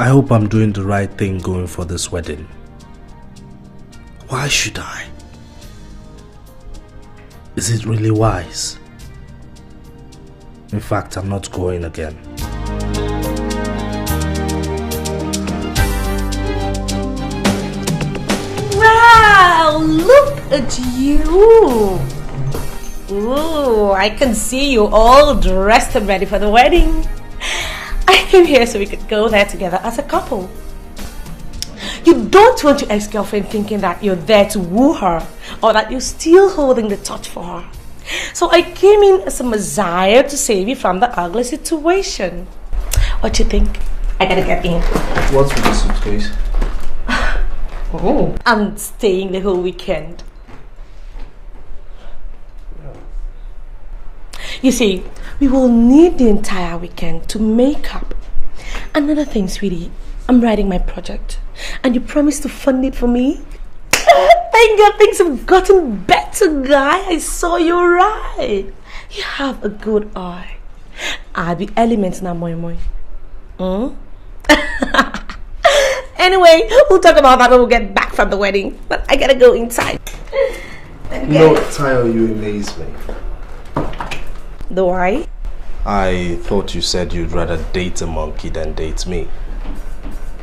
I hope I'm doing the right thing going for this wedding. Why should I? Is it really wise? In fact, I'm not going again. Wow, look at you. Ooh, I can see you all dressed and ready for the wedding. I came here so we could go there together as a couple. You don't want your ex-girlfriend thinking that you're there to woo her or that you're still holding the torch for her. So I came in as a messiah to save you from the ugly situation. What you think? I gotta get in. What's with the suitcase? Oh, I'm staying the whole weekend. You see, we will need the entire weekend to make up. Another thing, sweetie, I'm writing my project and you promised to fund it for me. Thank God things have gotten better, guy. I saw you right. You have a good eye. I'll be elements now, moi moi. Anyway, we'll talk about that when we get back from the wedding. But I gotta go inside. No, Tayo, you amaze me. Do I? I thought you said you'd rather date a monkey than date me.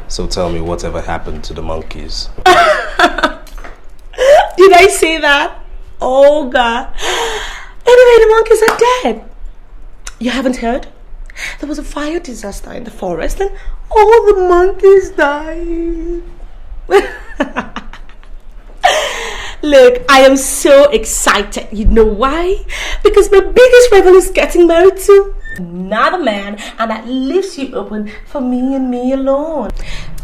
So tell me, whatever happened to the monkeys? Did I say that? Oh God. Anyway, the monkeys are dead. You haven't heard? There was a fire disaster in the forest and all the monkeys died. Look, I am so excited. You know why? Because my biggest rival is getting married to another man, and that leaves you open for me and me alone.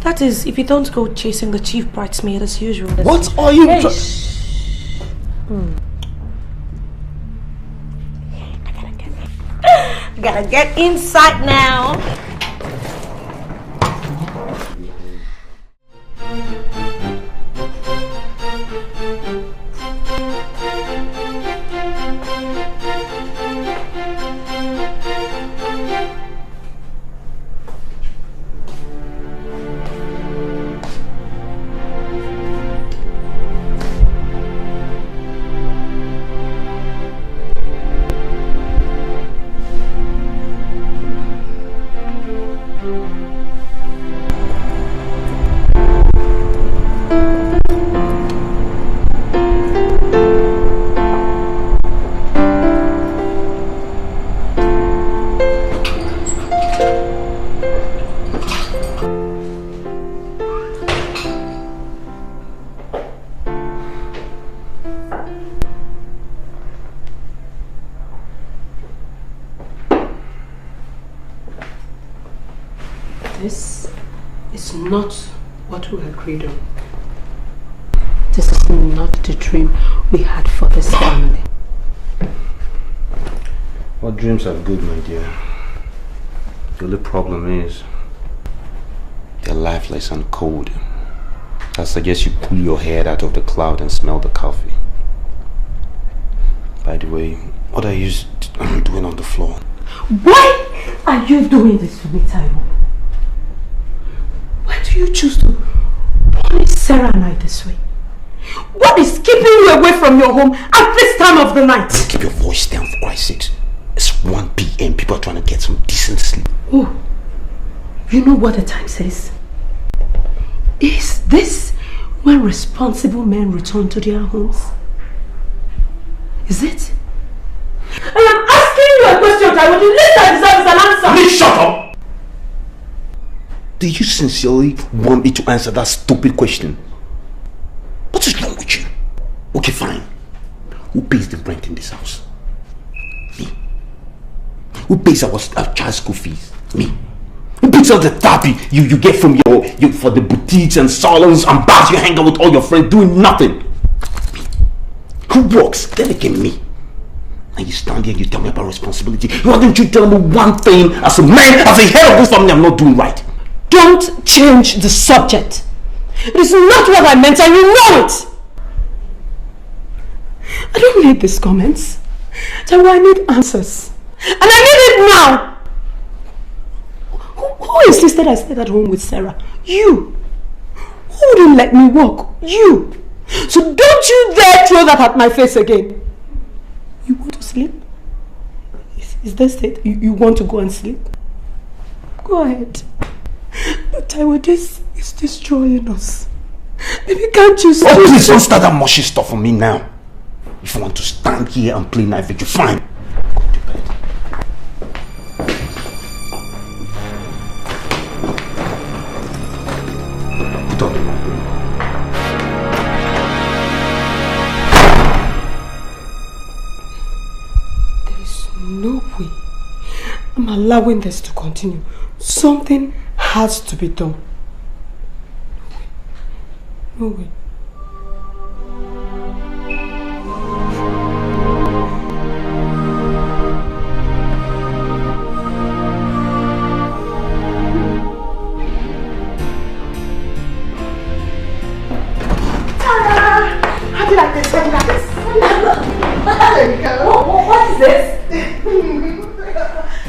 That is, if you don't go chasing the chief bridesmaid as usual. What are you I gotta get inside now. This is not what we agreed on. This is not the dream we had for this family. All dreams are good, my dear. The only problem is they're lifeless and cold. I suggest you pull your head out of the cloud and smell the coffee. By the way, what are you doing on the floor? Why are you doing this to me, Taiwo? Why do you choose to punish Sarah and I this way? What is keeping you away from your home at this time of the night? Keep your voice down, for Christ's sake. It's 1 p.m. People are trying to get some decent sleep. Oh, you know what the time says? Is this when responsible men return to their homes? Is it? I am asking you a question, Taiwo. The least I deserve is an answer. Please shut up! Do you sincerely want me to answer that stupid question? What is wrong with you? Okay, fine. Who pays the rent in this house? Me. Who pays our child school fees? Me. Who picks up the therapy you get from your for the boutiques and salons and bars you hang out with all your friends doing nothing? Me. Who works? Then again, me. And you stand here and you tell me about responsibility. Why don't you tell me one thing as a man, as a head of this family I'm not doing right? Don't change the subject. It is not what I meant and you know it. I don't need these comments. I need answers. And I need it now. Who insisted I stayed at home with Sarah? You. Who wouldn't let me walk? You. So don't you dare throw that at my face again. You want to sleep? Is this it? You want to go and sleep? Go ahead. But Taiwo, this is destroying us. Baby, can't you see? Oh, please don't start that mushy stuff on me now. If you want to stand here and play night vigil, fine. Go to bed. Put on the lamp. There is no way I'm allowing this to continue. Something has to be done. No way. How do you like this? How do you like this? There you go. What is this?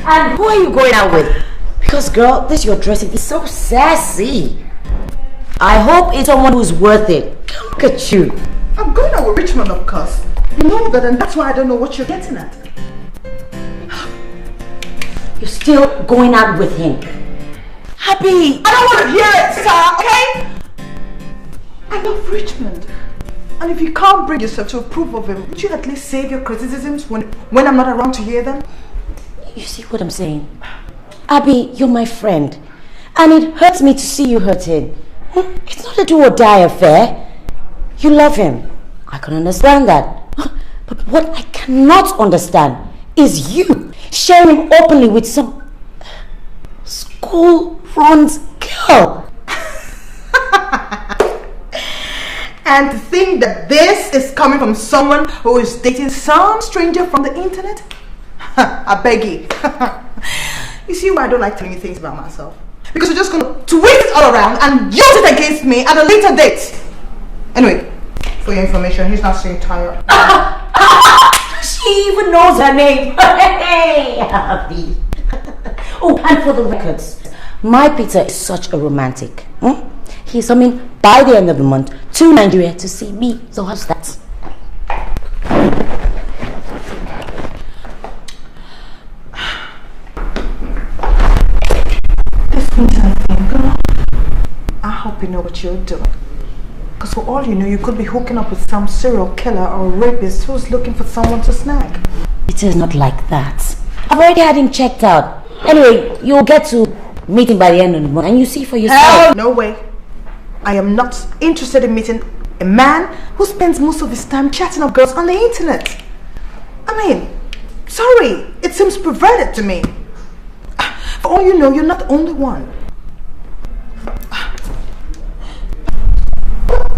And who are you going out with? Because girl, this you're dressing is so sassy. I hope it's someone who's worth it. Look at you. I'm going out with Richmond, of course. You know that, and that's why I don't know what you're getting at. You're still going out with him. Happy. I don't want to hear it, sir, okay? I love Richmond. And if you can't bring yourself to approve of him, would you at least save your criticisms when I'm not around to hear them? You see what I'm saying? Abby, you're my friend. And it hurts me to see you hurting. It's not a do or die affair. You love him. I can understand that. But what I cannot understand is you sharing him openly with some school-runs girl. And to think that this is coming from someone who is dating some stranger from the internet? I beg you. You see why I don't like telling you things about myself? Because you're just going to twist it all around and use it against me at a later date. Anyway, for your information, he's not seeing Tyra. She even knows her name. Hey, Abby. Oh, and for the records, my Peter is such a romantic. He's coming by the end of the month to Nigeria to see me. So how's that? This winter thing, girl, I hope you know what you're doing. Because for all you know, you could be hooking up with some serial killer or rapist who's looking for someone to snag. It is not like that. I've already had him checked out. Anyway, you'll get to meet him by the end of the month and you see for yourself. Hell, no way. I am not interested in meeting a man who spends most of his time chatting up girls on the internet. I mean, sorry, it seems perverted to me. For all you know, you're not the only one.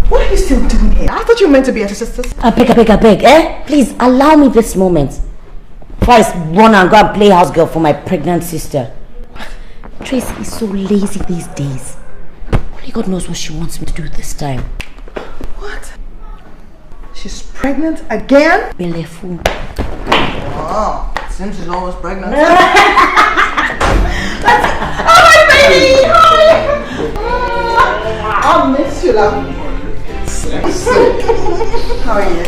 What are you still doing here? I thought you were meant to be at your sister's. I beg, eh? Please, allow me this moment. Before I run and go and play house girl for my pregnant sister. Tracy is so lazy these days. Only God knows what she wants me to do this time. What? She's pregnant again? Belefu. Oh, it seems she's always pregnant. Oh my baby! I'll miss you, love. How are you?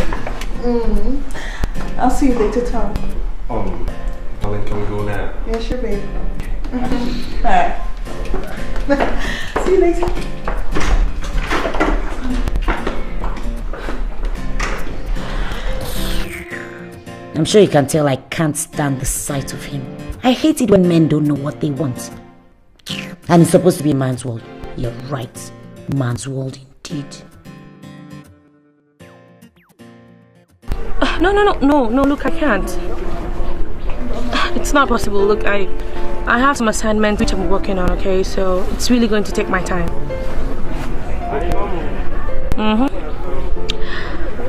I'll see you later, Tom. Darling, can we go now? Yeah, sure, babe. Alright. See you later. I'm sure you can tell I can't stand the sight of him. I hate it when men don't know what they want. And it's supposed to be a man's world. You're right. Man's world indeed. No, look, I can't. It's not possible. Look, I have some assignments which I'm working on, okay? So it's really going to take my time.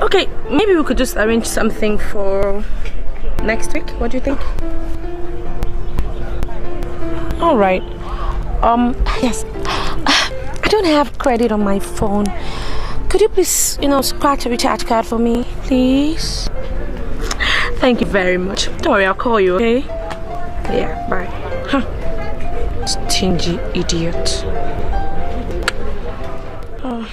Okay, maybe we could just arrange something for next week. What do you think? All right. Yes. I don't have credit on my phone. Could you please, scratch a recharge card for me, please? Thank you very much. Don't worry, I'll call you, okay? Yeah, bye. Huh. stingy idiot. Oh.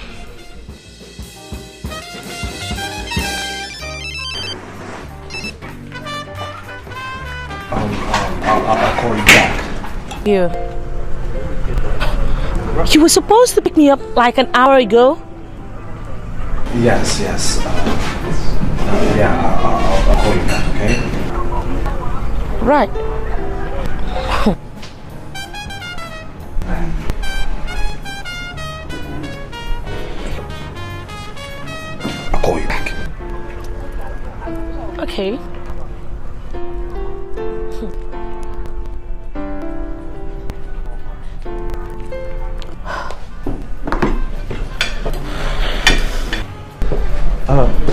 I'll call you back. You were supposed to pick me up like an hour ago. Yes. I'll call you back, okay? Right. I'll call you back. Okay.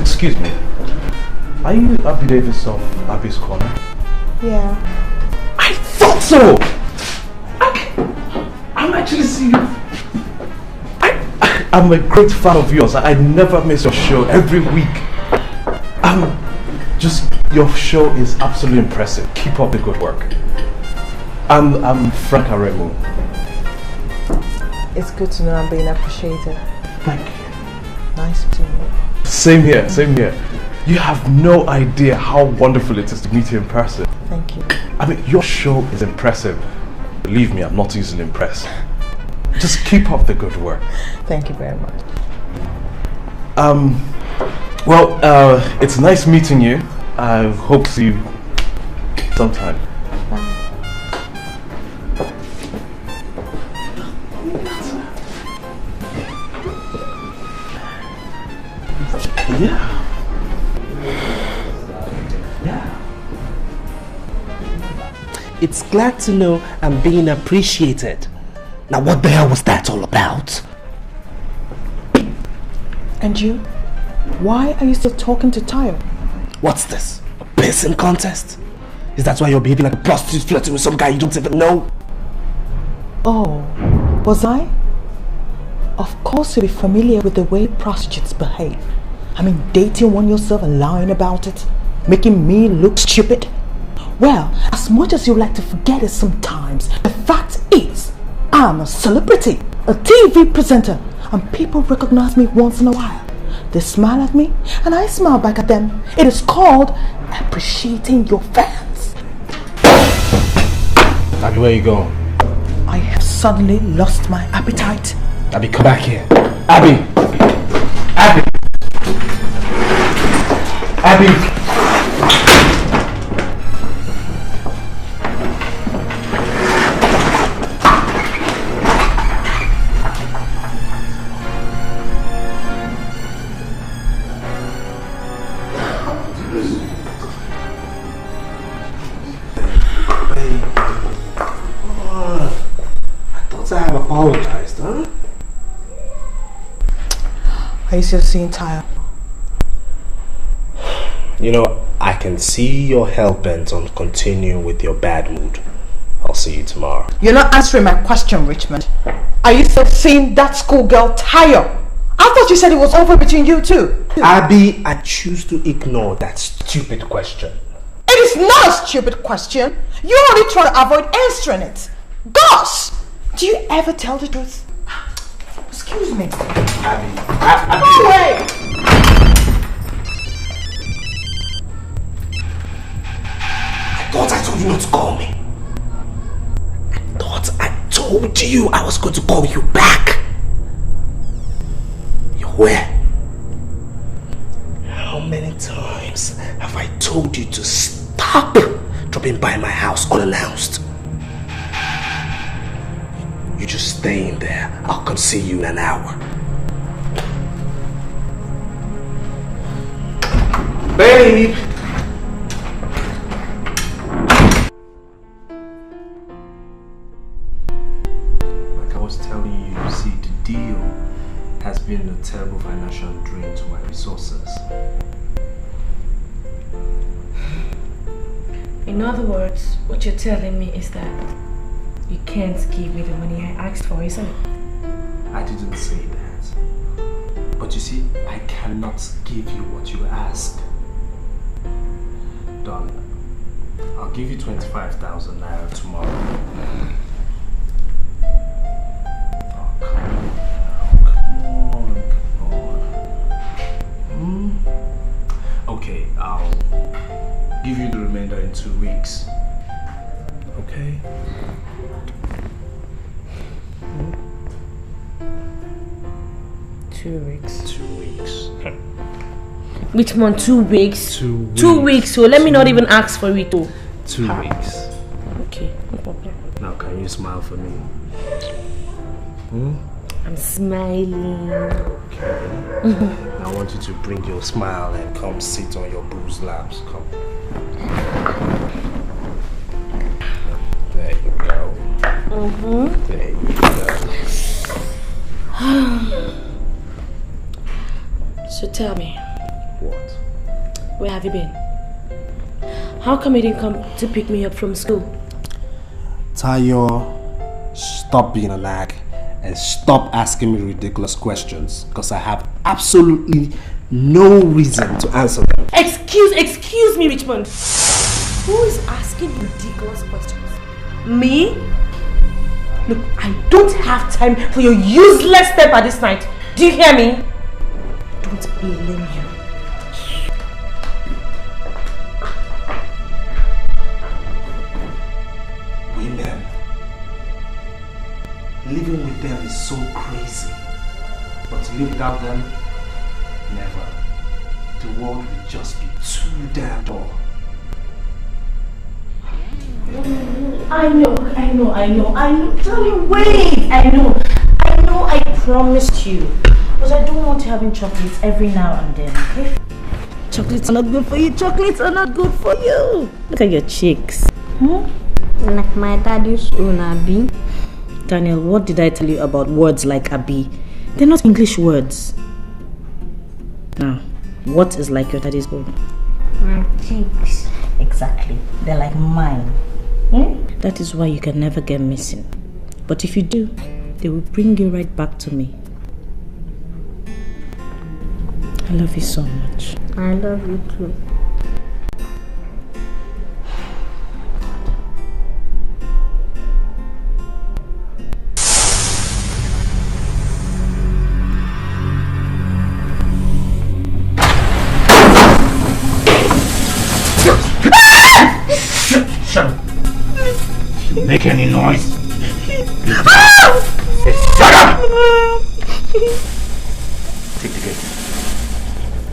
Excuse me. Are you Abby Davis of Abby's Corner? Yeah. I thought so! I'm actually seeing you. I'm a great fan of yours. I never miss your show every week. Your show is absolutely impressive. Keep up the good work. I'm Frank Aremu. It's good to know I'm being appreciated. Thank you. Nice to meet you. Same here. You have no idea how wonderful it is to meet you in person. Thank you. I mean, your show is impressive. Believe me, I'm not easily impressed. Just keep up the good work. Thank you very much. It's nice meeting you. I hope to see you sometime. Bye. Yeah. It's glad to know I'm being appreciated. Now what the hell was that all about? And you? Why are you still talking to Tayo? What's this? A pissing contest? Is that why you're behaving like a prostitute flirting with some guy you don't even know? Oh, was I? Of course you'll be familiar with the way prostitutes behave. I mean, dating one yourself and lying about it, making me look stupid. Well, as much as you like to forget it sometimes, the fact is, I'm a celebrity, a TV presenter, and people recognize me once in a while. They smile at me, and I smile back at them. It is called appreciating your fans. Abby, where you going? I have suddenly lost my appetite. Abby, come back here. Abby! Apologized, huh? Are you still seeing Tayo? You know, I can see you're hell-bent on continuing with your bad mood. I'll see you tomorrow. You're not answering my question, Richmond. Are you still seeing that schoolgirl Tayo? I thought you said it was over between you two. Abby, I choose to ignore that stupid question. It is not a stupid question. You're only trying to avoid answering it. Gosh! Do you ever tell the truth? Excuse me. Abby. Go away! I thought I told you not to call me. I thought I told you I was going to call you back. You're where? How many times have I told you to stop dropping by my house unannounced? You just stay in there. I'll come see you in an hour. Babe! Like I was telling you, see, the deal has been a terrible financial drain to my resources. In other words, what you're telling me is that you can't give me the money I asked for, isn't it? I didn't say that. But you see, I cannot give you what you ask. Darling, I'll give you 25,000 naira tomorrow. give you the remainder in 2 weeks. Okay? Hmm? 2 weeks. 2 weeks. Which month? 2 weeks? 2 weeks. 2 weeks, so let me not even ask for it too. 2 weeks. Okay, no problem. Now can you smile for me? Hmm? I'm smiling. Okay. I want you to bring your smile and come sit on your bruised laps. Come. There you go. There you go. So tell me. What? Where have you been? How come you didn't come to pick me up from school? Tayo, stop being a nag and stop asking me ridiculous questions because I have absolutely no reason to answer them. Excuse me, Richmond. Who is asking ridiculous questions? Me? Look, I don't have time for your useless step at this night. Do you hear me? Don't blame you. Women. Living with them is so crazy. But to live without them, never. The world will just be too damn dull. I know. Tell me, wait. I know, I promised you. But I don't want you having chocolates every now and then, okay? Chocolates are not good for you. Chocolates are not good for you. Look at your cheeks. Like my daddy's own Abi. Daniel, what did I tell you about words like Abi? They're not English words. Now, what is like your daddy's own? My cheeks. Exactly. They're like mine. That is why you can never get missing. But if you do, they will bring you right back to me. I love you so much. I love you too. Shut up! If you make any noise, shut up! Take the gate.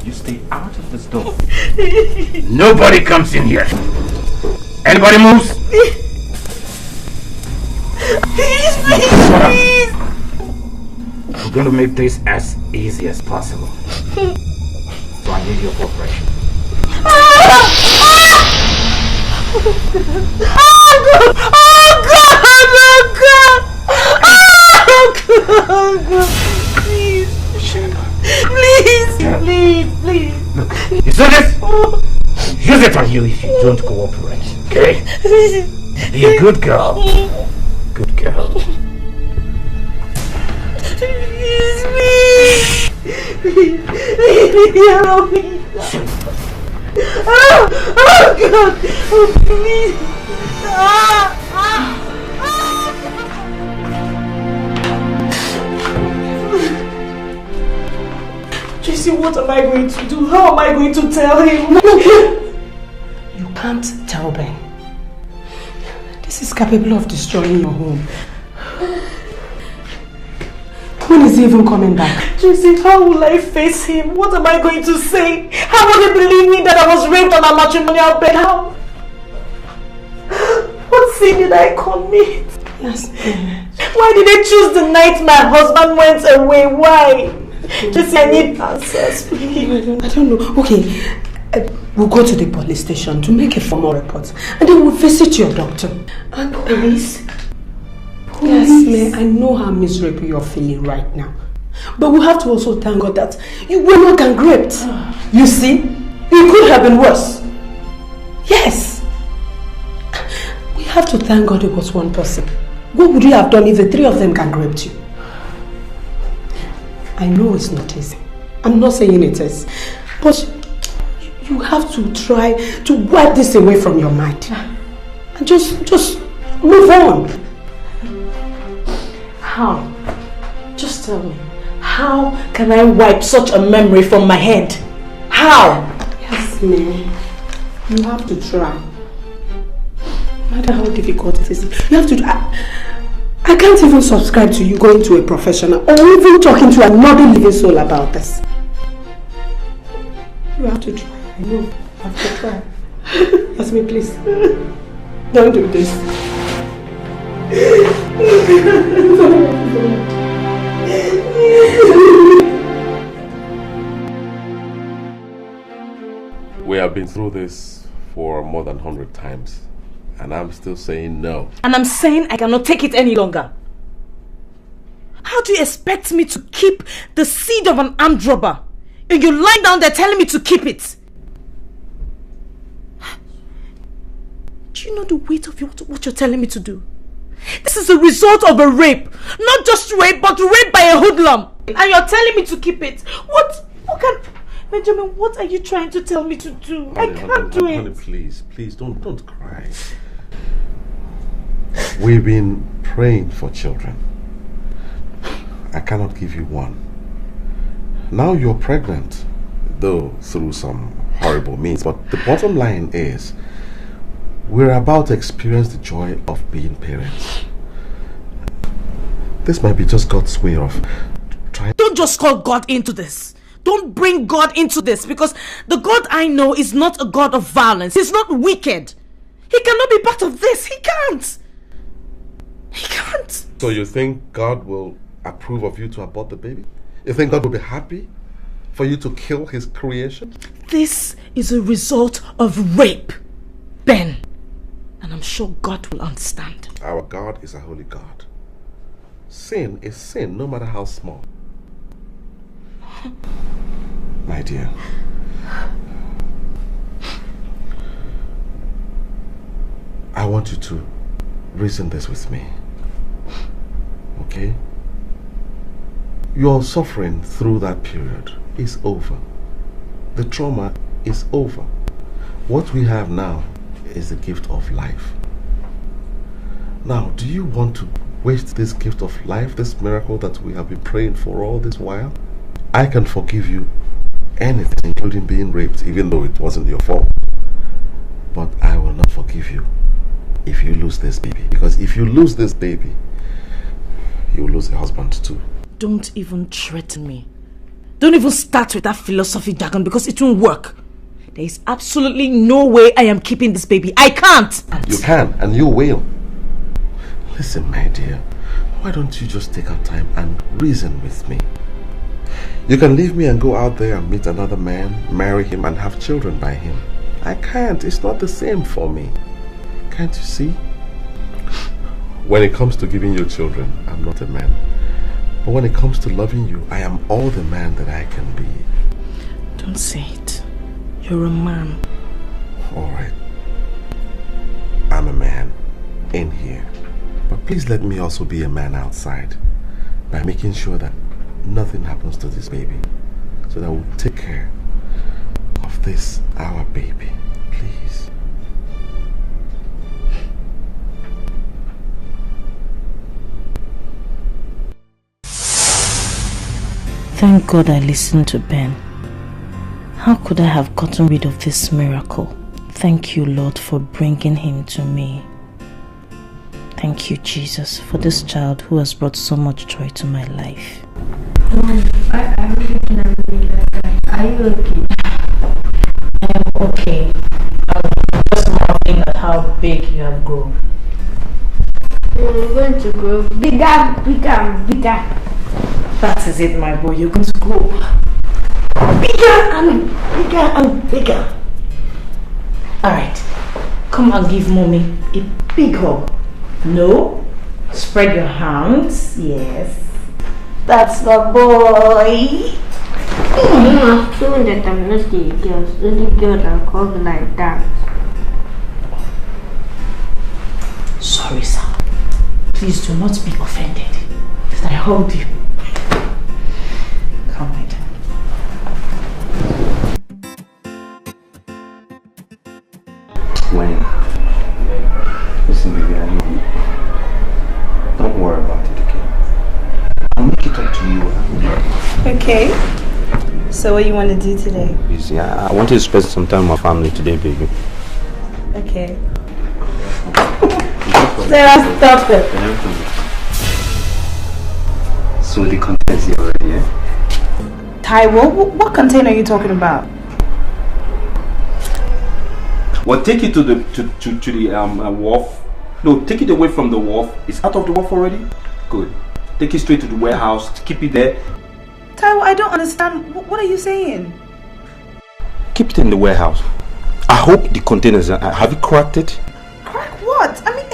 You stay out of this door. Nobody comes in here. Anybody moves? Please. I'm going to make this as easy as possible. So I need your cooperation. Oh God! Please. Look, you see this? Use it on you if you don't cooperate, okay? Be a good girl. Good girl. Help me. Oh God! Oh please! Tracy, what am I going to do? How am I going to tell him? You can't tell Ben. This is capable of destroying your home. When is he even coming back? Tracy, how will I face him? What am I going to say? How will he believe me that I was raped on a matrimonial bed? How? What sin did I commit? Yes. Why did they choose the night my husband went away? Why? Tracy, I need answers, please. I don't know. Okay, we'll go to the police station to make a formal report. And then we'll visit your doctor. And police? Yes, May, I know how miserable you're feeling right now. But we have to also thank God that you were not gang raped. You see? It could have been worse. Yes. We have to thank God it was one person. What would you have done if the three of them gang raped you? I know it's not easy. I'm not saying it is. But you have to try to wipe this away from your mind. And just move on. How? Just tell me. How can I wipe such a memory from my head? How? Yes, May. You have to try. No matter how difficult it is, you have to. I can't even subscribe to you going to a professional or even talking to another living soul about this. You have to try. I know. You have to try. Yasmin, please. Don't do this. We have been through this for more than 100 times. And I'm still saying no. And I'm saying I cannot take it any longer. How do you expect me to keep the seed of an armed robber? And you lie down there telling me to keep it? Do you know the weight of what you're telling me to do? This is a result of a rape. Not just rape, but rape by a hoodlum. And you're telling me to keep it. What can... Benjamin, what are you trying to tell me to do? I can't do it. Honey, please, don't cry. We've been praying for children. I cannot give you one. Now you're pregnant, though through some horrible means. But the bottom line is, we're about to experience the joy of being parents. This might be just God's way of trying. Don't just call God into this. Don't bring God into this, because the God I know is not a God of violence. He's not wicked. He cannot be part of this. He can't. He can't. So you think God will approve of you to abort the baby? You think God will be happy for you to kill his creation? This is a result of rape, Ben. And I'm sure God will understand. Our God is a holy God. Sin is sin, no matter how small. My dear, I want you to reason this with me. Okay? Your suffering through that period is over. The trauma is over. What we have now is the gift of life. Now, do you want to waste this gift of life, this miracle that we have been praying for all this while? I can forgive you anything, including being raped, even though it wasn't your fault. But I will not forgive you if you lose this baby. Because if you lose this baby, you will lose a husband too. Don't even threaten me. Don't even start with that philosophy jargon, because it won't work. There is absolutely no way I am keeping this baby. I can't. You can, and you will. Listen, my dear, why don't you just take our time and reason with me? You can leave me and go out there and meet another man, marry him and have children by him. I can't. It's not the same for me. Can't you see? When it comes to giving you children, I'm not a man. But when it comes to loving you, I am all the man that I can be. Don't say it. You're a man. Alright. I'm a man in here. But please let me also be a man outside by making sure that nothing happens to this baby, so that we'll take care of this, our baby. Please. Thank God I listened to Ben. How could I have gotten rid of this miracle? Thank you, Lord, for bringing him to me. Thank you, Jesus, for this child who has brought so much joy to my life. I really can't believe that. Are you okay? I am okay. I'm just marveling at how big you have grown. You're going to grow bigger, bigger, bigger. That is it, my boy. You're going to grow bigger and bigger and bigger. Alright, come and give mommy a big hug. No, spread your hands. Yes, that's my boy. I'm feeling that I'm not the girls. Any girl that calls like that. Sorry, sir. Please do not be offended that I hugged you. Come, my dear. When? Listen, baby, I love you. Don't worry about it, okay? I'll make it up to you. Okay. So what you want to do today? You see, I wanted to spend some time with my family today, baby. Okay. Sarah, stop it. So the content is here already, eh? Taiwo, what container are you talking about? Well, take it to the wharf. No, take it away from the wharf. It's out of the wharf already? Good. Take it straight to the warehouse. Keep it there. Taiwo, I don't understand. What are you saying? Keep it in the warehouse. I hope the containers are... Have you cracked it? Crack what? I mean...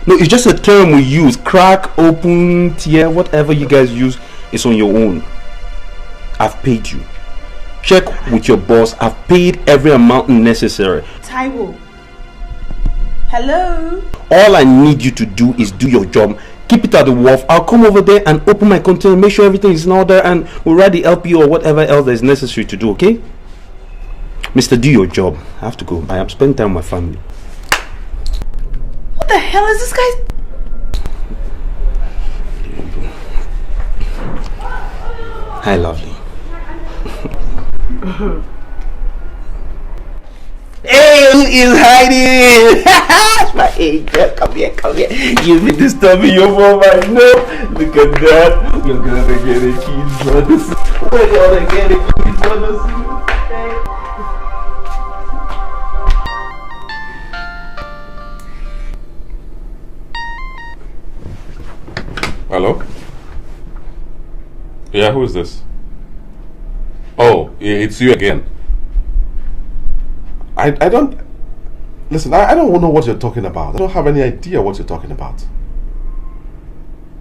No, it's just a term we use. Crack, open, tear, whatever you guys use is on your own. I've paid you. Check with your boss. I've paid every amount necessary. Taiwo. Hello? All I need you to do is do your job. Keep it at the wharf. I'll come over there and open my container, make sure everything is in order, and we'll write the LPO or whatever else that is necessary to do, okay? Mister, do your job. I have to go. I am spending time with my family. What the hell is this guy? Hi, lovely. Hey, who is hiding? My angel, come here, come here. You've been disturbing your mom, I know. Look at that. We're gonna get a kid, brothers. We're gonna get a kid, brothers. Hello? Yeah, who is this? Oh, it's you again. I don't... Listen, I don't know what you're talking about. I don't have any idea what you're talking about.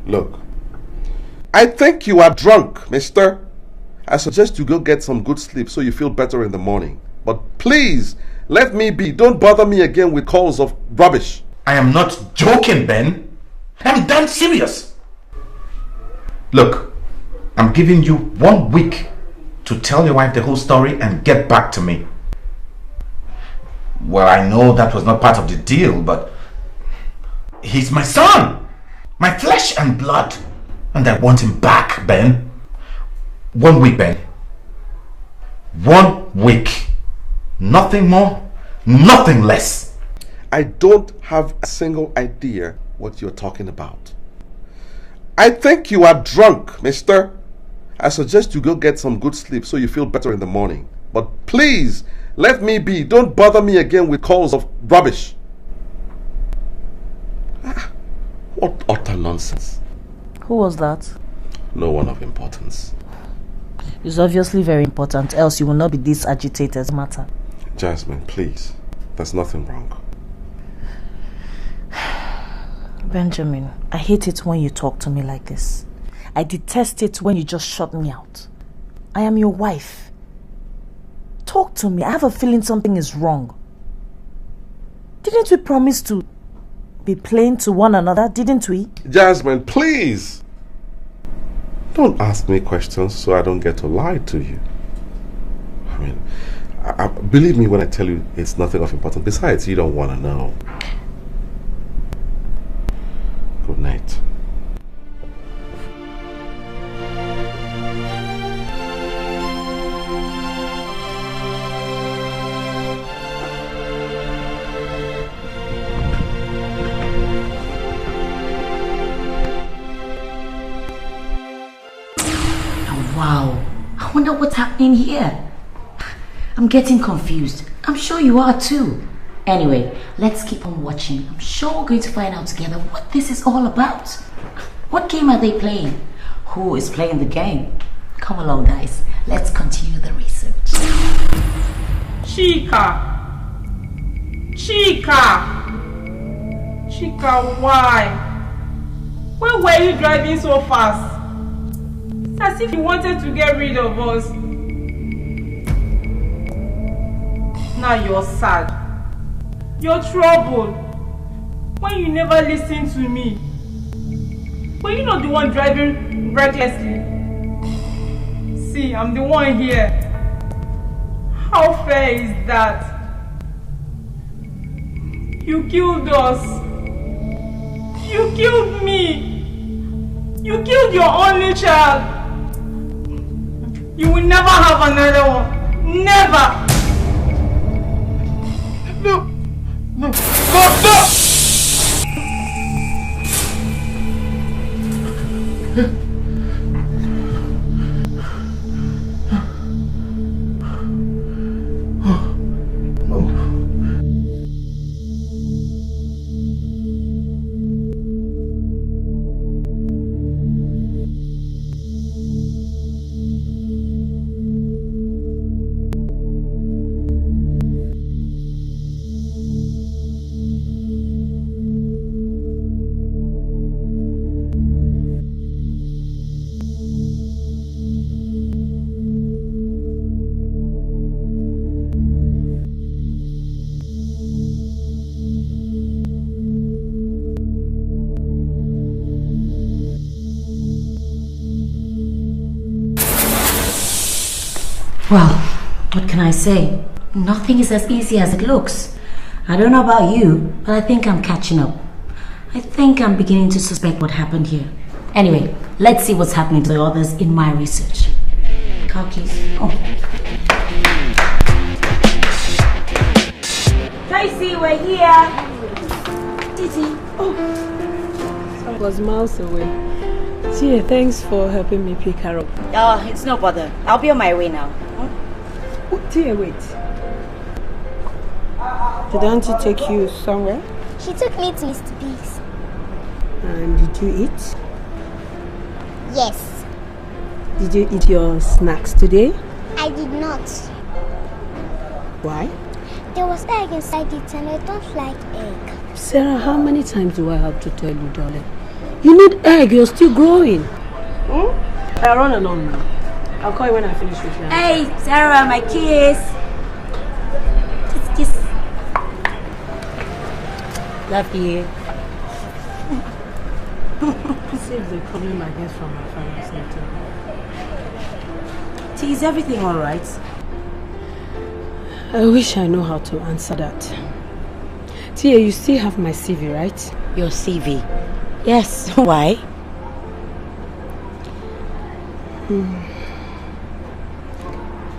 Look. I think you are drunk, mister. I suggest you go get some good sleep so you feel better in the morning. But please, let me be. Don't bother me again with calls of rubbish. I am not joking, Ben. I'm damn serious. Look, I'm giving you 1 week to tell your wife the whole story and get back to me. Well, I know that was not part of the deal, but he's my son, my flesh and blood, and I want him back, Ben. 1 week, Ben. 1 week. Nothing more, nothing less. I don't have a single idea what you're talking about. I think you are drunk, mister. I suggest you go get some good sleep so you feel better in the morning. But please, let me be. Don't bother me again with calls of rubbish. What utter nonsense. Who was that? No one of importance. It's obviously very important, else you will not be this agitated matter. Jasmine, please. There's nothing wrong. Benjamin, I hate it when you talk to me like this. I detest it when you just shut me out. I am your wife. Talk to me. I have a feeling something is wrong. Didn't we promise to be plain to one another, didn't we? Jasmine, please. Don't ask me questions so I don't get to lie to you. I mean, believe me when I tell you it's nothing of importance. Besides, you don't want to know. Good night. Wow, I wonder what's happening here. I'm getting confused. I'm sure you are too. Anyway, let's keep on watching. I'm sure we're going to find out together what this is all about. What game are they playing? Who is playing the game? Come along, guys. Let's continue the research. Chika, why? Why were you driving so fast? It's as if you wanted to get rid of us. Now you're sad. You're troubled. When you never listen to me. Were you not the one driving recklessly? See, I'm the one here. How fair is that? You killed us. You killed me. You killed your only child. You will never have another one. Never. No! No! Well, what can I say? Nothing is as easy as it looks. I don't know about you, but I think I'm catching up. I think I'm beginning to suspect what happened here. Anyway, let's see what's happening to the others in my research. Car keys. Oh. Tracy, we're here. Titi. Oh. I was miles away. Tia, thanks for helping me pick her up. Oh, it's no bother. I'll be on my way now. Oh, Tia, wait. Did Auntie take you somewhere? She took me to Mr. Biggs. And did you eat? Yes. Did you eat your snacks today? I did not. Why? There was egg inside it and I don't like egg. Sarah, how many times do I have to tell you, darling? You need egg, you're still growing. I run along now. I'll call you when I finish with you. Hey, Sarah, my kiss. Kiss. Love you. See if the problem I get from my father's letter. T, is everything alright? I wish I know how to answer that. Tia, you still have my CV, right? Your CV? Yes. Why?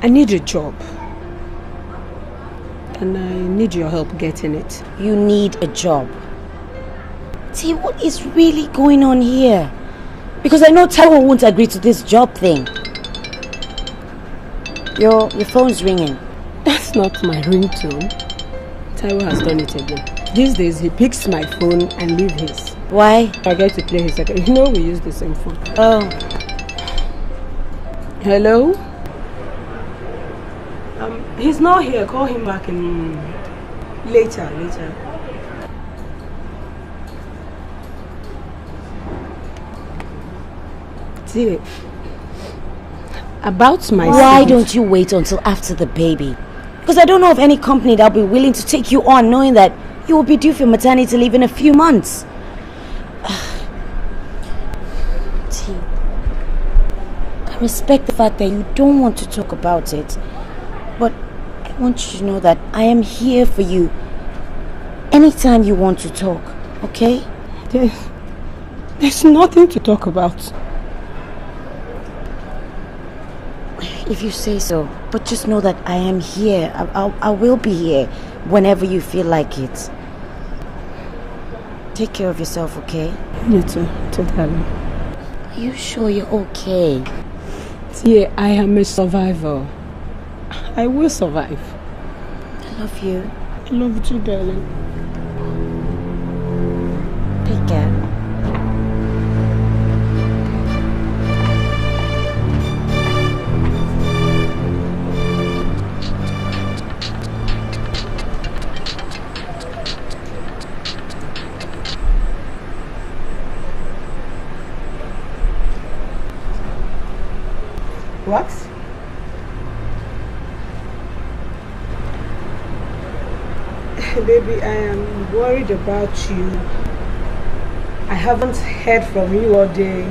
I need a job. And I need your help getting it. You need a job? T, what is really going on here? Because I know Taiwo won't agree to this job thing. Your phone's ringing. That's not my ringtone. Taiwo has done it again. These days he picks my phone and leaves his. Why? I get to play his second. You know we use the same phone. Oh. Hello? He's not here. Call him back in later. See, about my Why don't you wait until after the baby? Because I don't know of any company that'll be willing to take you on knowing that you will be due for maternity leave in a few months. T, I respect the fact that you don't want to talk about it, but I want you to know that I am here for you anytime you want to talk, okay? There's nothing to talk about. If you say so, but just know that I am here. I will be here whenever you feel like it. Take care of yourself, okay? You too, darling. Are you sure you're okay? Yeah, I am a survivor. I will survive. I love you. I love you too, darling. Take care. What? Baby, I am worried about you. I haven't heard from you all day.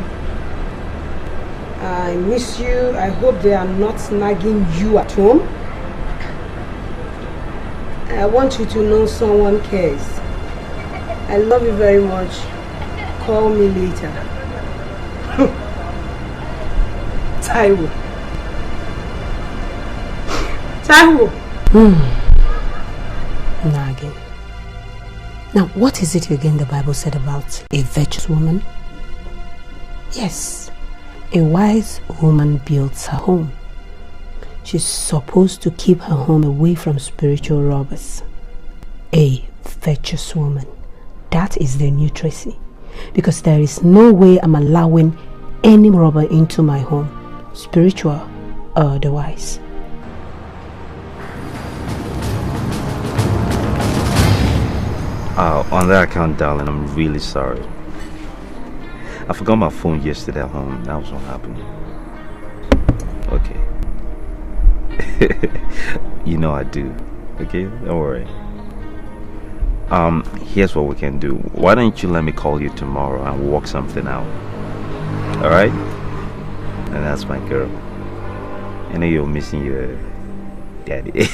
I miss you. I hope they are not nagging you at home. I want you to know someone cares. I love you very much. Call me later. Taiwo. Nagging. Now, what is it again the Bible said about a virtuous woman? Yes, a wise woman builds her home. She's supposed to keep her home away from spiritual robbers. A virtuous woman. That is the new Tracy. Because there is no way I'm allowing any robber into my home, spiritual or otherwise. On that account, darling, I'm really sorry. I forgot my phone yesterday at home. That was what happened. Okay. You know I do. Okay, don't worry. Here's what we can do. Why don't you let me call you tomorrow and work something out? Alright? And that's my girl. I know you're missing your daddy.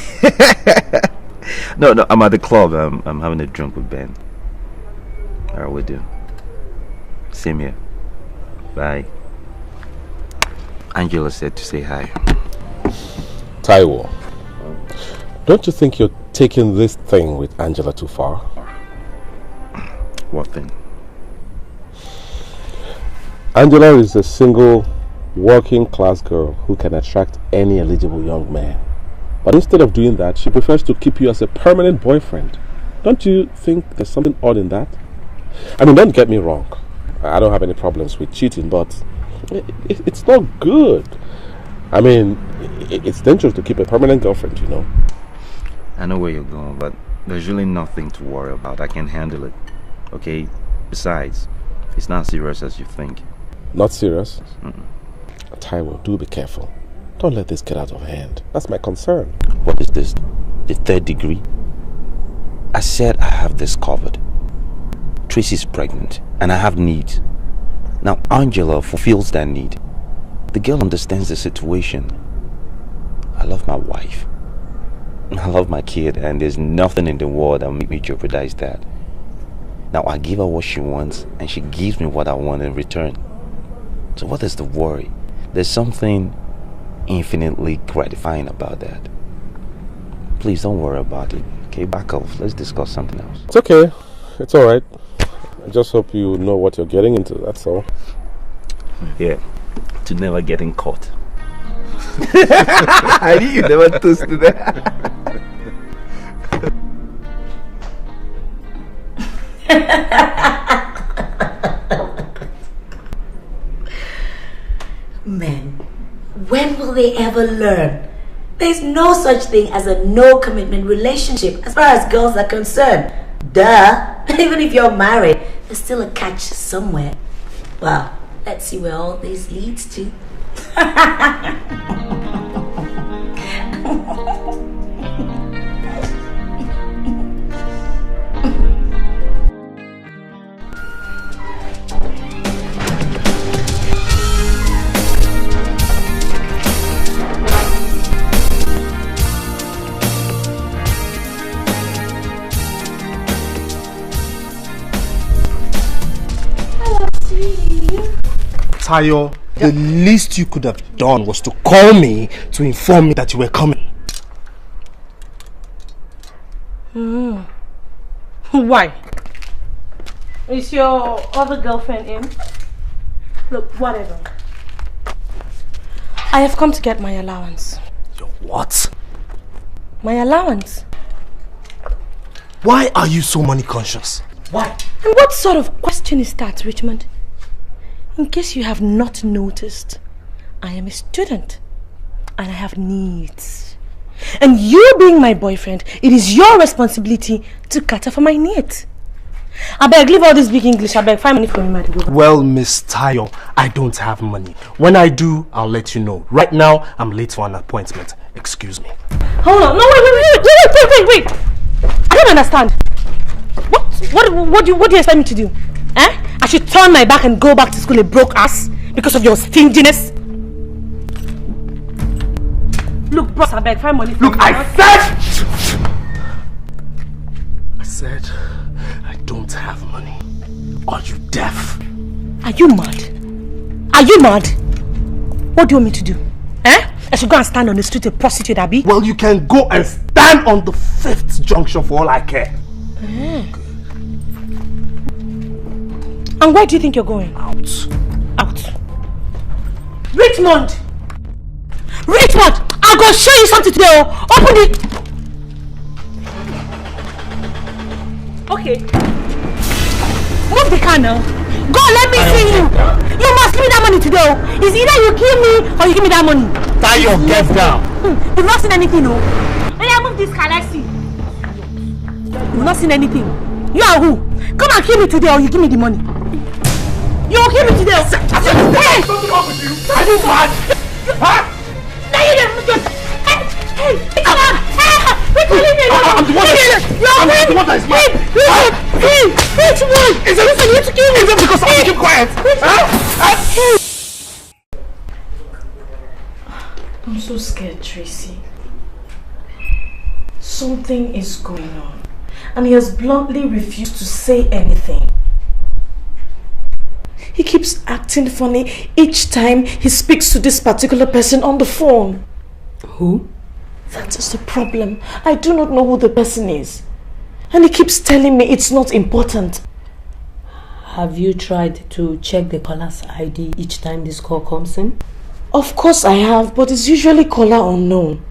No, I'm at the club. I'm having a drink with Ben. Alright, we'll do. Same here. Bye. Angela said to say hi. Taiwo, don't you think you're taking this thing with Angela too far? What thing? Angela is a single, working class girl who can attract any eligible young man. But instead of doing that, she prefers to keep you as a permanent boyfriend. Don't you think there's something odd in that? I mean, don't get me wrong. I don't have any problems with cheating, but it's not good. I mean, it's dangerous to keep a permanent girlfriend, you know. I know where you're going, but there's really nothing to worry about. I can handle it. Okay? Besides, it's not serious as you think. Not serious? Taiwo, do be careful. Don't let this get out of hand. That's my concern. What is this? The third degree? I said I have this covered. Tracy's pregnant, and I have needs. Now Angela fulfills that need. The girl understands the situation. I love my wife. I love my kid, and there's nothing in the world that will make me jeopardize that. Now I give her what she wants, and she gives me what I want in return. So what is the worry? There's something infinitely gratifying about that. Please don't worry about it. Okay, back off. Let's discuss something else. It's okay. It's alright. I just hope you know what you're getting into, that's all. Yeah, to never getting caught. I knew you never toasted that. Men, when will they ever learn? There's no such thing as a no-commitment relationship as far as girls are concerned. Duh! Even if you're married, there's still a catch somewhere. Well, let's see where all this leads to. Tayo, the least you could have done was to call me to inform me that you were coming. Why? Is your other girlfriend in? Look, whatever. I have come to get my allowance. Your what? My allowance. Why are you so money conscious? Why? And what sort of question is that, Richmond? In case you have not noticed, I am a student and I have needs. And you being my boyfriend, it is your responsibility to cater for my needs. I beg, leave all this big English. I beg, find money for me, my dear. Well, Miss Tayo, I don't have money. When I do, I'll let you know. Right now, I'm late for an appointment. Excuse me. Hold on. No, wait. I don't understand. What do you expect me to do? Eh? I should turn my back and go back to school a broke ass because of your stinginess? Look, bros, I beg, find money for me. Look, I said I don't have money. Are you deaf? Are you mad? What do you want me to do? Eh? I should go and stand on the street a prostitute, Abby? Well, you can go and stand on the 5th junction for all I care. And where do you think you're going? Out. Out. Richmond! Richmond! I'm gonna show you something today. Open it! Okay. Move the car now. Go, let me see you. You must give me that money today. It's either you kill me or you give me that money. Tie your get down. You've not seen anything, no? When I move this car, let's see. You've not seen anything. You are who? Come and kill me today or you give me the money. You will kill me today. Hey! What's wrong with you? Are you mad? Huh? No, you don't. Hey! Come on! We're calling me. I'm the one that is mad. Hey! Which one? Is it you to kill me? Is it because I keep quiet? Huh? I'm so scared, Tracy. Something is going on, and he has bluntly refused to say anything. He keeps acting funny each time he speaks to this particular person on the phone. Who? That is the problem. I do not know who the person is. And he keeps telling me it's not important. Have you tried to check the caller's ID each time this call comes in? Of course I have, but it's usually caller unknown.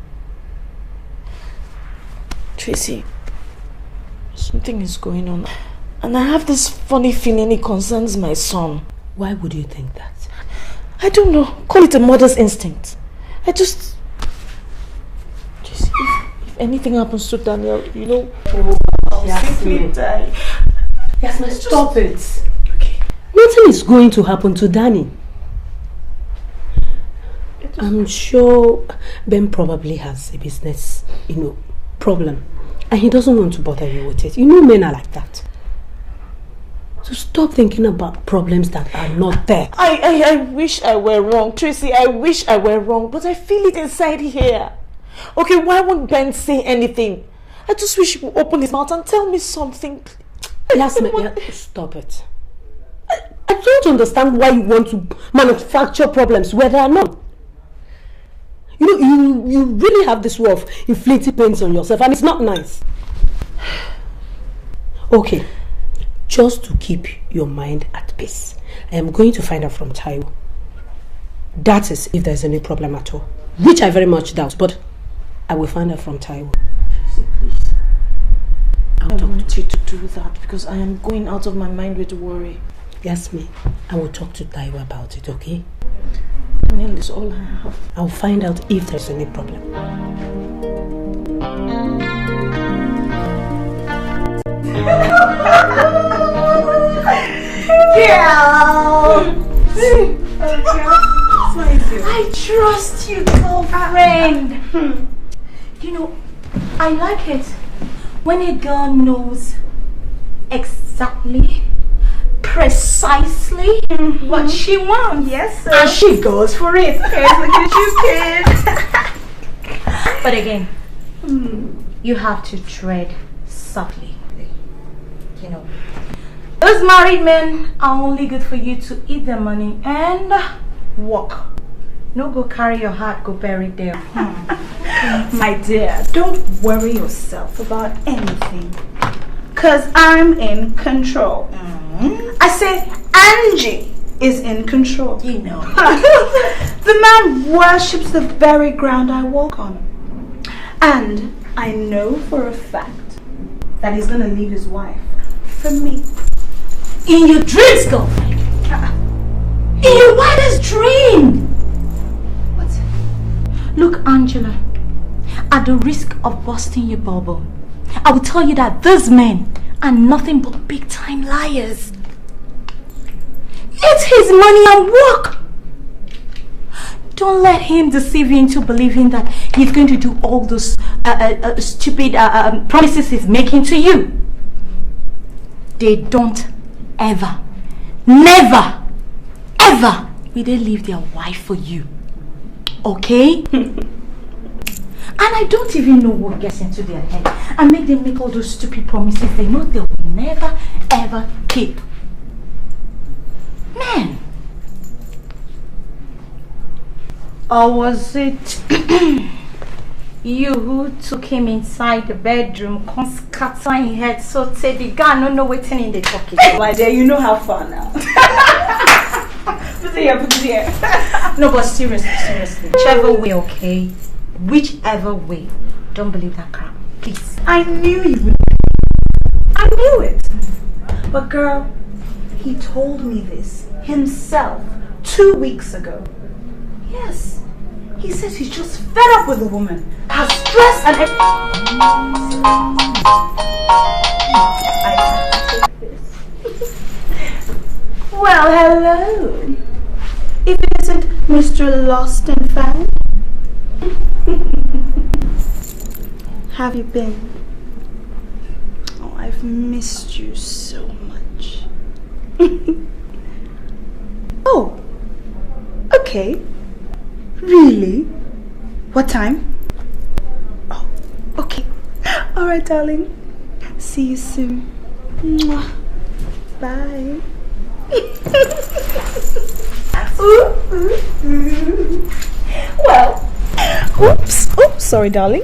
Tracy, something is going on. And I have this funny feeling it concerns my son. Why would you think that? I don't know. Call it a mother's instinct. Tracy, if anything happens to Daniel, you know, I'll simply die. Yasmin, stop it. Okay. Nothing is going to happen to Danny. I'm sure Ben probably has a business, problem. And he doesn't want to bother you with it. You know men are like that. So stop thinking about problems that are not there. I wish I were wrong, Tracy. I wish I were wrong, but I feel it inside here. Okay, why won't Ben say anything? I just wish he would open his mouth and tell me something. Yasmin, stop it. I don't understand why you want to manufacture problems where there are none. You really have this way of inflicting pains on yourself, and it's not nice. Okay, just to keep your mind at peace, I am going to find out from Taiwo. That is, if there's any problem at all, which I very much doubt, but I will find out from Taiwo. Please. I want you to do that because I am going out of my mind with worry. Yasmin, I will talk to Taiwo about it, okay? Daniel is all I have. I'll find out if there's any problem. I trust you, girlfriend. I like it when a girl knows exactly, precisely what she wants. Yes, sir. And she goes for it. Okay, look at you, kid. But again, you have to tread softly. Those married men are only good for you to eat their money and walk. No, go carry your heart, go bury it there. My dear, don't worry yourself about anything, cause I'm in control. I say Angie is in control. The man worships the very ground I walk on, and I know for a fact that he's gonna leave his wife for me. In your dreams, girlfriend. In your wildest dream. What? Look, Angela, at the risk of busting your bubble, I will tell you that these men are nothing but big-time liars. Eat his money and work. Don't let him deceive you into believing that he's going to do all those stupid promises he's making to you. They don't ever, never, ever will they leave their wife for you. Okay? And I don't even know what gets into their head and make them make all those stupid promises they know they will never, ever keep. Man. Or was it You who took him inside the bedroom, come scattering his head, so say the guy no waiting in the talking. My dear, you know how far now. Put it here. No, but seriously. Whichever way, okay? Whichever way. Don't believe that crap. Please. I knew you would. I knew it. But girl, he told me this himself 2 weeks ago. Yes. He says he's just fed up with the woman. Her stress and I can't take this. Well, hello. If it isn't Mr. Lost and Found. Have you been? Oh, I've missed you so much. Oh, okay. Really? What time? Oh, okay. All right, darling. See you soon. Mwah. Bye. Well, oops, sorry, darling.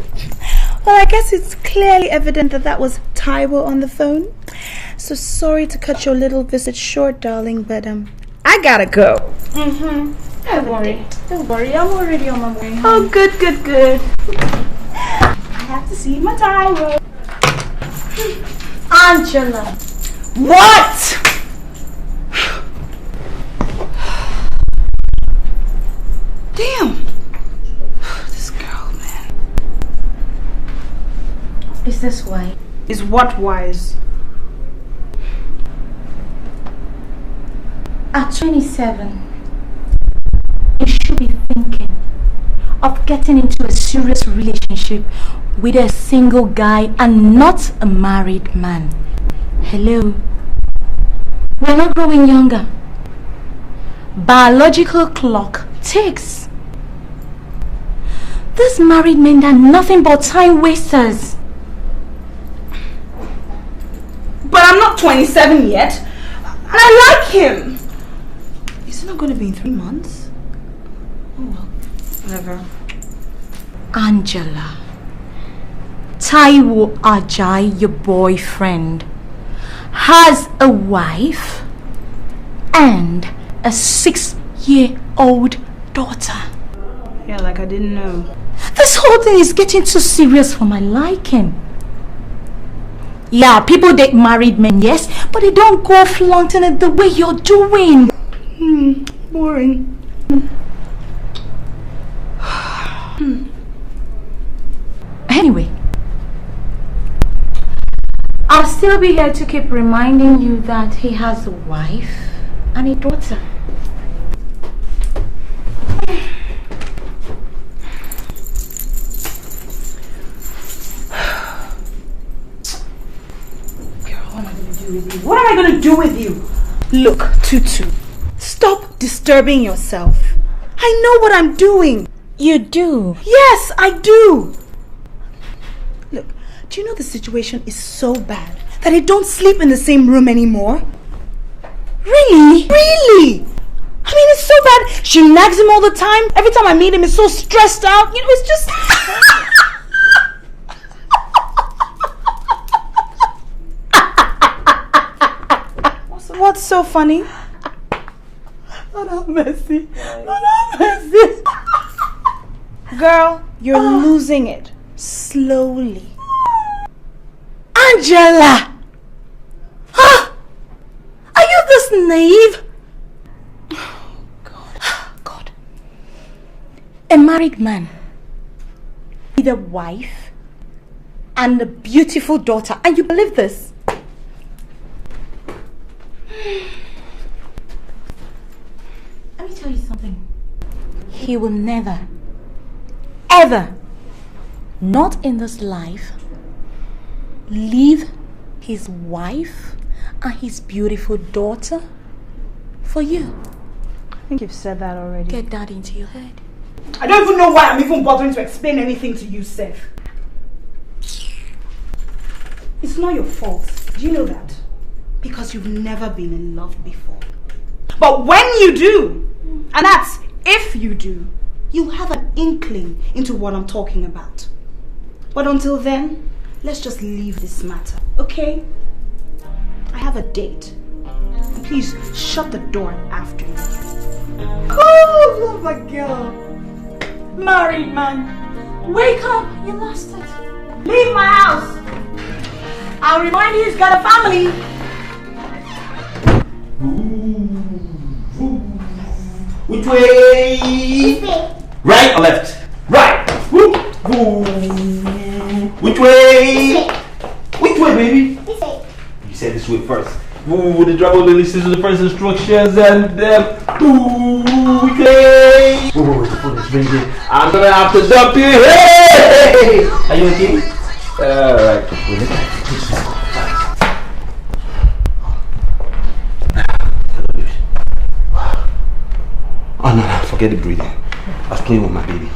Well, I guess it's clearly evident that was Taiwo on the phone. So sorry to cut your little visit short, darling, but I gotta go. Don't worry, I'm already on my way home. Oh, good. I have to see my Taiwo. Angela. What? Damn. This girl, man. Is this why? Is what wise? At 27, you should be thinking of getting into a serious relationship with a single guy and not a married man. Hello? We're not growing younger. Biological clock ticks. These married men are nothing but time wasters. But I'm not 27 yet. And I like him. Is it not going to be in 3 months? Oh well, whatever. Angela, Taiwo Ajay, your boyfriend, has a wife and a 6-year-old daughter. Yeah, like I didn't know. This whole thing is getting too serious for my liking. Yeah, people date married men, yes, but they don't go flaunting it the way you're doing. Boring. Anyway, I'll still be here to keep reminding you that he has a wife and a daughter. What am I going to do with you? Look, Tutu, stop disturbing yourself. I know what I'm doing. You do? Yes, I do. Look, do you know the situation is so bad that I don't sleep in the same room anymore? Really? Really? I mean, it's so bad. She nags him all the time. Every time I meet him, he's so stressed out. You know, it's just... What's so funny? Lord have mercy. Lord have mercy. Girl, you're losing it. Slowly. Angela! Huh? Are you this naive? God. A married man with a wife and a beautiful daughter, and you believe this? Let me tell you something. He will never, ever, not in this life, leave his wife and his beautiful daughter for you. I think you've said that already. Get that into your head. I don't even know why I'm even bothering to explain anything to you, Seth. It's not your fault. Do you know that? Because you've never been in love before. But when you do, and that's if you do, you'll have an inkling into what I'm talking about. But until then, let's just leave this matter, okay? I have a date. Please shut the door after me. Oh, love my girl. Married man. Wake up, you lost it. Leave my house. I'll remind you he's got a family. Which way? Right or left? Right. Which way? Which way, baby? You said this way first. The driver only listens to the first instructions and then which way? The phone is ringing. I'm gonna have to jump in. Hey! Are you okay? Alright. Oh no, forget the breathing. I was playing with my baby.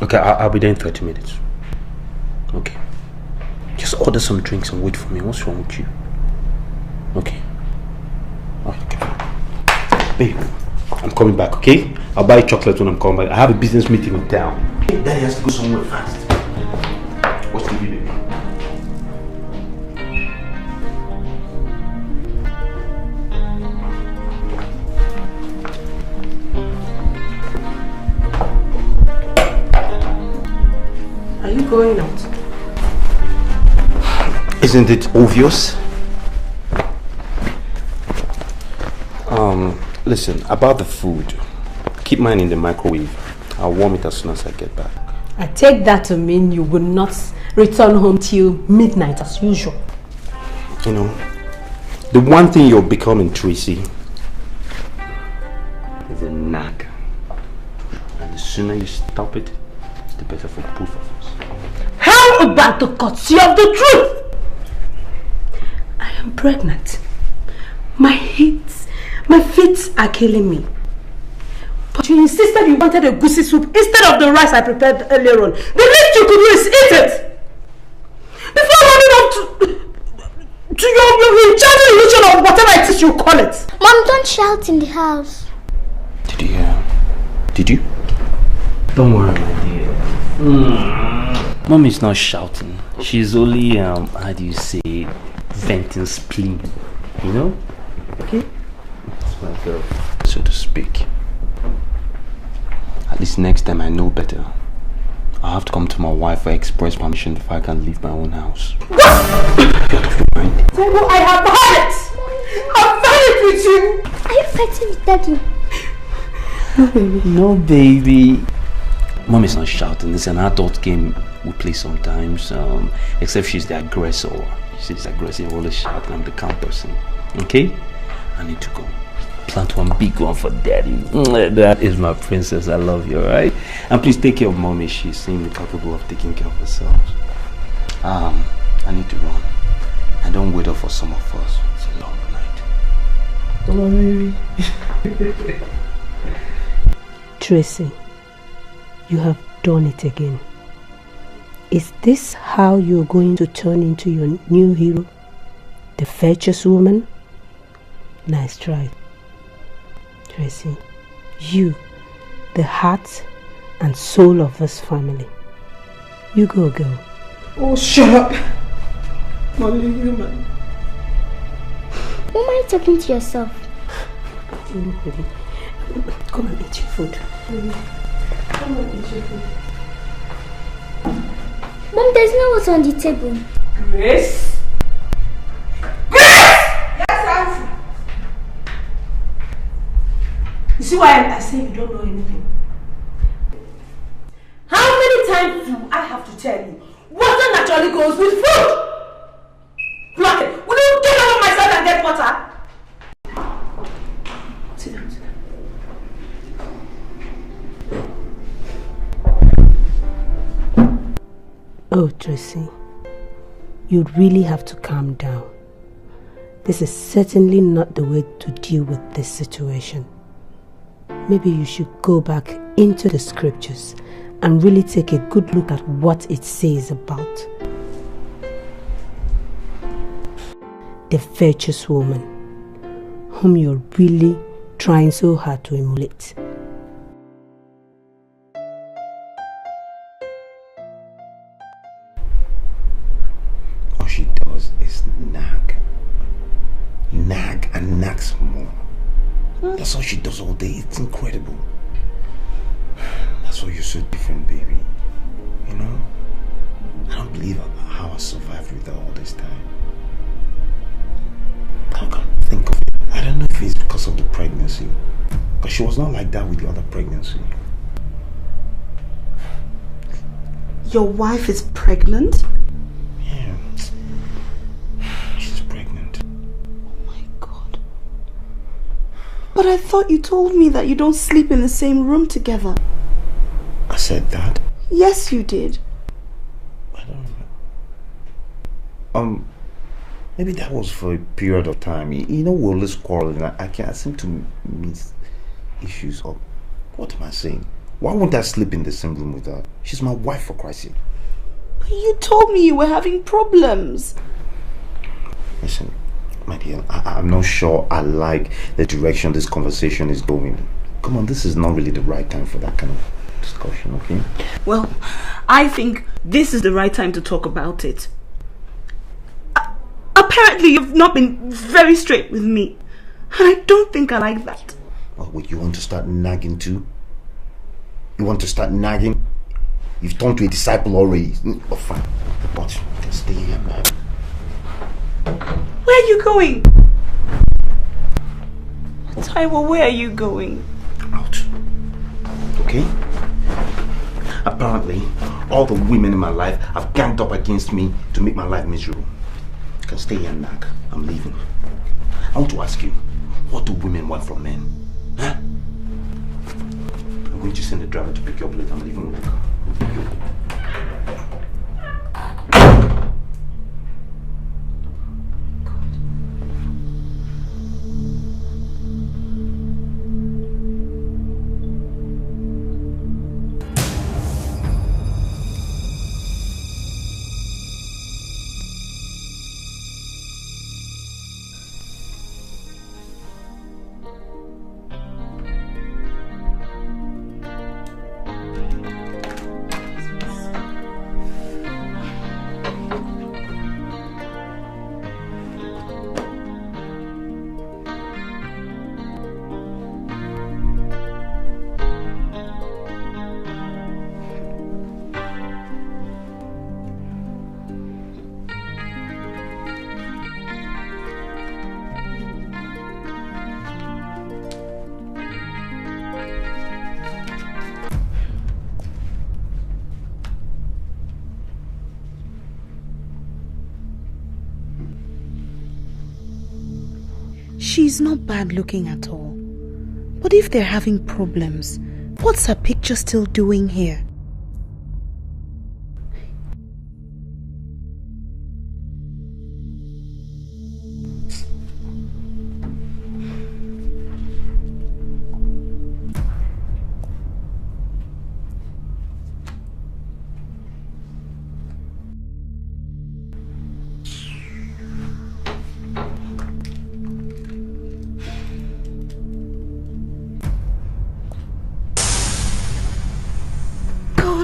Okay, I'll be there in 30 minutes. Okay. Just order some drinks and wait for me. What's wrong with you? Okay. Okay. Babe, I'm coming back, okay? I'll buy chocolate when I'm coming back. I have a business meeting in town. Daddy has to go somewhere fast. What's TV, baby? Are you going out? Isn't it obvious? Listen, about the food, keep mine in the microwave. I'll warm it as soon as I get back. I take that to mean you will not return home till midnight as usual. You know, the one thing you're becoming, Tracy, is a nag. And the sooner you stop it, the better for both of us. How about the courtesy of the truth? I am pregnant. My feet are killing me. But you insisted you wanted a goosey soup instead of the rice I prepared earlier on. The least you could do is eat it! Before running up to your charging illusion or whatever it is you call it. Mom, don't shout in the house. Did you? Don't worry, my dear. Mommy's not shouting. She's only, how do you say, venting spleen. You know? Okay? That's my girl, so to speak. At least next time I know better. I'll have to come to my wife for express permission before I can leave my own house. What? I have had it! I've had it with you! Are you fighting with Daddy? No, baby. No, baby. Mom is not shouting. It's an adult game we play sometimes. Except she's the aggressor. She's aggressive, always shouting. I'm the calm person. Okay? I need to go. Plant one big one for Daddy. That is my princess. I love you, alright? And please take care of Mommy. She seems capable of taking care of herself. I need to run. And don't wait up for some of us. It's a long night. Oh, baby. Tracy, you have done it again. Is this how you're going to turn into your new hero? The virtuous woman? Nice try. Tracy, you, the heart and soul of this family. You go, girl. Oh, shut up. Only human. Who am I talking to yourself? Come and eat your food. Come and eat your food. Mom, there's no water on the table. Grace? Yes, Auntie. You see why I say you don't know anything? How many times do I have to tell you? Water naturally goes with food! Block it! Will you get out of my side and get water? Sit down, sit down. Oh, Tracy, you really have to calm down. This is certainly not the way to deal with this situation. Maybe you should go back into the scriptures and really take a good look at what it says about the virtuous woman whom you're really trying so hard to emulate. nag and nag some more. That's all she does all day. It's incredible. That's why you're so different, baby. You know? I don't believe how I survived with her all this time. I can't think of it. I don't know if it's because of the pregnancy. But she was not like that with the other pregnancy. Your wife is pregnant? Yeah. She's pregnant. Oh my God. But I thought you told me that you don't sleep in the same room together. I said that? Yes, you did. I don't remember. Maybe that was for a period of time. You know, we're always quarreling. I seem to miss issues up. What am I saying? Why won't I sleep in the same room with her? She's my wife, for Christ's sake. But you told me you were having problems. Listen, my dear, I'm not sure I like the direction this conversation is going. Come on, this is not really the right time for that kind of discussion, okay? Well, I think this is the right time to talk about it. Apparently, you've not been very straight with me. And I don't think I like that. Oh, wait, you want to start nagging too? You want to start nagging? You've turned to a disciple already. Oh, fine. But you can stay here, man. Where are you going? Taiwo, where are you going? Out. Okay? Apparently, all the women in my life have ganged up against me to make my life miserable. You can stay here and nag. I'm leaving. I want to ask you, what do women want from men? Huh? I'm going to send the driver to pick you up later. I'm leaving with the car. She's not bad looking at all. But if they're having problems, what's her picture still doing here?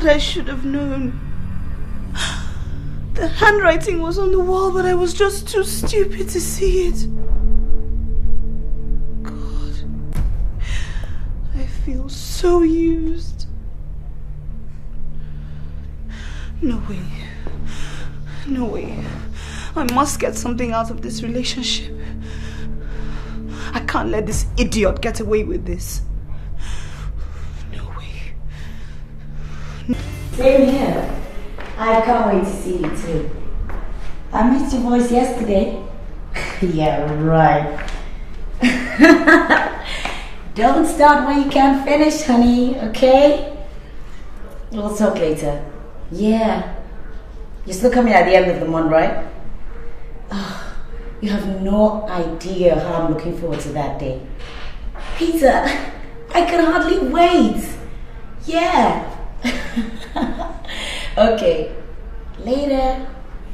I should have known. The handwriting was on the wall, but I was just too stupid to see it. God, I feel so used. No way. No way. I must get something out of this relationship. I can't let this idiot get away with this. Same here. I can't wait to see you too. I missed your voice yesterday. Yeah, right. Don't start where you can't finish, honey, okay? We'll talk later. Yeah. You're still coming at the end of the month, right? Oh, you have no idea how I'm looking forward to that day. Peter, I can hardly wait. Yeah. Okay. Later.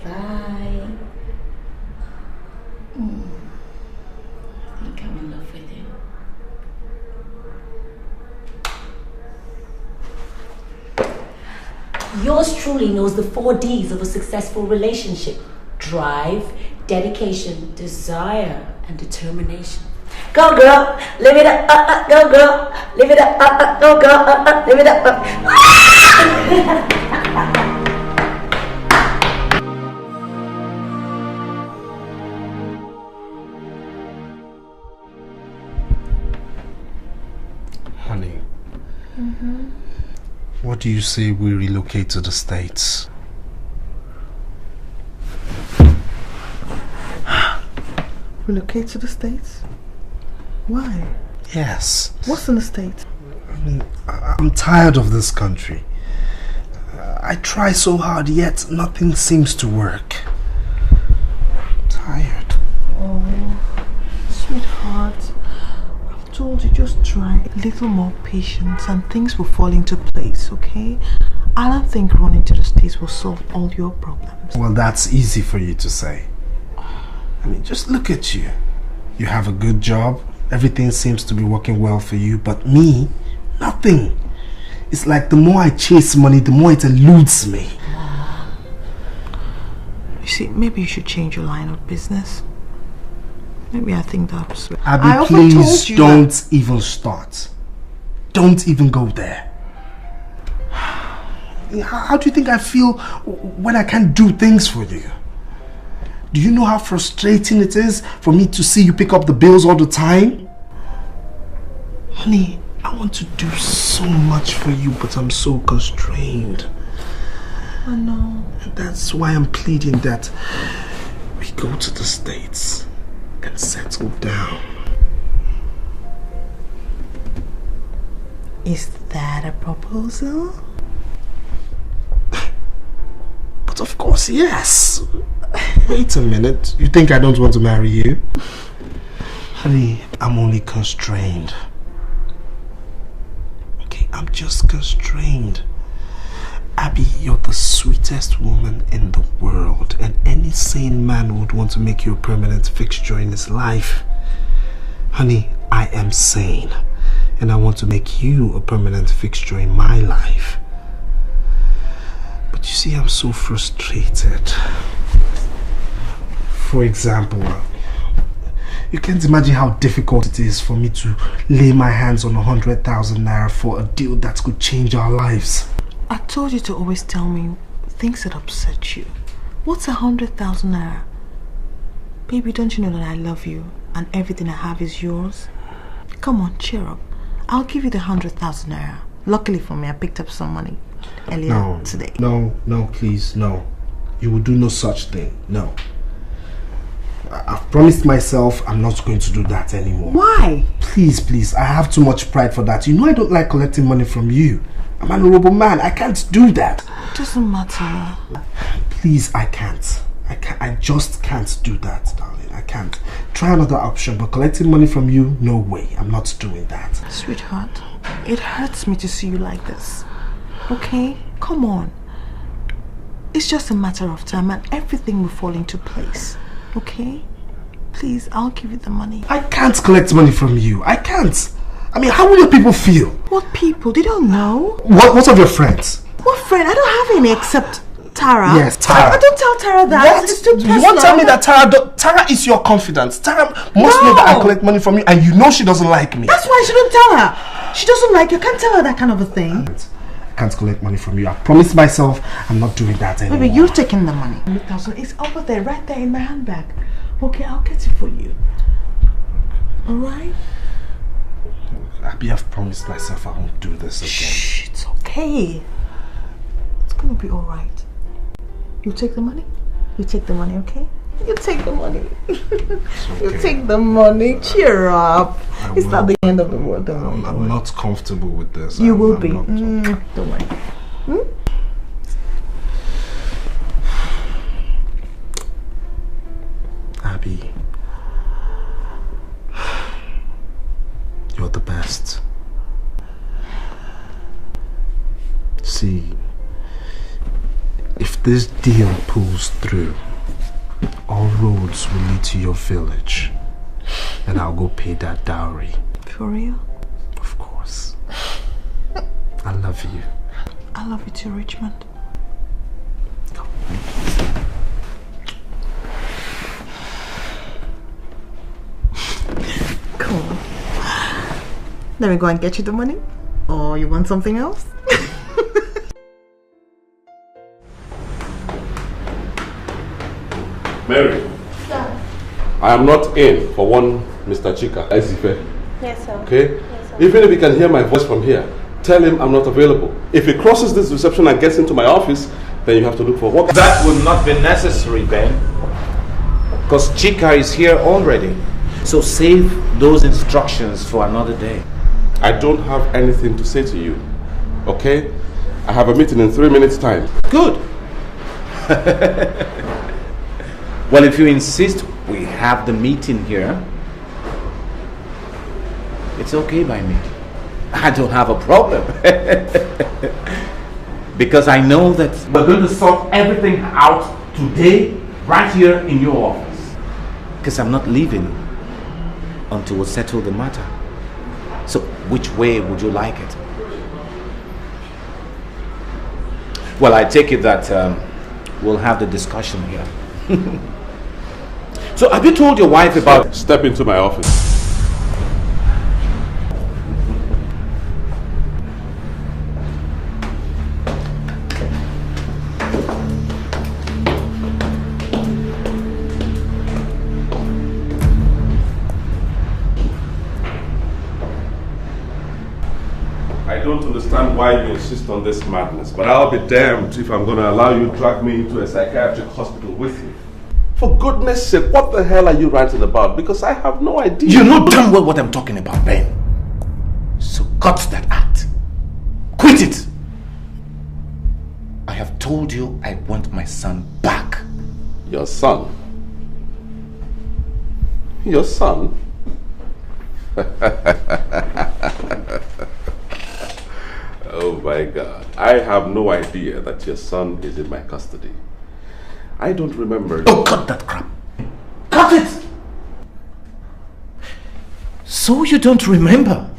Bye. I think I'm in love with you. Yours truly knows the 4 Ds of a successful relationship: drive, dedication, desire, and determination. Go girl, live it up, go girl, live it up, go girl, live it up. Honey, what do you say we relocate to the States? Relocate to the States? Why? Yes. What's in the States? I mean, I'm tired of this country. I try so hard, yet nothing seems to work. I'm tired. Oh, sweetheart. I've told you, just try a little more patience and things will fall into place, okay? I don't think running to the States will solve all your problems. Well, that's easy for you to say. I mean, just look at you. You have a good job. Everything seems to be working well for you. But me, nothing. It's like the more I chase money, the more it eludes me. You see, maybe you should change your line of business. Maybe I think that's... Abby, please don't even start. Don't even go there. How do you think I feel when I can't do things for you? Do you know how frustrating it is for me to see you pick up the bills all the time? Honey, I want to do so much for you, but I'm so constrained. I know. And that's why I'm pleading that we go to the States and settle down. Is that a proposal? But of course, yes. Wait a minute. You think I don't want to marry you? Honey, I'm only constrained. Okay, I'm just constrained. Abby, you're the sweetest woman in the world, and any sane man would want to make you a permanent fixture in his life. Honey, I am sane, and I want to make you a permanent fixture in my life. But you see, I'm so frustrated. For example, you can't imagine how difficult it is for me to lay my hands on 100,000 naira for a deal that could change our lives. I told you to always tell me things that upset you. What's 100,000 naira? Baby, don't you know that I love you and everything I have is yours? Come on, cheer up. I'll give you the 100,000 naira. Luckily for me, I picked up some money earlier today. No, please, no. You will do no such thing. No. I've promised myself I'm not going to do that anymore. Why? Please, I have too much pride for that. You know I don't like collecting money from you. I'm an honorable man. I can't do that. It doesn't matter. Please, I can't. I just can't do that, darling. I can't. Try another option, but collecting money from you, no way. I'm not doing that. Sweetheart, it hurts me to see you like this. Okay? Come on. It's just a matter of time and everything will fall into place. Okay? Please, I'll give you the money. I can't collect money from you. I can't. I mean, how will your people feel? What people? They don't know. What of your friends? What friend? I don't have any except Tara. Yes, Tara. I don't tell Tara that. What? It's too personal. You want to tell me that Tara is your confidant? Tara must know that I collect money from you, and you know she doesn't like me. That's why I shouldn't tell her. She doesn't like you. I can't tell her that kind of a thing. I can't collect money from you. I promised myself I'm not doing that anymore. Baby, you've taken the money. 100,000. It's over there, right there in my handbag. Okay, I'll get it for you. Alright? Abby, I've promised myself I won't do this again. Shh, it's okay. It's gonna be alright. You take the money? You take the money, okay? You take the money. You take the money. Cheer up. It's not the end of the world. Don't worry. I'm not comfortable with this. You will be. Don't worry. Abby, you're the best. See, if this deal pulls through, all roads will lead to your village, and I'll go pay that dowry. For real? Of course. I love you. I love you too, Richmond. Let me go and get you the money. Or you want something else? Mary. Sir. I am not in for one Mr. Chika. Ezife. Yes, sir. Okay? Yes, sir. Even if he can hear my voice from here, tell him I'm not available. If he crosses this reception and gets into my office, then you have to look for work. That will not be necessary, Ben. Because Chika is here already. So save those instructions for another day. I don't have anything to say to you. Okay? I have a meeting in 3 minutes' time. Good. Well, if you insist we have the meeting here, it's okay by me. I don't have a problem. Because I know that we're going to sort everything out today, right here in your office. Because I'm not leaving until we settle the matter. So, which way would you like it? Well, I take it that we'll have the discussion here. So, have you told your wife about... Step into my office. I don't understand why you insist on this madness, but I'll be damned if I'm going to allow you to drag me into a psychiatric hospital with you. For goodness sake, what the hell are you ranting about? Because I have no idea. You know damn well what I'm talking about, Ben. So cut that act. Quit it. I have told you I want my son back. Your son? Your son? Oh my God. I have no idea that your son is in my custody. I don't remember. Oh, cut that crap. Cut it! So you don't remember?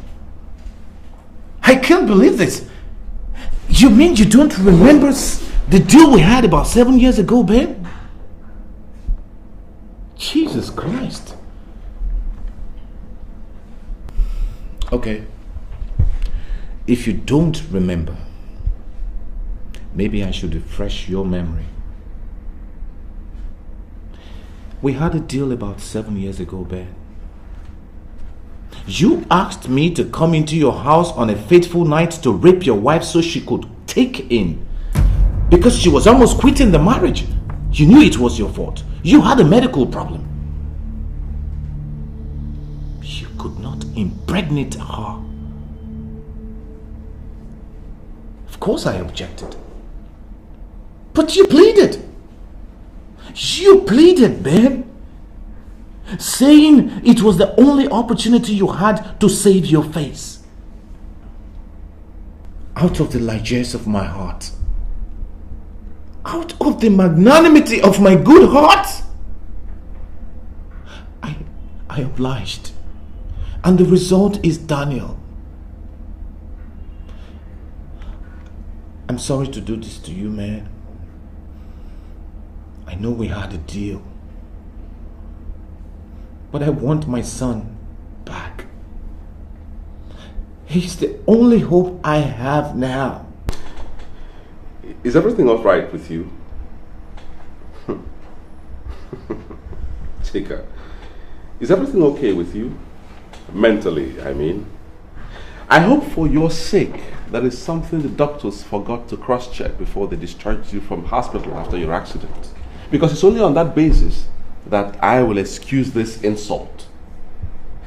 I can't believe this. You mean you don't remember the deal we had about 7 years ago, Ben? Jesus Christ. Okay. If you don't remember, maybe I should refresh your memory. We had a deal about 7 years ago, Ben. You asked me to come into your house on a fateful night to rape your wife so she could take in. Because she was almost quitting the marriage. You knew it was your fault. You had a medical problem. You could not impregnate her. Of course I objected. But you pleaded. You pleaded, Ben. Saying it was the only opportunity you had to save your face. Out of the largesse of my heart. Out of the magnanimity of my good heart. I obliged. And the result is Daniel. I'm sorry to do this to you, man. I know we had a deal. But I want my son back. He's the only hope I have now. Is everything all right with you? Chika, is everything okay with you? Mentally, I mean. I hope for your sake that is something the doctors forgot to cross-check before they discharged you from hospital after your accident. Because it's only on that basis that I will excuse this insult.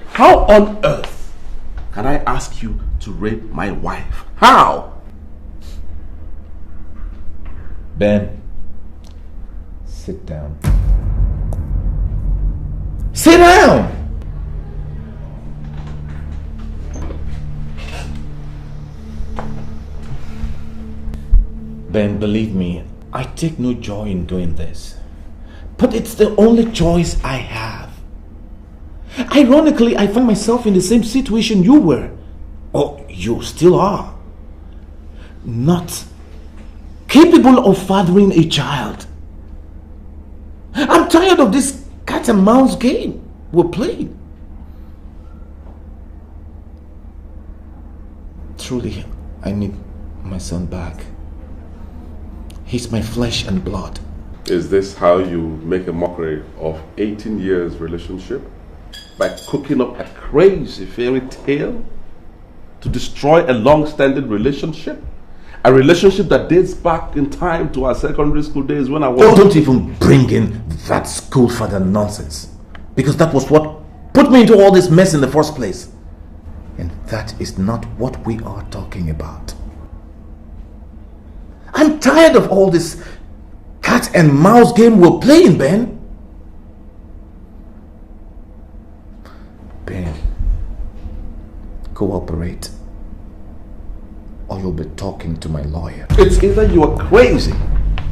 How on earth can I ask you to rape my wife? How? Ben, sit down. Sit down! Ben, believe me, I take no joy in doing this. But it's the only choice I have. Ironically, I find myself in the same situation you were. Or you still are. Not capable of fathering a child. I'm tired of this cat and mouse game we're playing. truly, I need my son back. He's my flesh and blood. Is this how you make a mockery of 18 years relationship? By cooking up a crazy fairy tale to destroy a long-standing relationship? A relationship that dates back in time to our secondary school days when I was... Don't even bring in that school father nonsense. Because that was what put me into all this mess in the first place. And that is not what we are talking about. I'm tired of all this cat and mouse game we're playing, Ben. Ben, cooperate, or you'll be talking to my lawyer. It's either you are crazy,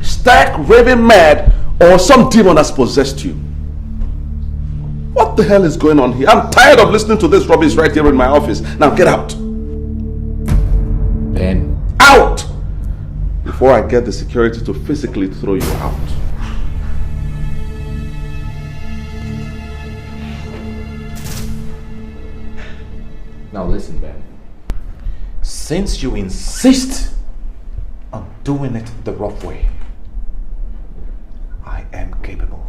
stark raving mad, or some demon has possessed you. What the hell is going on here? I'm tired of listening to this rubbish right here in my office. Now get out. Ben. Out! Before I get the security to physically throw you out. Now listen, Ben. Since you insist on doing it the rough way, I am capable.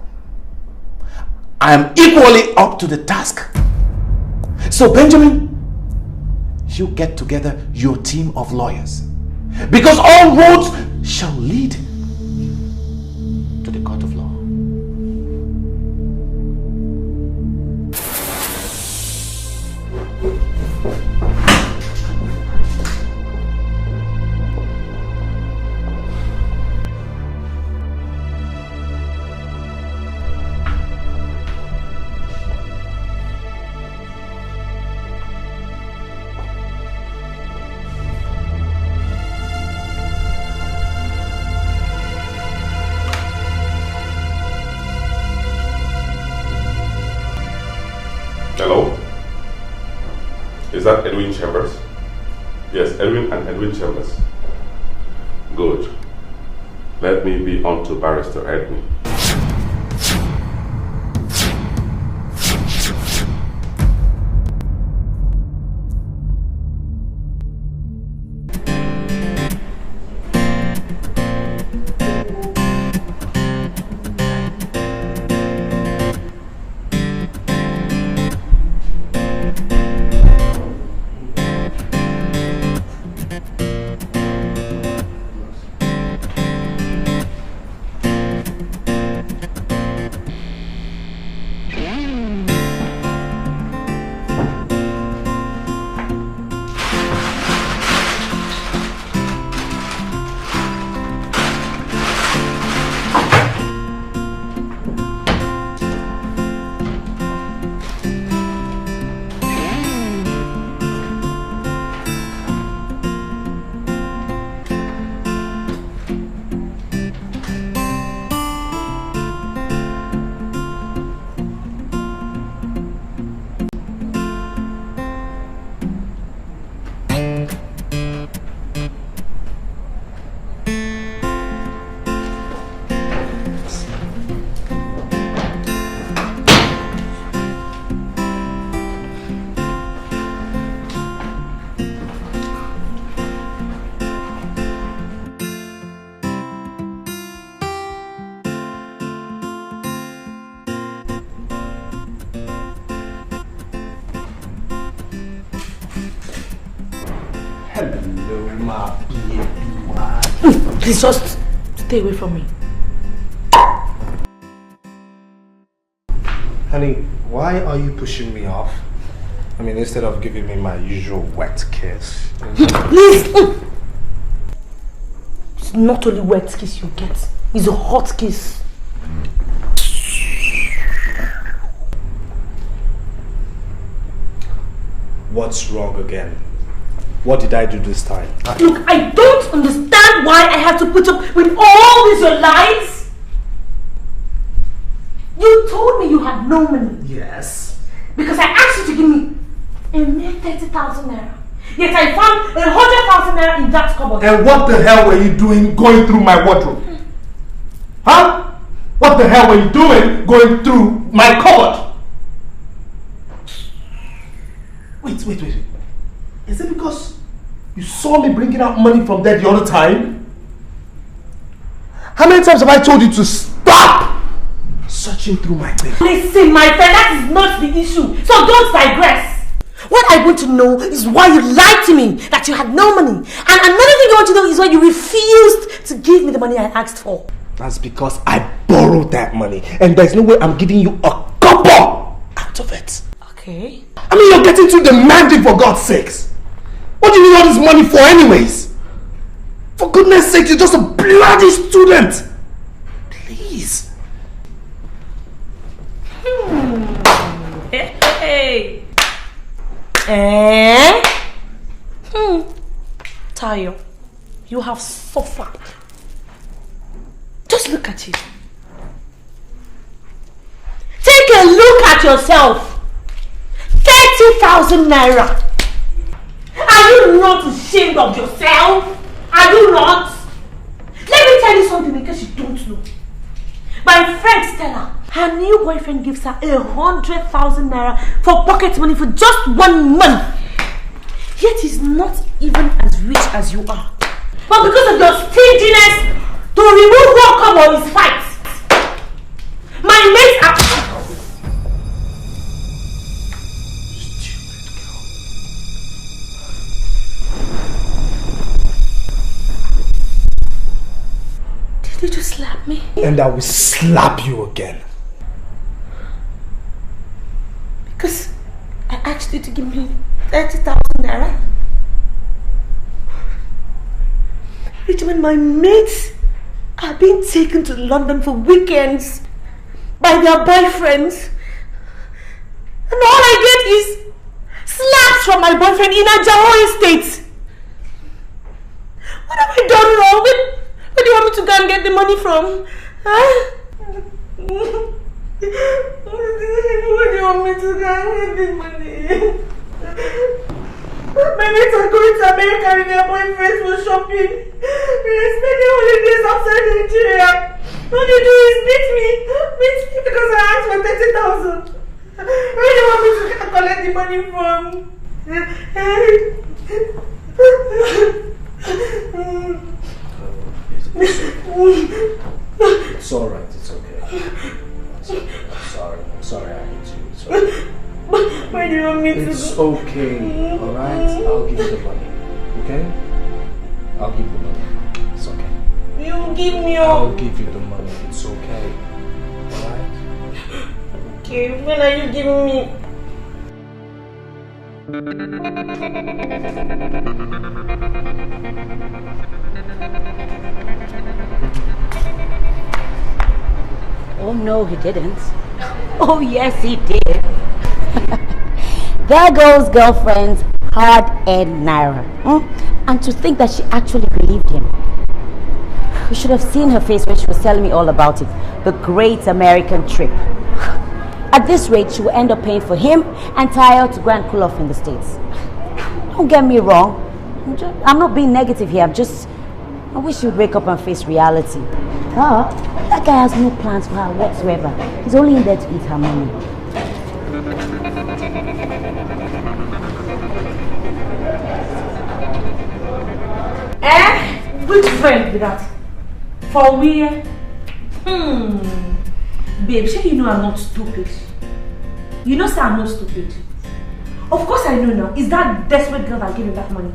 I am equally up to the task. So Benjamin, you get together your team of lawyers. Because all roads shall lead to the court of law. Hello? Is that Edwin Chambers? Yes, Edwin and Edwin Chambers. Good. Let me be on to Barrister Edwin. Hello, my baby. Please just stay away from me. Honey, why are you pushing me off? I mean, instead of giving me my usual wet kiss. Please! It's not only wet kiss you get, it's a hot kiss. What's wrong again? What did I do this time? Look, I don't understand why I have to put up with all these lies. You told me you had no money. Yes. Because I asked you to give me a mere 30,000 naira. Yet I found 100,000 naira in that cupboard. And what the hell were you doing going through my wardrobe? Huh? What the hell were you doing going through my cupboard? Wait. Is it because You saw me bringing out money from there the other time? How many times have I told you to stop searching through my things? Listen, my friend, that is not the issue. So don't digress. What I want to know is why you lied to me that you had no money. And another thing I want to know is why you refused to give me the money I asked for. That's because I borrowed that money. And there's no way I'm giving you a copper out of it. Okay. I mean, you're getting too demanding, for God's sakes. What do you need all this money for anyways? For goodness sake, you're just a bloody student. Please. Hey. Tayo, you have suffered. Just look at you. Take a look at yourself. 30,000 naira. Are you not ashamed of yourself? Are you not? Let me tell you something in case you don't know. My friend Stella, her new boyfriend gives her 100,000 naira for pocket money for just 1 month. Yet he's not even as rich as you are. But because of your stinginess to remove one cover of his fight, my mates are... Did you just slap me? And I will slap you again. Because I asked you to give me 30,000 naira. Richmond, my mates are being taken to London for weekends by their boyfriends. And all I get is slaps from my boyfriend in a Jaho estate. What have I done wrong? Where do you want me to go and get the money from? Huh? Where do you want me to go and get the money? My mates are going to America with their boyfriends for shopping. We are spending holidays outside Nigeria. All they do is beat me because I asked for 30,000. Where do you want me to collect the money from? It's alright, it's okay. I'm sorry I hit you. It's okay. Where do you want me to It's go? okay, alright? I'll give you the money, okay? I'll give you the money. It's okay. You give me I'll all. give you the money. It's okay. Alright? Okay, when are you giving me? Oh no, he didn't. Oh yes, he did. There goes girlfriend's hard-earned naira. And to think that she actually believed him. You should have seen her face when she was telling me all about it. The great American trip. At this rate, she will end up paying for him and Tayo to go and cool off in the States. Don't get me wrong. I'm not being negative here. I wish you'd wake up and face reality. That guy has no plans for her whatsoever. He's only in there to eat her money. Which friend with that? For where? Babe, sure you know I'm not stupid. You know, sir, I'm not stupid. Of course I know now. Is that desperate girl that gave him that money?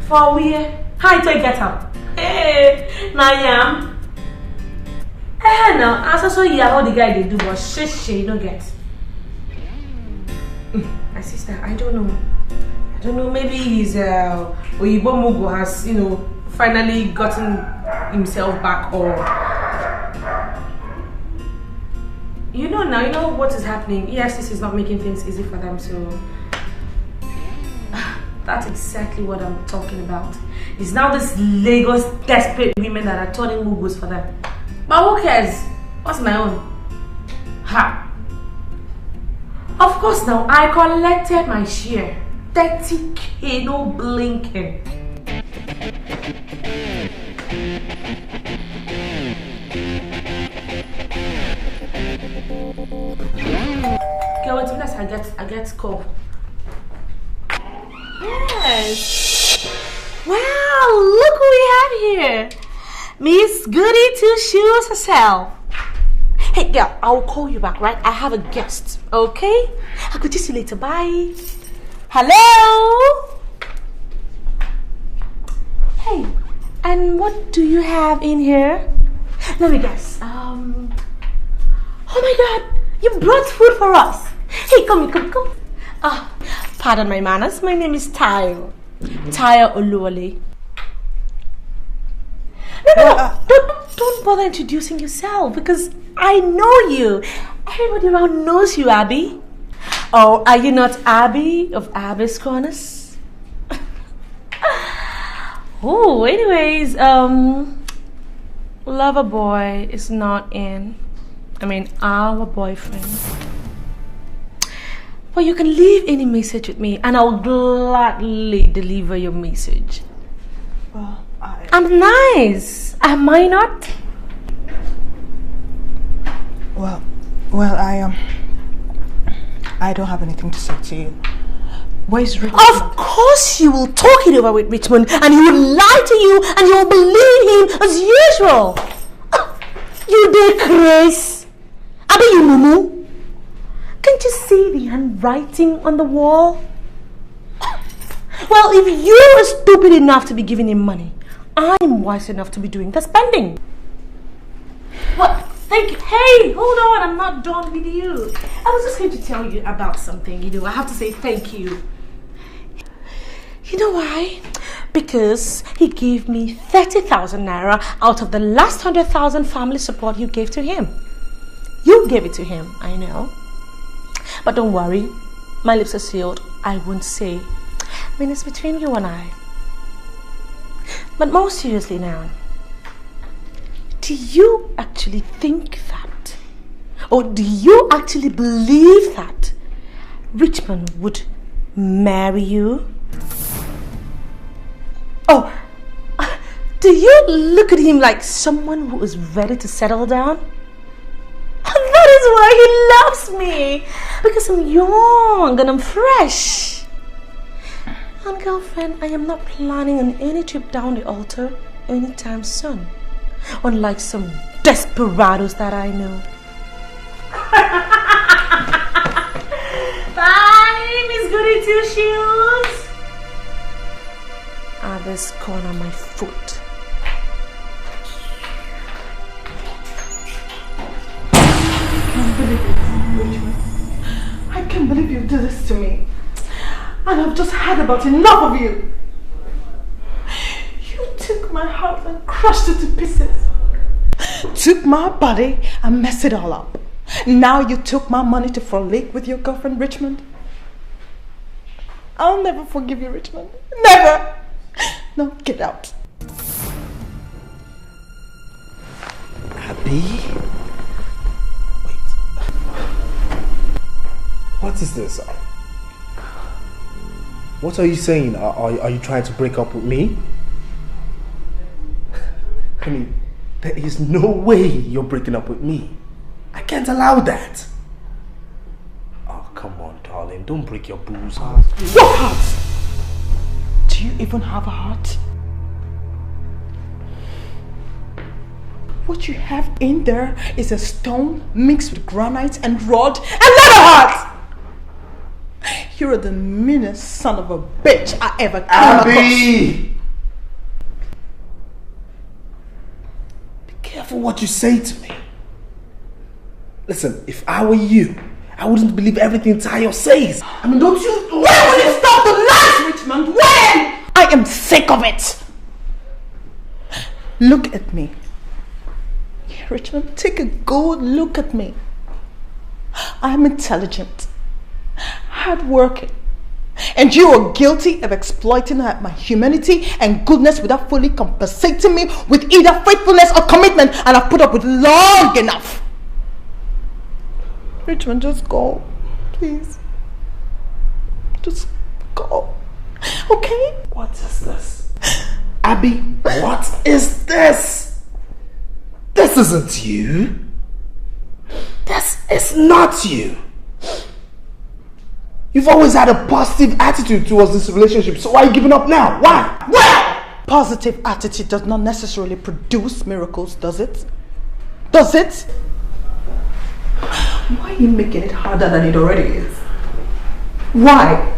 For where? How do I get her? Hey, now I am. Hey, now, I also hear how the guy they do, but shit, you don't get. My sister, I don't know, maybe he's Oyibo Mugo has, finally gotten himself back, or now you know what is happening. EFCC is not making things easy for them, so that's exactly what I'm talking about. It's now this Lagos desperate women that are turning Mugos for them. But who cares? What's my own? Ha! Of course now, I collected my share. 30K, no blinking. Okay, wait till I get call. Yes. we have here? Miss Goody Two Shoes herself. Hey girl, I'll call you back, right? I have a guest, okay? I could see you later. Bye. Hello? Hey, and what do you have in here? Let me guess. Oh my god, you brought food for us. Hey, come. Pardon my manners. My name is Tayo Oluwale. No, don't bother introducing yourself because I know you. Everybody around knows you, Abby. Oh, are you not Abby of Abby's Corners? Oh, anyways, lover boy is not in. I mean, our boyfriend. Well, you can leave any message with me and I'll gladly deliver your message. Well, I'm nice. Am I not? Well, I don't have anything to say to you. Where's Richmond? Of course you will talk it over with Richmond and he will lie to you and you will believe him as usual. You did, Chris. Abi, you mumu. Can't you see the handwriting on the wall? Well, if you are stupid enough to be giving him money, I'm wise enough to be doing the spending. What? Thank you. Hey, hold on. I'm not done with you. I was just going to tell you about something. I have to say thank you. You know why? Because he gave me 30,000 naira out of the last 100,000 family support you gave to him. You gave it to him, I know. But don't worry. My lips are sealed. I won't say. I mean, it's between you and I. But more seriously now, do you actually think that, or do you actually believe that Richmond would marry you? Oh, do you look at him like someone who is ready to settle down? That is why he loves me, because I'm young and I'm fresh. And girlfriend, I am not planning on any trip down the altar anytime soon. Unlike some desperados that I know. Bye, Miss Goody Two Shoes. This corner of my foot. I can't believe you did this to me. And I've just had about enough of you. You took my heart and crushed it to pieces. Took my body and messed it all up. Now you took my money to frolic with your girlfriend Richmond. I'll never forgive you, Richmond. Never! No, get out. Abby? Wait. What is this? What are you saying? Are you trying to break up with me? I mean, there is no way you're breaking up with me. I can't allow that. Oh, come on, darling. Don't break your boo's heart. What heart? Do you even have a heart? What you have in there is a stone mixed with granite and rock and not a heart! You're the meanest son of a bitch I ever came across. Be careful what you say to me. Listen, if I were you, I wouldn't believe everything Tayo says. I mean, don't you... When will you stop the lies, Richmond? When? I am sick of it. Look at me. Yeah, Richmond, take a good look at me. I'm intelligent, hardworking, and you are guilty of exploiting my humanity and goodness without fully compensating me with either faithfulness or commitment, and I've put up with long enough. Richmond, just go, please. Just go, okay? What is this? Abby, what is this? This isn't you. This is not you. You've always had a positive attitude towards this relationship, so why are you giving up now? Why? Well, Positive attitude does not necessarily produce miracles, does it? Does it? Why are you making it harder than it already is? Why?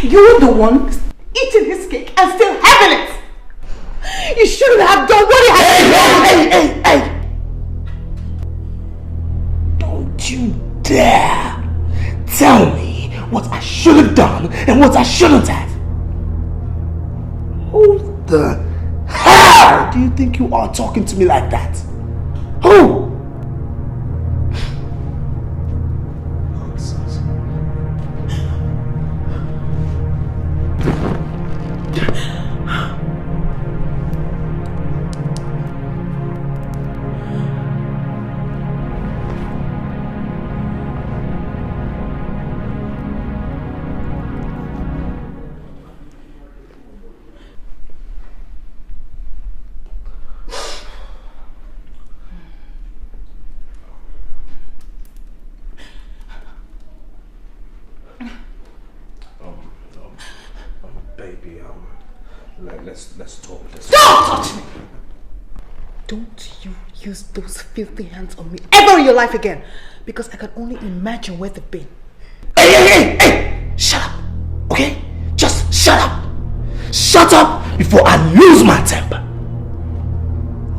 You're the one eating his cake and still having it! You shouldn't have done what he had Hey! Don't you dare tell me what I should have done and what I shouldn't have! Who the hell do you think you are talking to me like that? Who? Nonsense. Baby, let's talk. Don't touch me! Don't you use those filthy hands on me ever in your life again, because I can only imagine where they've been. Hey! Shut up, okay? Just shut up! Shut up before I lose my temper!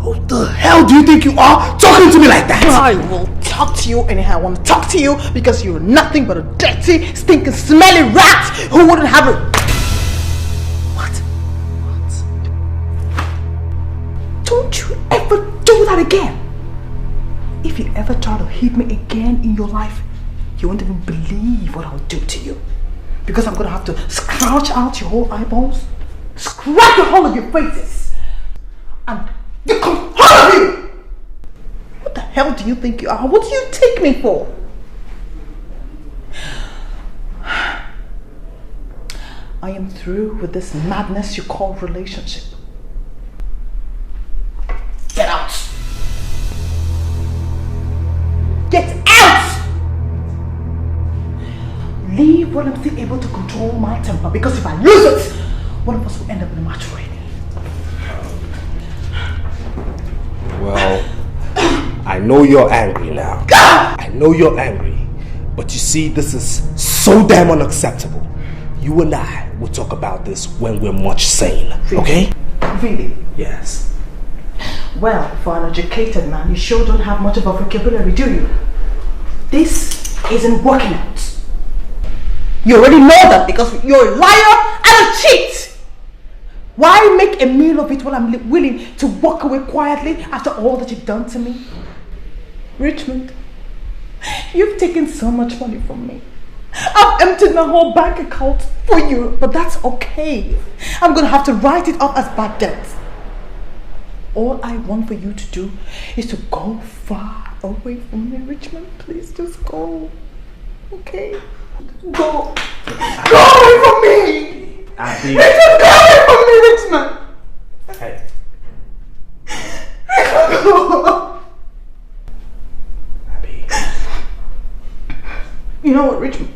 Who the hell do you think you are talking to me like that? I will talk to you anyhow I want to talk to you, because you're nothing but a dirty, stinking, smelly rat who wouldn't have a... What? Don't you ever do that again! If you ever try to hit me again in your life, you won't even believe what I'll do to you. Because I'm gonna have to scratch out your whole eyeballs, scratch the whole of your faces, and the whole of you! What the hell do you think you are? What do you take me for? I am through with this madness you call relationship. Get out! Get out! Leave when I'm still able to control my temper, because if I lose it, one of us will end up in a match already. Well, I know you're angry now. I know you're angry. But you see, this is so damn unacceptable. You and I will talk about this when we're much sane, okay? Really? Yes. Well, for an educated man, you sure don't have much of a vocabulary, do you? This isn't working out. You already know that because you're a liar and a cheat! Why make a meal of it when I'm willing to walk away quietly after all that you've done to me? Richmond, you've taken so much money from me. I've emptied my whole bank account for you, but that's okay. I'm gonna have to write it off as bad debt. All I want for you to do is to go far away from me, Richmond. Please just go. Okay? Go. Go away from me! Richmond, go away from me, Richmond! Hey. Richmond, go! Abby. You know what, Richmond?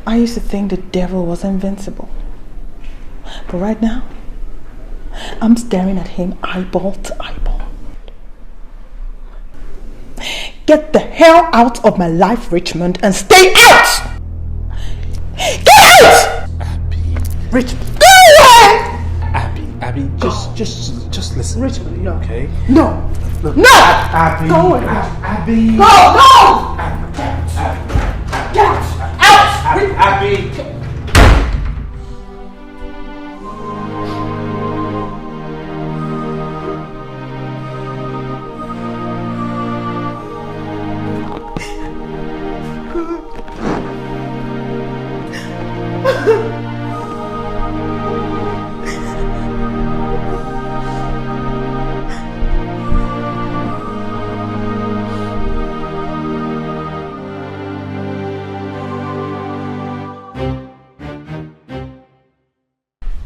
I used to think the devil was invincible. But right now, I'm staring at him eyeball to eyeball. Get the hell out of my life, Richmond, and stay out! Get out! Abby. Richmond, go away! Abby, just listen. Richmond, no. Okay? No. Look, No! Abby. Go away. Abby. Go! Go! Get out! Out! Abby.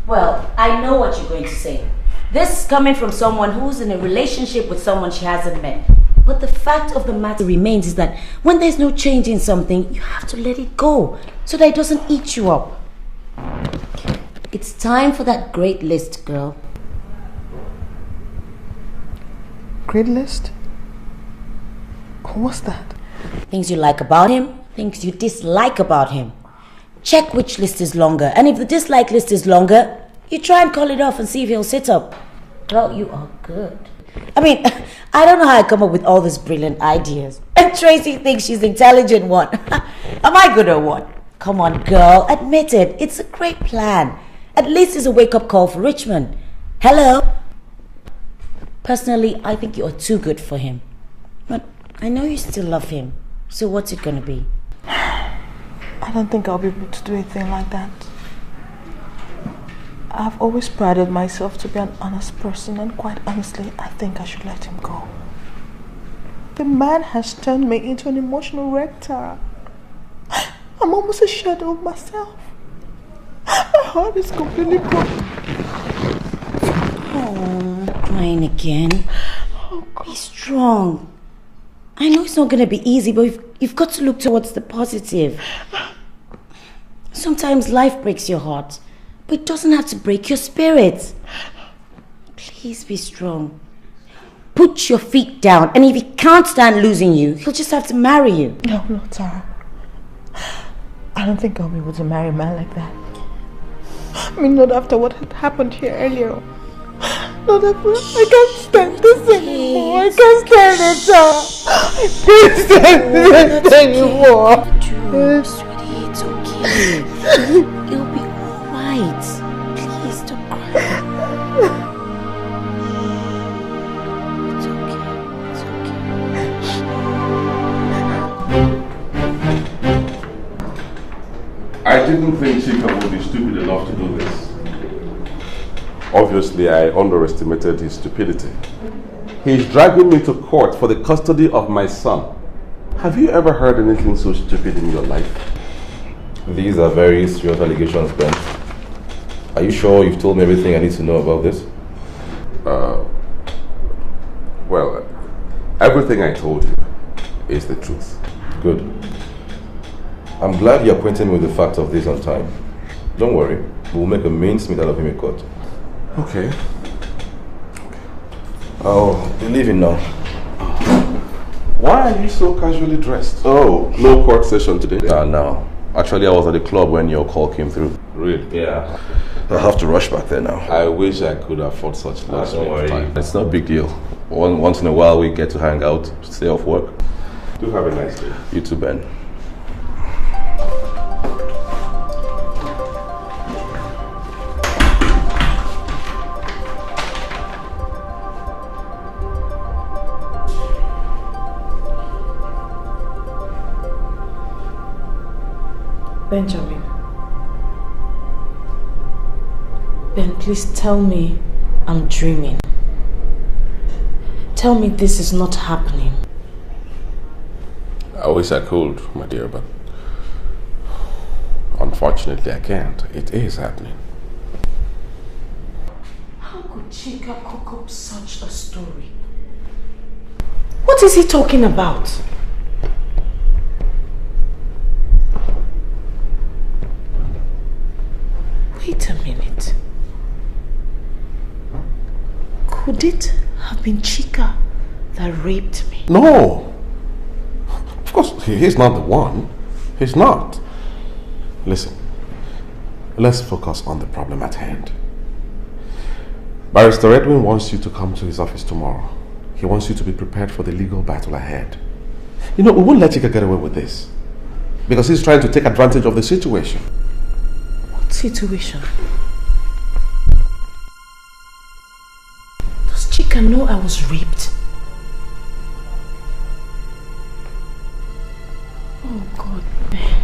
Well, I know what you're going to say. This is coming from someone who's in a relationship with someone she hasn't met. But the fact of the matter remains is that when there's no change in something, you have to let it go so that it doesn't eat you up. It's time for that great list, girl. Great list? What's that? Things you like about him, things you dislike about him. Check which list is longer, and if the dislike list is longer, you try and call it off and see if he'll sit up. Well, you are good. I mean, I don't know how I come up with all these brilliant ideas. And Tracy thinks she's the intelligent one. Am I good or what? Come on, girl, admit it. It's a great plan. At least it's a wake-up call for Richmond. Hello? Personally, I think you're too good for him. But I know you still love him. So what's it gonna be? I don't think I'll be able to do anything like that. I've always prided myself to be an honest person, and quite honestly, I think I should let him go. The man has turned me into an emotional wreck, Tara. I'm almost a shadow of myself. My heart is completely broken. Oh, crying again. Be strong. I know it's not going to be easy, but you've got to look towards the positive. Sometimes life breaks your heart, but it doesn't have to break your spirit. Please be strong. Put your feet down, and if he can't stand losing you, he'll just have to marry you. No, Tara. I don't think I'll be able to marry a man like that. I mean, not after what had happened here earlier. Not after. I can't stand this anymore. I can't stand it, Tara. I can't stand this anymore. Sweetie, it's okay. It'll be alright. Please don't cry. I didn't think Chika would be stupid enough to do this. Obviously, I underestimated his stupidity. He's dragging me to court for the custody of my son. Have you ever heard anything so stupid in your life? These are very serious allegations, Ben. Are you sure you've told me everything I need to know about this? Well, everything I told you is the truth. Good. I'm glad you're acquainted me with the facts of this on time. Don't worry, we'll make a mincemeat out of him in court. Okay. I'll be leaving now. Why are you so casually dressed? Oh, no court session today? No. Actually, I was at the club when your call came through. Really? Yeah. I'll have to rush back there now. I wish I could afford such luxury of time. It's not a big deal. Once in a while, we get to hang out, stay off work. Do have a nice day. You too, Ben. Benjamin. Ben, please tell me I'm dreaming. Tell me this is not happening. I wish I could, my dear, but unfortunately I can't. It is happening. How could Chika cook up such a story? What is he talking about? Wait a minute. Could it have been Chika that raped me? No! Of course, he's not the one. He's not. Listen, let's focus on the problem at hand. Barrister Edwin wants you to come to his office tomorrow. He wants you to be prepared for the legal battle ahead. You know, we won't let Chika get away with this, because he's trying to take advantage of the situation. What situation? Does Chika know I was raped? Oh God, Ben.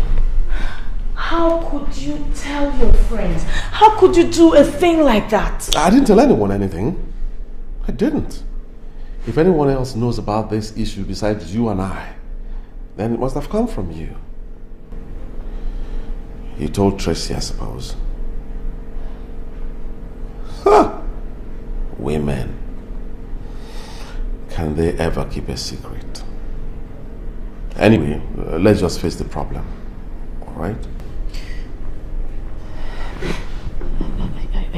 How could you tell your friends? How could you do a thing like that? I didn't tell anyone anything. I didn't. If anyone else knows about this issue besides you and I, then it must have come from you. You told Tracy, I suppose. Huh. Women. Can they ever keep a secret? Anyway, let's just face the problem. All right?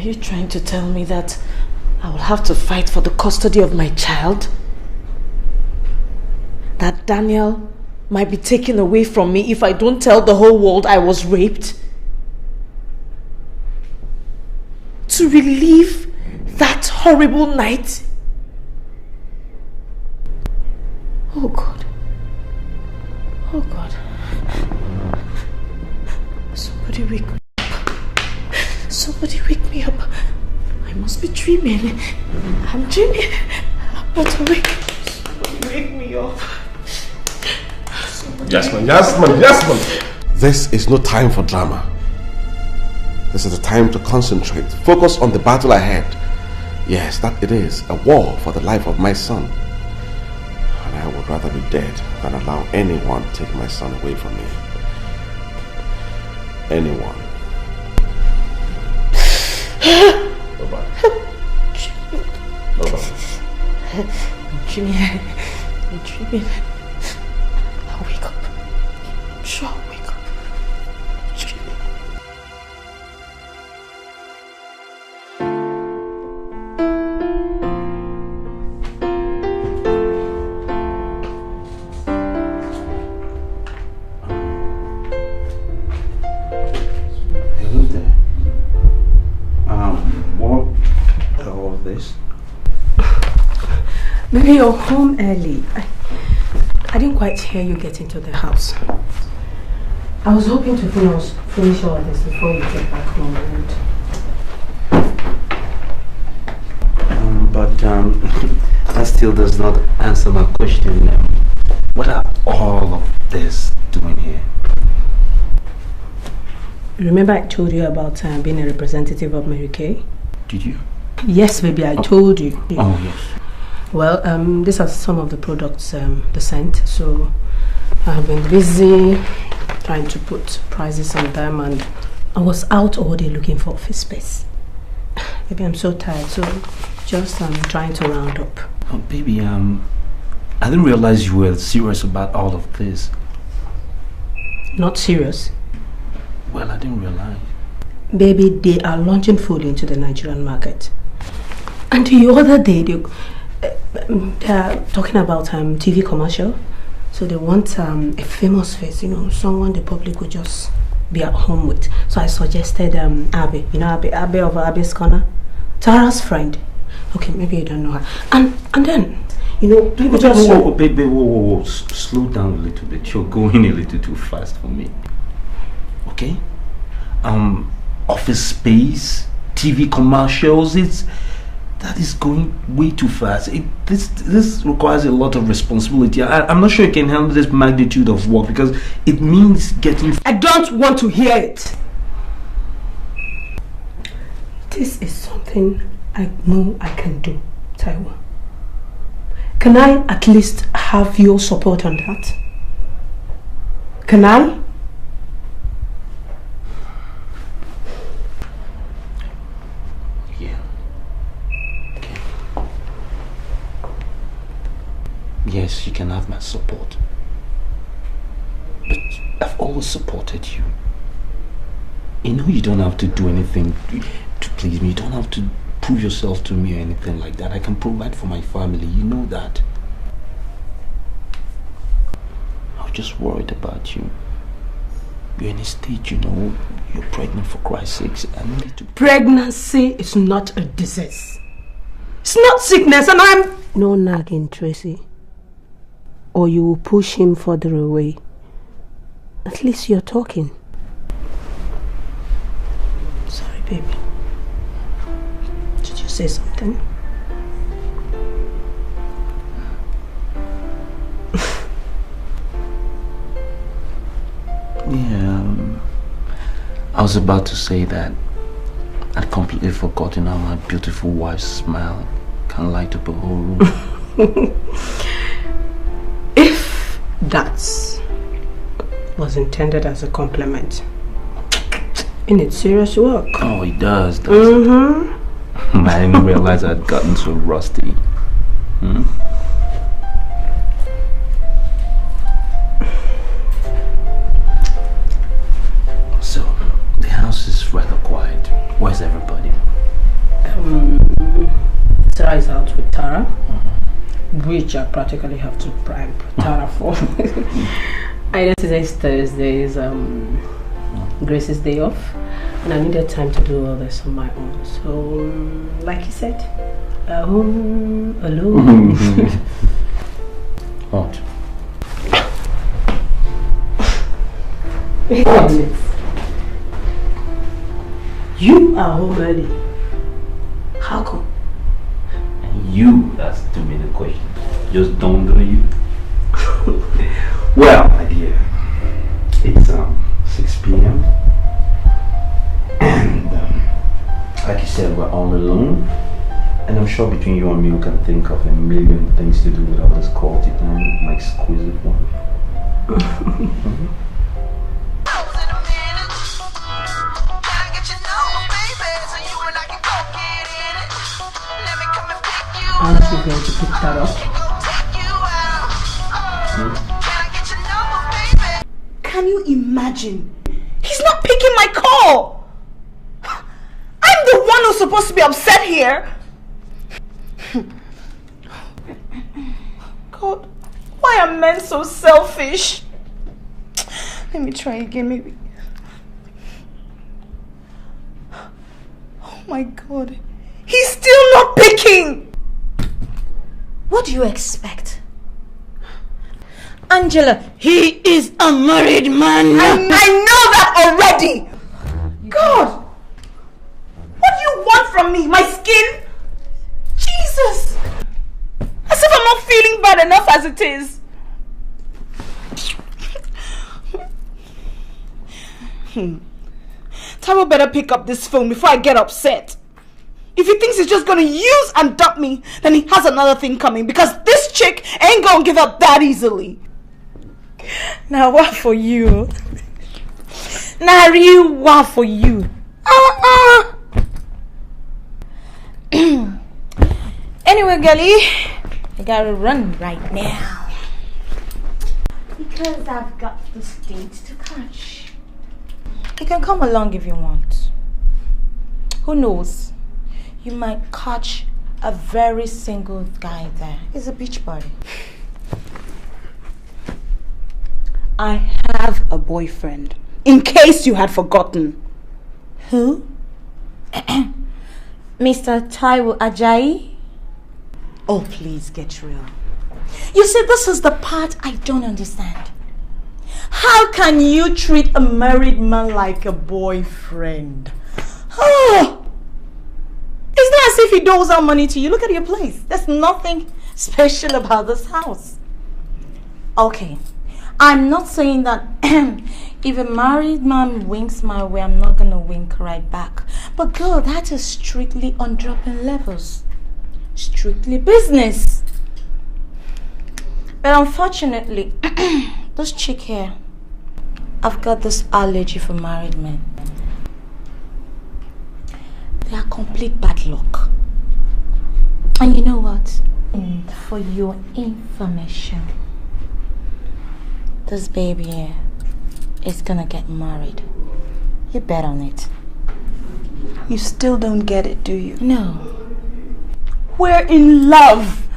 you trying to tell me that I will have to fight for the custody of my child? That Daniel might be taken away from me if I don't tell the whole world I was raped? To relive that horrible night? Oh God. Oh God. Somebody wake me up. Somebody wake me up. I must be dreaming. I'm dreaming. But awake. Somebody wake me up. Jasmine. This is no time for drama. This is the time to concentrate. Focus on the battle ahead. Yes, that it is. A war for the life of my son. And I would rather be dead than allow anyone to take my son away from me. Anyone. Bye-bye. Bye-bye. I'm dreaming. I'll wake up. I'm sure I'll wake up. I'm dreaming. Hello there. What all of this? Maybe you're home early. I didn't quite hear you get into the house. I was hoping to finish all of this before you get back home. But that still does not answer my question. What are all of this doing here? Remember I told you about being a representative of Mary Kay? Did you? Yes, baby, I told you. Oh, yes. Well, these are some of the products they sent, so I've been busy trying to put prices on them, and I was out all day looking for office space. Maybe I'm so tired, so just trying to round up. Oh, baby, I didn't realize you were serious about all of this. Not serious? Well, I didn't realize. Baby, they are launching food into the Nigerian market. And the other day, they are talking about TV commercial. So they want a famous face, someone the public would just be at home with. So I suggested Abby, Abby of Abby's Corner, Tara's friend. Okay, maybe you don't know her. And then, people just... Whoa, slow down a little bit. You're going a little too fast for me. Okay? Office space, TV commercials, that is going way too fast. This requires a lot of responsibility. I'm not sure you can handle this magnitude of work because it means getting... I don't want to hear it. This is something I know I can do, Taiwo. Can I at least have your support on that? Can I? Yes, you can have my support. But I've always supported you. You don't have to do anything to please me. You don't have to prove yourself to me or anything like that. I can provide for my family. You know that. I was just worried about you. You're in a state, you're pregnant for Christ's sake. I need to... Pregnancy is not a disease. It's not sickness, and I'm... No nagging, Tracy. Or you will push him further away. At least you're talking. Sorry, baby. Did you say something? Yeah, I was about to say that I'd completely forgotten how my beautiful wife's smile can light up a whole room. If that was intended as a compliment, it needs serious work. Oh, it does. Mm-hmm. I didn't realize I'd gotten so rusty. So, the house is rather quiet. Where's everybody? Tara is out with Tara, which I practically have to bribe Tara for. Today's Thursday is Grace's day off, and I needed time to do all this on my own. So, like you said, home alone. What? You are home early. How come? And you asked me the question. Just dawned on you. Well, my dear, it's 6 p.m. And like you said, we're all alone. And I'm sure between you and me, we can think of a million things to do without this quality time, my exquisite one. Aren't you going to pick that up? Can you imagine? He's not picking my call! I'm the one who's supposed to be upset here! God, why are men so selfish? Let me try again, maybe. Oh my God. He's still not picking! What do you expect? Angela, he is a married man. I know that already! God! What do you want from me? My skin? Jesus! As if I'm not feeling bad enough as it is. Taro better pick up this phone before I get upset. If he thinks he's just gonna use and dump me, then he has another thing coming, because this chick ain't gonna give up that easily. Now what for you? Now real what for you? Anyway, girlie, I gotta run right now because I've got this date to catch. You can come along if you want. Who knows? You might catch a very single guy there. It's a beach party. I have a boyfriend, in case you had forgotten. Who? Mr. Taiwo Ajayi? Oh, please get real. You see, this is the part I don't understand. How can you treat a married man like a boyfriend? Oh! It's not as if he doles out money to you. Look at your place. There's nothing special about this house. Okay. I'm not saying that if a married man winks my way, I'm not going to wink right back. But girl, that is strictly on dropping levels. Strictly business. But unfortunately, this chick here, I've got this allergy for married men. They are complete bad luck. And you know what? And for your information, this baby here is gonna get married. You bet on it. You still don't get it, do you? No. We're in love.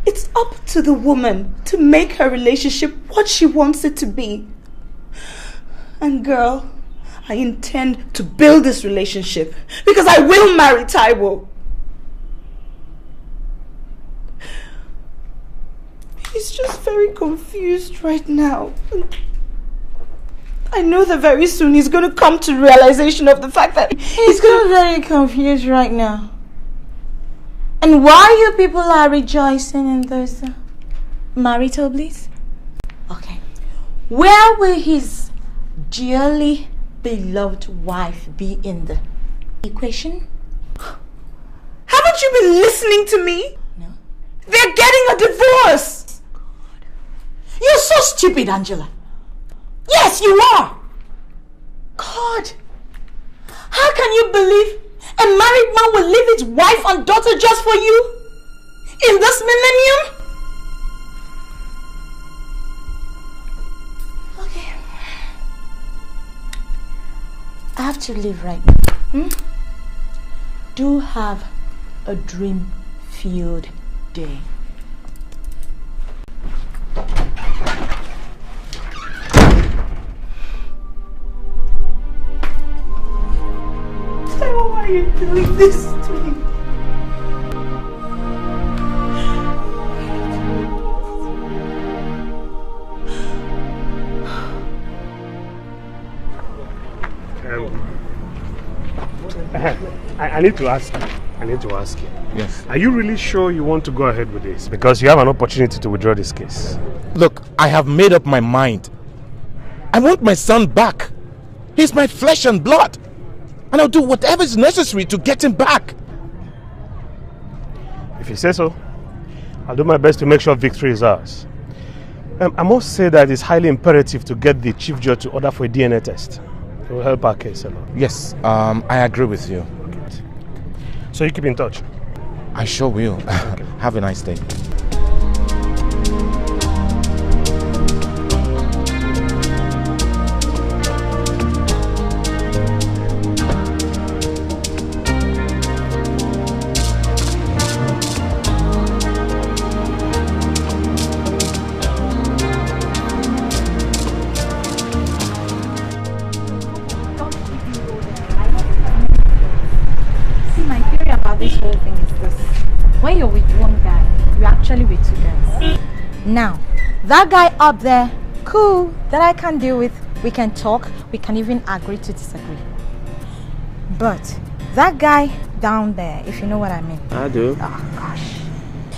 It's up to the woman to make her relationship what she wants it to be. And girl, I intend to build this relationship because I will marry Taiwo. He's just very confused right now. I know that very soon he's going to come to realization of the fact that he's very confused right now. And why you people are rejoicing in this marital bliss? Okay. Where will his dearly beloved wife be in the equation? Haven't you been listening to me? No. They're getting a divorce. God. You're so stupid, Angela. Yes, you are. God. How can you believe a married man will leave his wife and daughter just for you? In this millennium? Okay. I have to leave right now. Do have a dream-filled day. Why are you doing this to me? I need to ask you. Yes. Are you really sure you want to go ahead with this? Because you have an opportunity to withdraw this case. Look, I have made up my mind. I want my son back. He's my flesh and blood. And I'll do whatever is necessary to get him back. If you say so, I'll do my best to make sure victory is ours. I must say that it's highly imperative to get the chief judge to order for a DNA test. It will help our case a lot. Yes, I agree with you. Okay. So you keep in touch? I sure will. Okay. Have a nice day. This whole thing is this: when you're with one guy, you're actually with two guys. Now, that guy up there, cool, that I can deal with. We can talk, we can even agree to disagree. But that guy down there, if you know what I mean. I do. Oh gosh.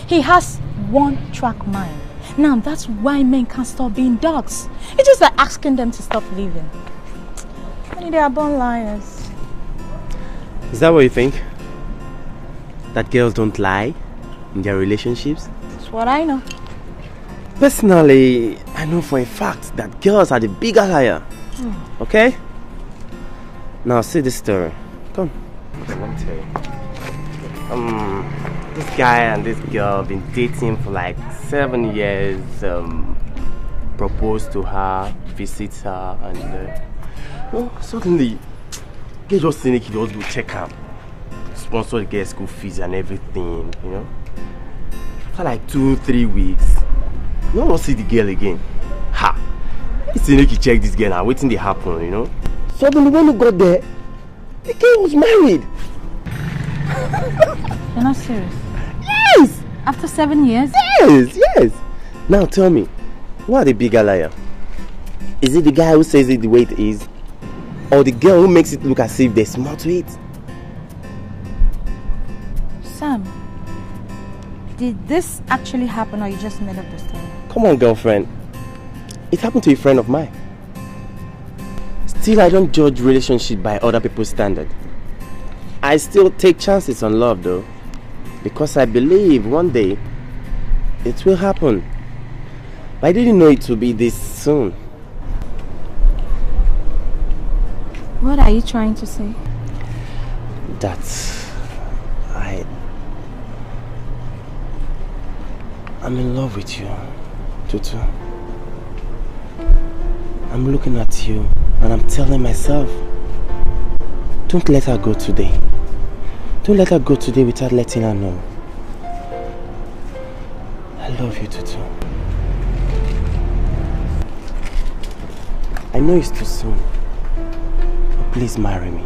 He has one-track mind. Now that's why men can't stop being dogs. It's just like asking them to stop living. I mean, they are born liars. Is that what you think? That girls don't lie in their relationships? That's what I know. Personally, I know for a fact that girls are the bigger liar. Okay? Now see this story. Come. Let me tell you. This guy and this girl have been dating for like 7 years. Proposed to her, visits her, and suddenly, they just think he just go check her. Sponsor the girl's school fees and everything, you know. After like 2-3 weeks, you don't see the girl again. Ha! It's like you check this girl and waiting to happen, you know. Suddenly when you got there, the girl was married. You're not serious? Yes! After 7 years? Yes! Now tell me, who are the bigger liar? Is it the guy who says it the way it is? Or the girl who makes it look as if there's more to it? Sam, did this actually happen or you just made up the story? Come on, girlfriend. It happened to a friend of mine. Still, I don't judge relationship by other people's standard. I still take chances on love though. Because I believe one day it will happen. But I didn't know it would be this soon. What are you trying to say? That I'm in love with you, Tutu. I'm looking at you and I'm telling myself, don't let her go today. Don't let her go today without letting her know. I love you, Tutu. I know it's too soon, but please marry me.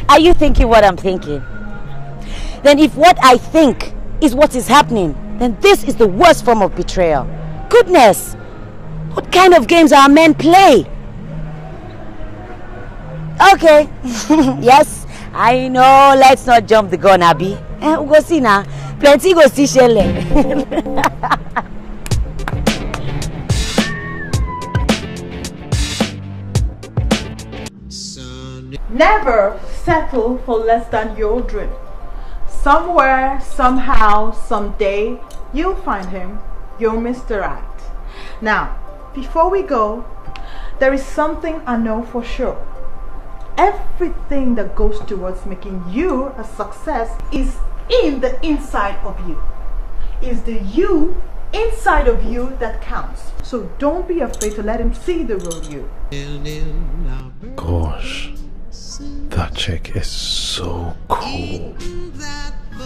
Are you thinking what I'm thinking? Then if what I think is what is happening, then this is the worst form of betrayal. Goodness! What kind of games are men play? Okay. Yes, I know. Let's not jump the gun, Abby. We go see now. Plenty go see Shelley. Never settle for less than your dream. Somewhere, somehow, someday, you'll find him. You'll Mr. Right. Now, before we go, there is something I know for sure. Everything that goes towards making you a success is in the inside of you. It's the you inside of you that counts. So don't be afraid to let him see the real you. Gosh. chick is so cool.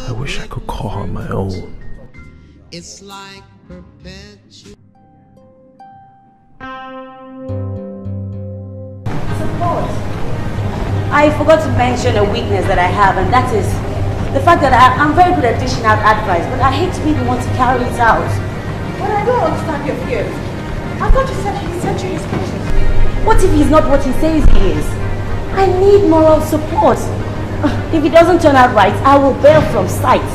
I wish I could call her my own. It's like perpetual. Support. I forgot to mention a weakness that I have, and that is the fact that I'm very good at dishing out advice, but I hate to be the one to carry it out. But I don't understand your fears. I thought you said he sent you his pictures. What if he's not what he says he is? I need moral support. If he doesn't turn out right, I will bail from sight.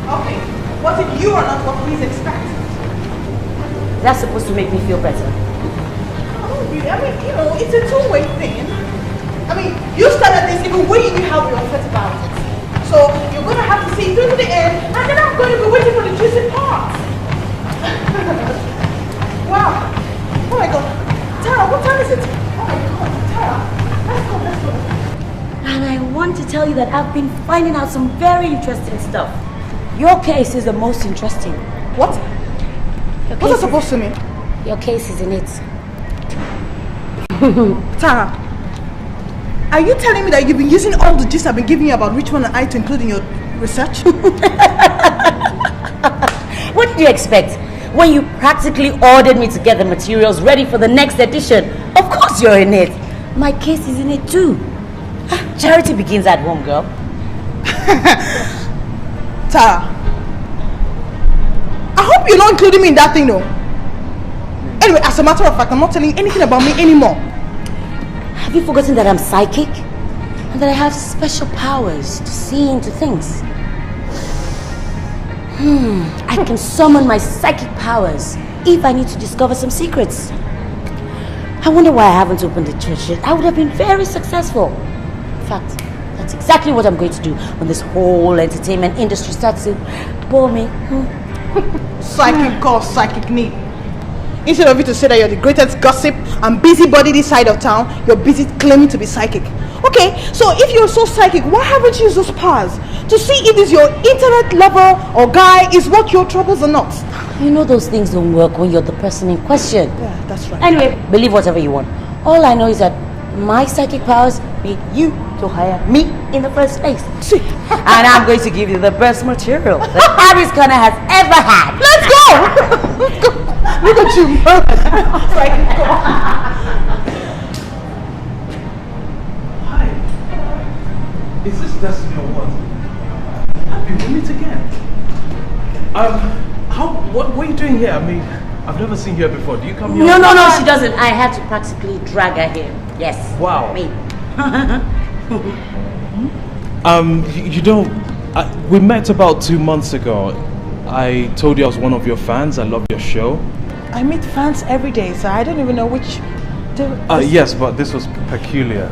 Okay, what if you are not what he's expecting? That's supposed to make me feel better. Oh, really? I mean, you know, it's a two-way thing. I mean, you started this even when you knew how we were upset about it. So you're going to have to see through to the end, and then I'm going to be waiting for the juicy parts. Wow. Oh my God. Tara, what time is it? Oh my God, Tara. Let's go. And I want to tell you that I've been finding out some very interesting stuff. Your case is the most interesting. What? What's that supposed to mean? Your case is in it. Tara, are you telling me that you've been using all the gist I've been giving you about Richmond and I to include in your research? What did you expect? When you practically ordered me to get the materials ready for the next edition, of course you're in it. My case is in it too. Charity begins at home, girl. Tara, I hope you're not including me in that thing though. Anyway, as a matter of fact, I'm not telling you anything about me anymore. Have you forgotten that I'm psychic? And that I have special powers to see into things? I can summon my psychic powers if I need to discover some secrets. I wonder why I haven't opened the church yet. I would have been very successful. In fact, that's exactly what I'm going to do when this whole entertainment industry starts to bore me. Psychic cause psychic need. Instead of you to say that you're the greatest gossip and busybody this side of town, you're busy claiming to be psychic. Okay, so if you're so psychic, why haven't you used those powers to see if this your internet lover or guy is worth your troubles or not? You know those things don't work when you're the person in question. Yeah, that's right. Anyway, believe whatever you want. All I know is that my psychic powers made you to hire me in the first place. See. And I'm going to give you the best material that Paris Corner has ever had. Let's go! Let's go! Look at you, psychic call. Hi. Is this Destiny or what? Happy we meet again. What are you doing here? I mean, I've never seen you here before. Do you come here? No, she doesn't. I had to practically drag her here. Yes. Wow. Me. You don't. We met about 2 months ago. I told you I was one of your fans. I love your show. I meet fans every day, so I don't even know which. Yes, but this was peculiar.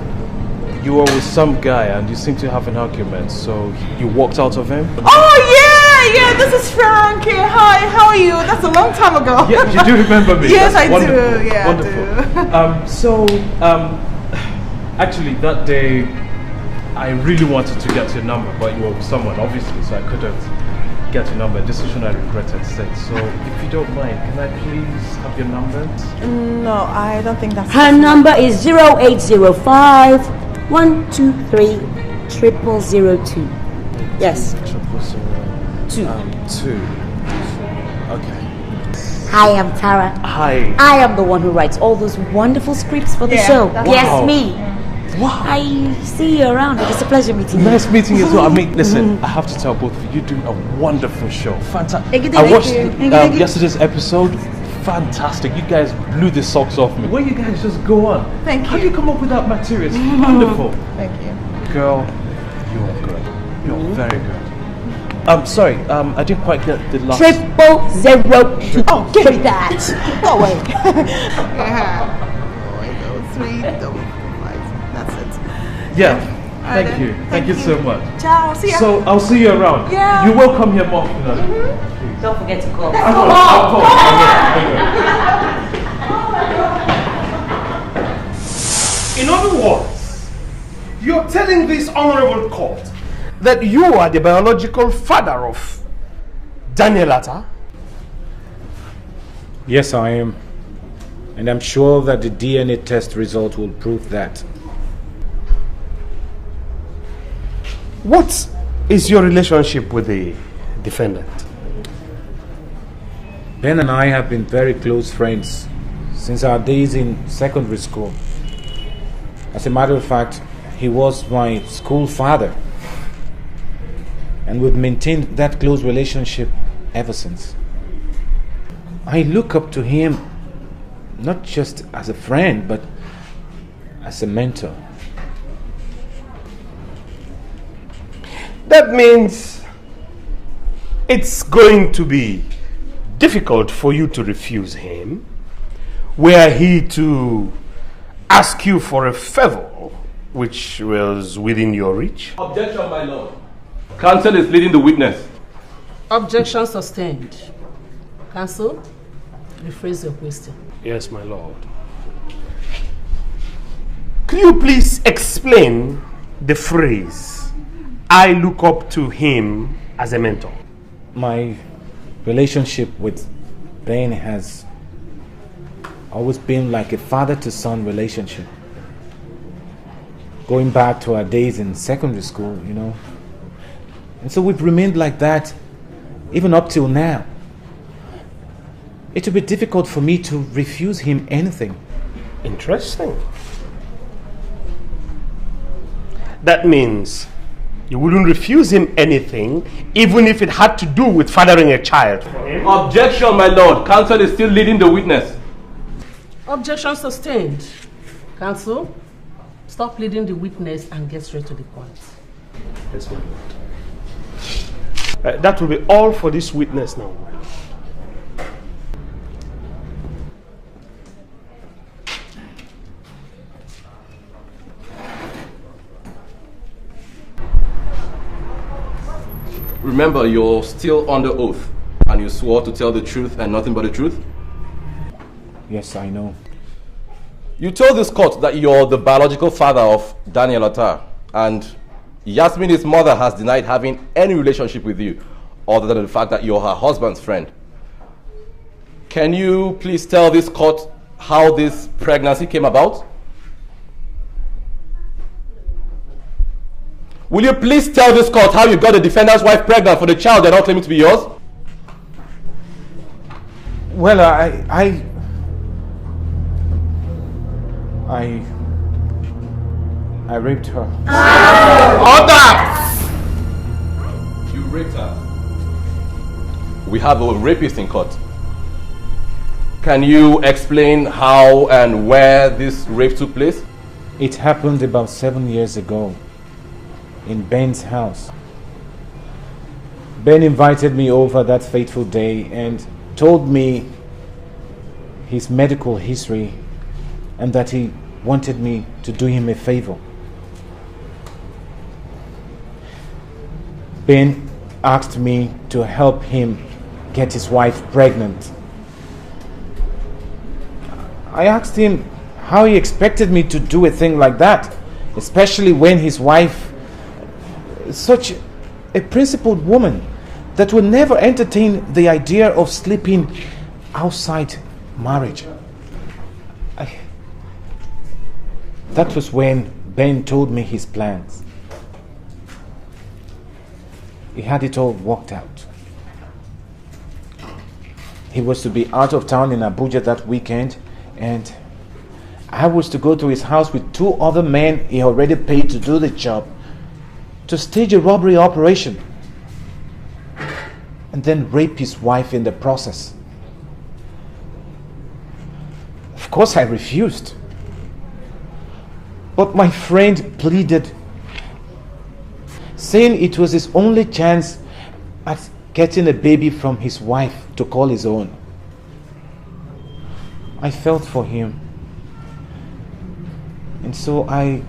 You were with some guy and you seemed to have an argument, so you walked out of him? Oh, yeah, this is Frank. Hi, how are you? That's a long time ago. Yeah, you do remember me? Yes, That's wonderful. Do. Yeah, wonderful. I do. Actually, that day, I really wanted to get your number, but you were with someone, obviously, so I couldn't get your number. A decision I regretted since. So, if you don't mind, can I please have your number? No, I don't think that's... Her number is 0805 123 0002. Yes. 002. Okay. Hi, I'm Tara. Hi. I am the one who writes all those wonderful scripts for the show. Yes, Wow. me. Wow. I see you around. It's a pleasure meeting you. Nice meeting you as well. I mean, listen, I have to tell both of you, you do a wonderful show. Fantastic. I watched yesterday's episode. Fantastic. You guys blew the socks off me. Where you guys just go on? Thank you. How do you come up with that material? It's wonderful. Thank you. Girl, you are good. You're very good. Sorry, I didn't quite get the last... 0002. Oh, give me that. Oh, wait. Yeah. 3 double 5. That's it. Yeah. Thank you. Thank you so much. Ciao. See ya. So, I'll see you around. Yeah. You will come here more often. Don't forget to call. I will. In other words, you're telling this honorable court that you are the biological father of Daniel Atta? Yes, I am. And I'm sure that the DNA test result will prove that. What is your relationship with the defendant? Ben and I have been very close friends since our days in secondary school. As a matter of fact, he was my school father. And we've maintained that close relationship ever since. I look up to him not just as a friend, but as a mentor. That means it's going to be difficult for you to refuse him were he to ask you for a favor which was within your reach. Objection, my lord. Counsel is leading the witness. Objection sustained. Counsel, rephrase your question. Yes, my lord. Could you please explain the phrase, I look up to him as a mentor? My relationship with Ben has always been like a father-to-son relationship. Going back to our days in secondary school, you know. And so we've remained like that even up till now. It would be difficult for me to refuse him anything. Interesting. That means you wouldn't refuse him anything, even if it had to do with fathering a child. Objection, my lord. Counsel is still leading the witness. Objection sustained. Counsel, stop leading the witness and get straight to the point. Yes, my lord. That will be all for this witness now. Remember, you're still under oath, and you swore to tell the truth and nothing but the truth? Yes, I know. You told this court that you're the biological father of Daniel Atar, and Yasmin, his mother, has denied having any relationship with you, other than the fact that you're her husband's friend. Can you please tell this court how this pregnancy came about? Will you please tell this court how you got the defendant's wife pregnant for the child they're not claiming to be yours? Well, I raped her. Order! You raped her. We have a rapist in court. Can you explain how and where this rape took place? It happened about 7 years ago in Ben's house. Ben invited me over that fateful day and told me his medical history and that he wanted me to do him a favor. Ben asked me to help him get his wife pregnant. I asked him how he expected me to do a thing like that, especially when his wife is such a principled woman that would never entertain the idea of sleeping outside marriage. That was when Ben told me his plans. He had it all worked out. He was to be out of town in Abuja that weekend, and I was to go to his house with 2 other men he already paid to do the job, to stage a robbery operation, and then rape his wife in the process. Of course I refused. But my friend pleaded, saying it was his only chance at getting a baby from his wife to call his own. I felt for him, and so I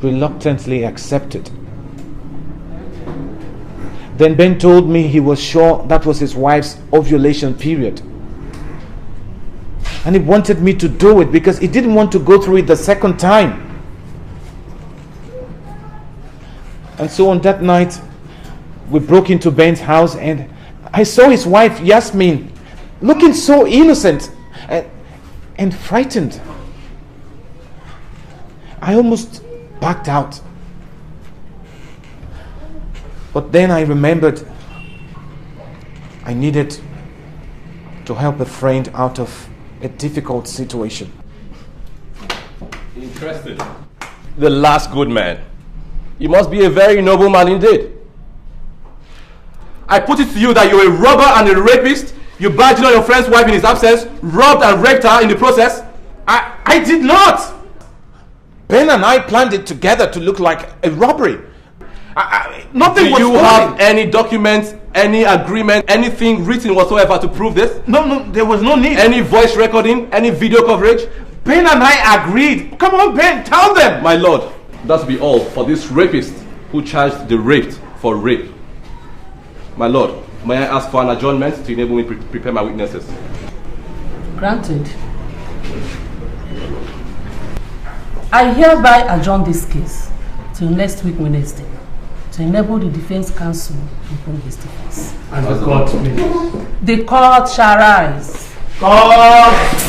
reluctantly accepted. Then Ben told me he was sure that was his wife's ovulation period, and he wanted me to do it because he didn't want to go through it the second time. And so on that night, we broke into Ben's house, and I saw his wife, Yasmin, looking so innocent and frightened. I almost backed out. But then I remembered I needed to help a friend out of a difficult situation. Interesting. The last good man. You must be a very noble man indeed. I put it to you that you're a robber and a rapist. You badged on your friend's wife in his absence, robbed and raped her in the process. I did not! Ben and I planned it together to look like a robbery. Nothing was Do you have any documents, any agreement, anything written whatsoever to prove this? No, there was no need. Any voice recording, any video coverage? Ben and I agreed. Come on, Ben, tell them. My lord, that be all for this rapist who charged the raped for rape. My lord, may I ask for an adjournment to enable me to prepare my witnesses? Granted. I hereby adjourn this case till next week Wednesday to enable the defense counsel to bring his defense. And the court, please. The court shall rise. Court!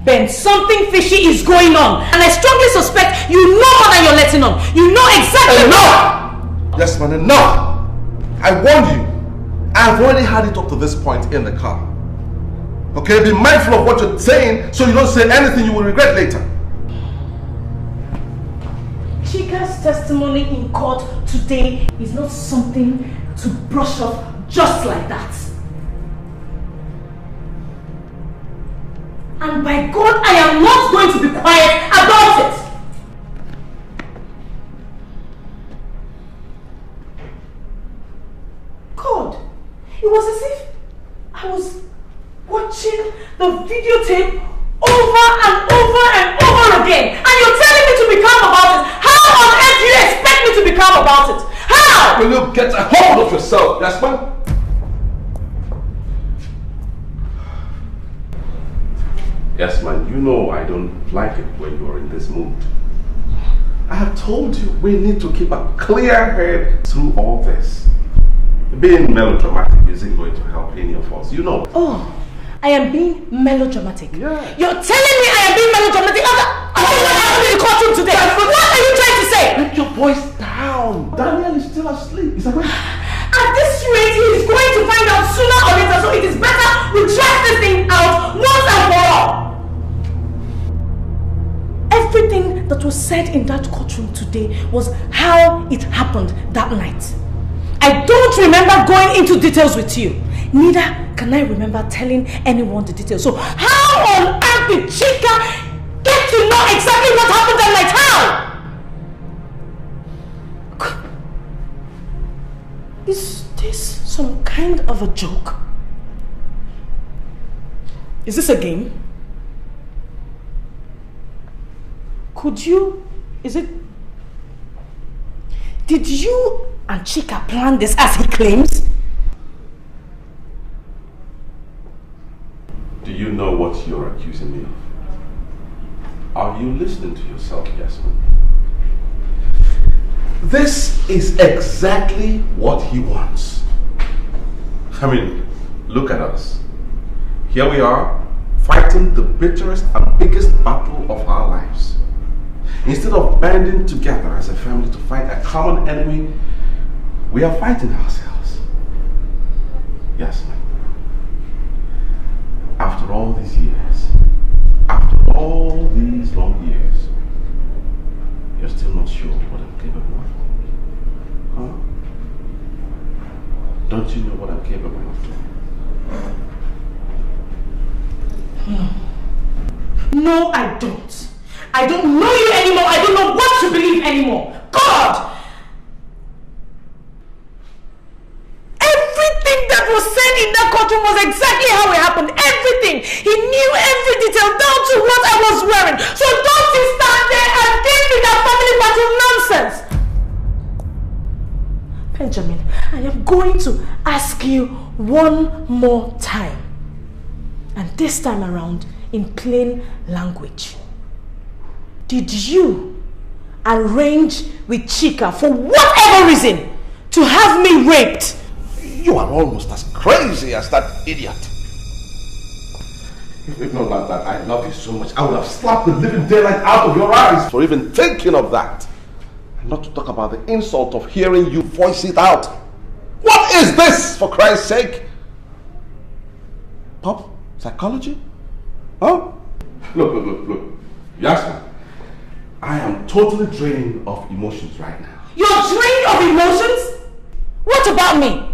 Ben, something fishy is going on, and I strongly suspect you know more than you're letting on. You know exactly. Enough! Yes, man, enough! I warned you. I've already had it up to this point in the car. Okay, be mindful of what you're saying so you don't say anything you will regret later. Chika's testimony in court today is not something to brush off just like that. And by God, I am not going to be quiet about it. God, it was as if I was watching the videotape over and over and over again. And you're telling me to be calm about it. How on earth do you expect me to be calm about it? How? Will you get a hold of yourself, Yasman? Yes, man, you know I don't like it when you're in this mood. I have told you, we need to keep a clear head through all this. Being melodramatic isn't going to help any of us, you know. Oh, I am being melodramatic. Yeah. You're telling me I am being melodramatic after what happened in the courtroom today? What are you trying to say? Put your voice down. Daniel is still asleep. Is that right? At this rate, he is going to find out sooner or later, so it is better we track this thing out once and for all. Everything that was said in that courtroom today was how it happened that night. I don't remember going into details with you. Neither can I remember telling anyone the details. So how on earth did Chika get to know exactly what happened that night? How? Is this some kind of a joke? Is this a game? Could you... Did you and Chika plan this as he claims? Do you know what you're accusing me of? Are you listening to yourself, Yasmin? This is exactly what he wants. I mean, look at us. Here we are, fighting the bitterest and biggest battle of our lives. Instead of banding together as a family to fight a common enemy, we are fighting ourselves. Yes, ma'am. After all these years, after all these long years, you're still not sure what I'm capable of? Huh? Don't you know what I'm capable of doing? No, I don't. I don't know you anymore. I don't know what to believe anymore. God! Everything that was said in that courtroom was exactly how it happened. Everything. He knew every detail down to what I was wearing. So don't you stand there and give me that family battle nonsense. Benjamin, I am going to ask you one more time. And this time around, in plain language. Did you arrange with Chika for whatever reason to have me raped? You are almost as crazy as that idiot. If not like that, I love you so much, I would have slapped the living daylight out of your eyes for even thinking of that. And not to talk about the insult of hearing you voice it out. What is this, for Christ's sake? Pop? Psychology? Huh? Look. Yasmin, I am totally drained of emotions right now. You're drained of emotions? What about me?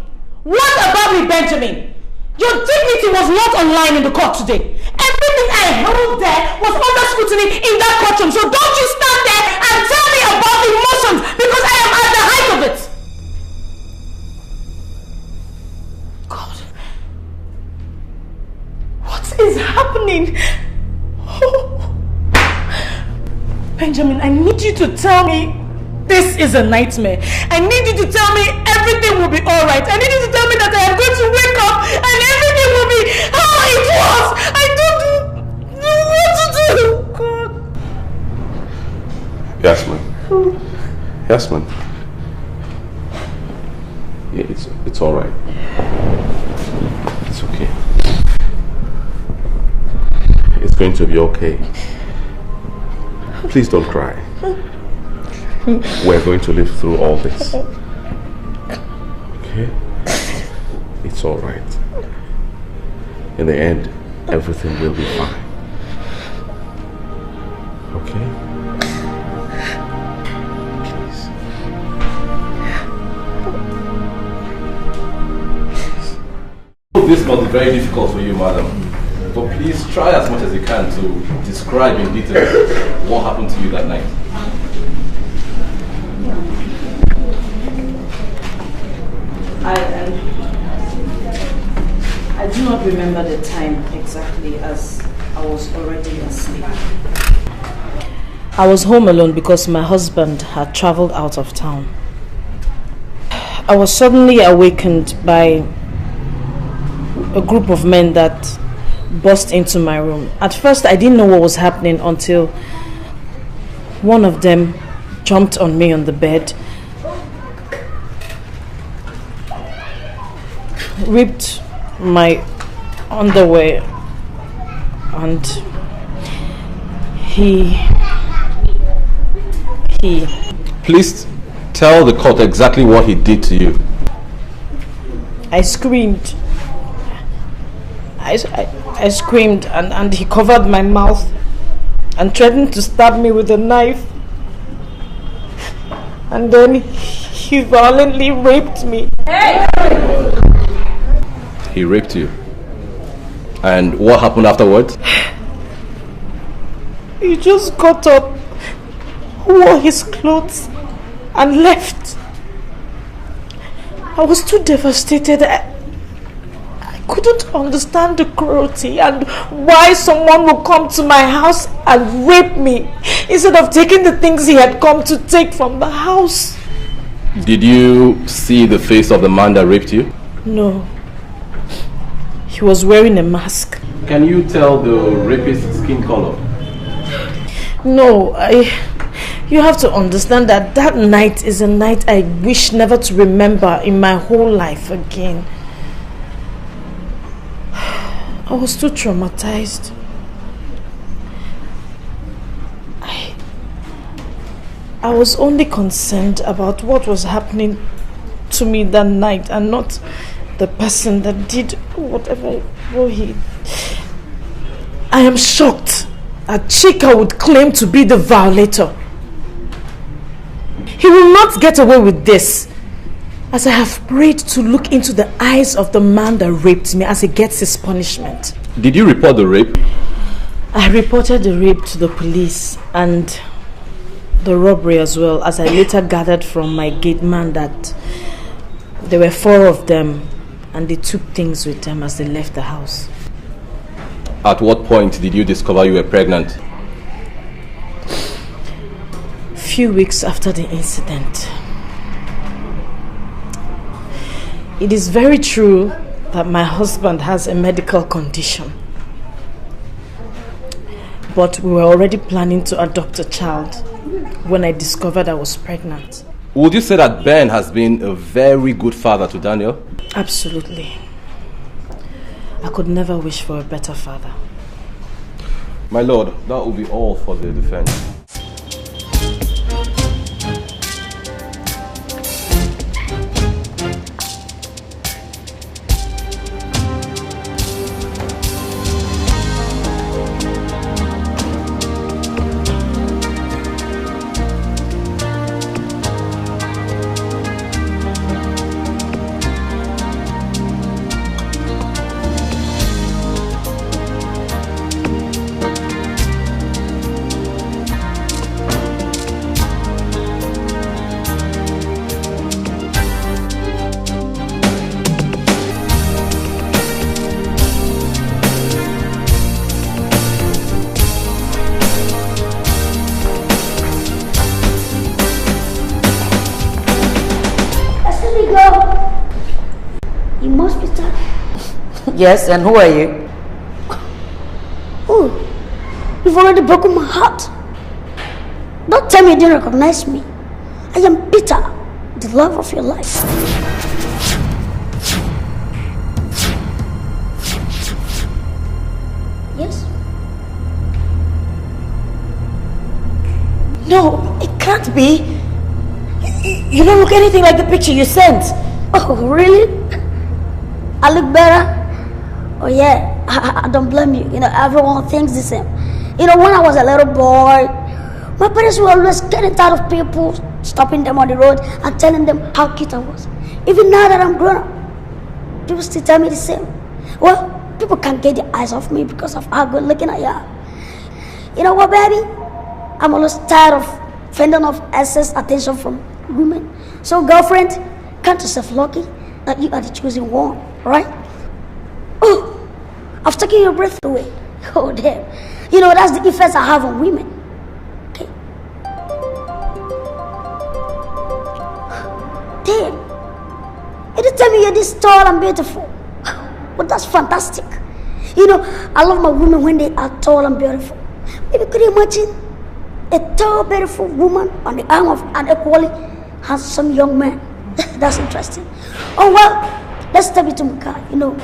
What about me, Benjamin? Your dignity was not online in the court today. Everything I held there was under scrutiny in that courtroom. So don't you stand there and tell me about emotions, because I am at the height of it. God. What is happening? Oh. Benjamin, I need you to tell me this is a nightmare. I need you to tell me everything will be alright. I need you to tell me that I am going to wake up and everything will be how it was. I don't know what to do. God. Yasmin. Yeah, it's alright. It's okay. It's going to be okay. Please don't cry. We're going to live through all this. Okay? It's alright. In the end, everything will be fine. Okay? Please. This must be very difficult for you, madam. But please try as much as you can to describe in detail what happened to you that night. I do not remember the time exactly, as I was already asleep. I was home alone because my husband had traveled out of town. I was suddenly awakened by a group of men that burst into my room. At first I didn't know what was happening until one of them jumped on me on the bed, ripped my underwear, and he Please tell the court exactly what he did to you. I screamed. I screamed and he covered my mouth and threatened to stab me with a knife. And then he violently raped me. Hey! He raped you. And what happened afterwards? He just got up, wore his clothes, and left. I was too devastated. I couldn't understand the cruelty and why someone would come to my house and rape me instead of taking the things he had come to take from the house. Did you see the face of the man that raped you? No. He was wearing a mask. Can you tell the rapist's skin color? No, you have to understand that that night is a night I wish never to remember in my whole life again. I was too traumatized. I was only concerned about what was happening to me that night and not the person that did whatever he... I am shocked that Chika would claim to be the violator. He will not get away with this, as I have prayed to look into the eyes of the man that raped me as he gets his punishment. Did you report the rape? I reported the rape to the police and the robbery as well, as I later gathered from my gate man that there were 4 of them and they took things with them as they left the house. At what point did you discover you were pregnant? Few weeks after the incident. It is very true that my husband has a medical condition. But we were already planning to adopt a child when I discovered I was pregnant. Would you say that Ben has been a very good father to Daniel? Absolutely. I could never wish for a better father. My lord, that will be all for the defense. Yes, and who are you? Oh, you've already broken my heart. Don't tell me you didn't recognize me. I am Peter, the love of your life. Yes? No, it can't be. You don't look anything like the picture you sent. Oh, really? I look better? Oh yeah, I don't blame you. You know, everyone thinks the same. You know, when I was a little boy, my parents were always getting tired of people stopping them on the road and telling them how cute I was. Even now that I'm grown up, people still tell me the same. Well, people can't get their eyes off me because of how good looking I am. You know what, baby? I'm always tired of fending off excess attention from women. So, girlfriend, count yourself lucky that you are the chosen one, right? Oh, I've taken your breath away. Oh, damn. You know, that's the effects I have on women. Okay. Damn. You didn't tell me you're this tall and beautiful. But that's fantastic. You know, I love my women when they are tall and beautiful. Maybe could you imagine a tall, beautiful woman on the arm of an equally handsome young man? That's interesting. Oh, well, let's step into my car. You know,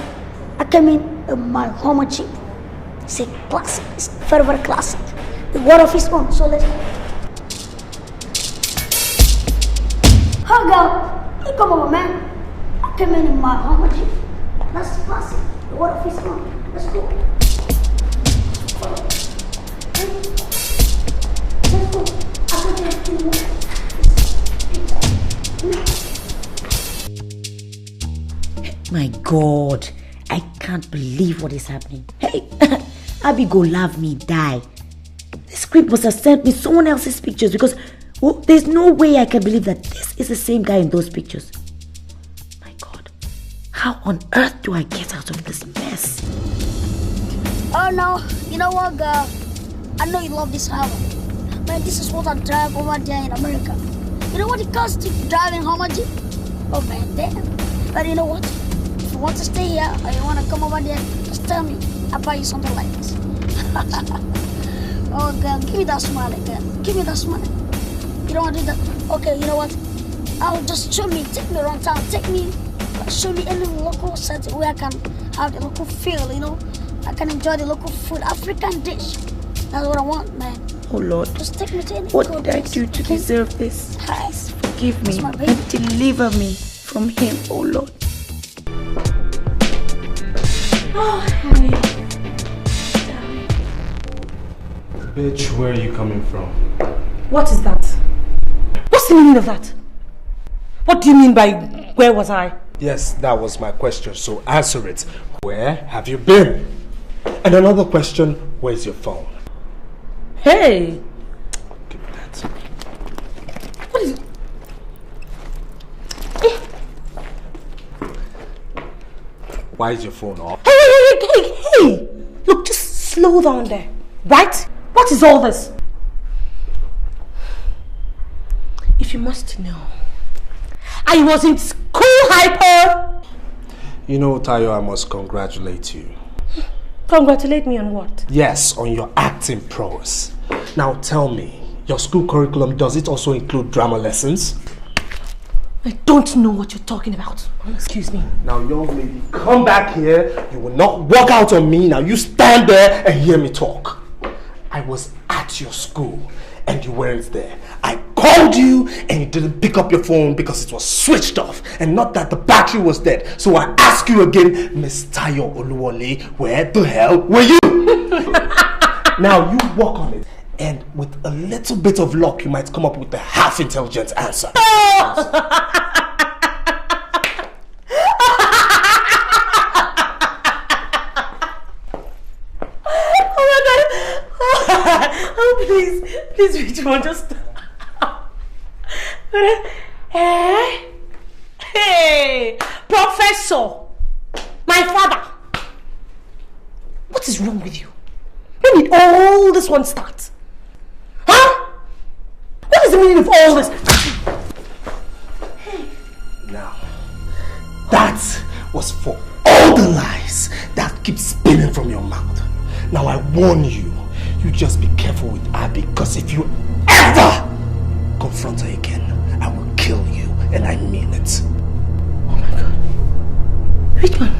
I came in my Hummer Jeep. It's a classic. It's very, very classic. The world of his own. So let's go. Hi, girl. You come over, man. I came in my Hummer Jeep. That's classic. The world of his own. Let's go. Let's go. I will take you more. My God, I can't believe what is happening. Hey, Abby go love me, die. The script must have sent me someone else's pictures because there's no way I can believe that this is the same guy in those pictures. My God, how on earth do I get out of this mess? Oh no, you know what, girl? I know you love this Hummer. Man, this is what I drive over there in America. You know what it costs to drive in Hummer Jeep? Oh man, damn. But you know what? If you want to stay here or you want to come over there, just tell me. I'll buy you something like this. Oh girl, give me that smile again. Give me that smile. You don't want to do that? Okay, you know what? I'll just take me around town. Show me any local setting where I can have the local feel, you know? I can enjoy the local food, African dish. That's what I want, man. Oh Lord, just take me to any what did I do to deserve this? Please forgive me and deliver me from him, oh Lord. Oh, honey. Darling. Bitch, where are you coming from? What is that? What's the meaning of that? What do you mean by where was I? Yes, that was my question, so answer it. Where have you been? And another question, where's your phone? Hey! Give me that. What is it? Why is your phone off? Hey! Look, just slow down there, right? What is all this? If you must know, I was in school hyper! You know, Tayo, I must congratulate you. Congratulate me on what? Yes, on your acting prowess. Now tell me, your school curriculum, does it also include drama lessons? I don't know what you're talking about. Excuse me. Now, young lady, come back here. You will not walk out on me. Now, you stand there and hear me talk. I was at your school and you weren't there. I called you and you didn't pick up your phone because it was switched off and not that the battery was dead. So I ask you again, Miss Tayo Oluwole, where the hell were you? Now, you walk on it. And with a little bit of luck, you might come up with a half-intelligent answer. Oh my God! Oh, please, Richmond, just stop. Hey, Professor, my father. What is wrong with you? When did all this one start? Huh? What is the meaning of all this? Now, that was for all the lies that keep spinning from your mouth. Now I warn you, you just be careful with Abby, because if you ever confront her again, I will kill you, and I mean it. Oh my God. Richmond,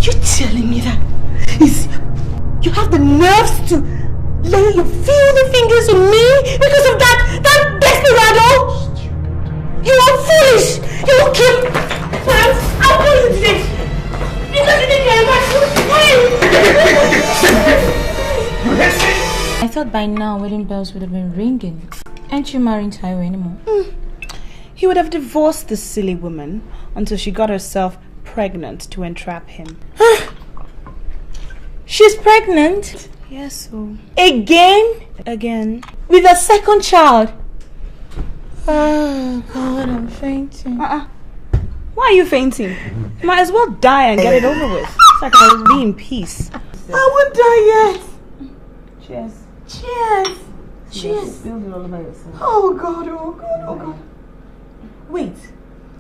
you telling me that you have the nerves to lay your filthy fingers on me because of that desperado? You are foolish! You will kill me! I'll kill you today! Because you think you're I thought by now wedding bells would have been ringing. Aren't you marrying Taiwo anymore? He would have divorced this silly woman until she got herself pregnant to entrap him. She's pregnant? Yes, so. Again? With a second child? Oh God, I'm fainting. Why are you fainting? You might as well die and get it over with. It's like I'll be in peace. I won't die yet. Cheers. Cheers. Build it all by yourself. Oh God. Wait.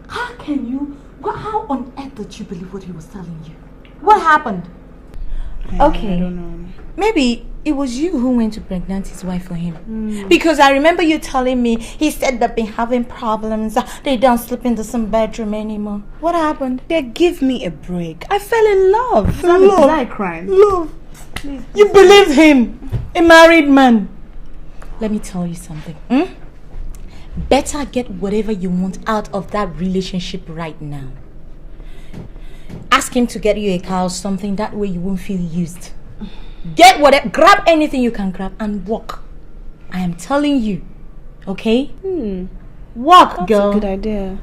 How on earth did you believe what he was telling you? What happened? Okay. I don't know. Maybe it was you who went to pregnant his wife for him. Because I remember you telling me he said they've been having problems. They don't sleep in the same bedroom anymore. What happened? Yeah, give me a break. I fell in love. Love. I crime. Love. Please. You believed him. A married man. Let me tell you something. Better get whatever you want out of that relationship right now. Ask him to get you a car or something, that way you won't feel used. Get whatever, grab anything you can grab and walk. I am telling you, okay? Walk, That's girl. a good idea.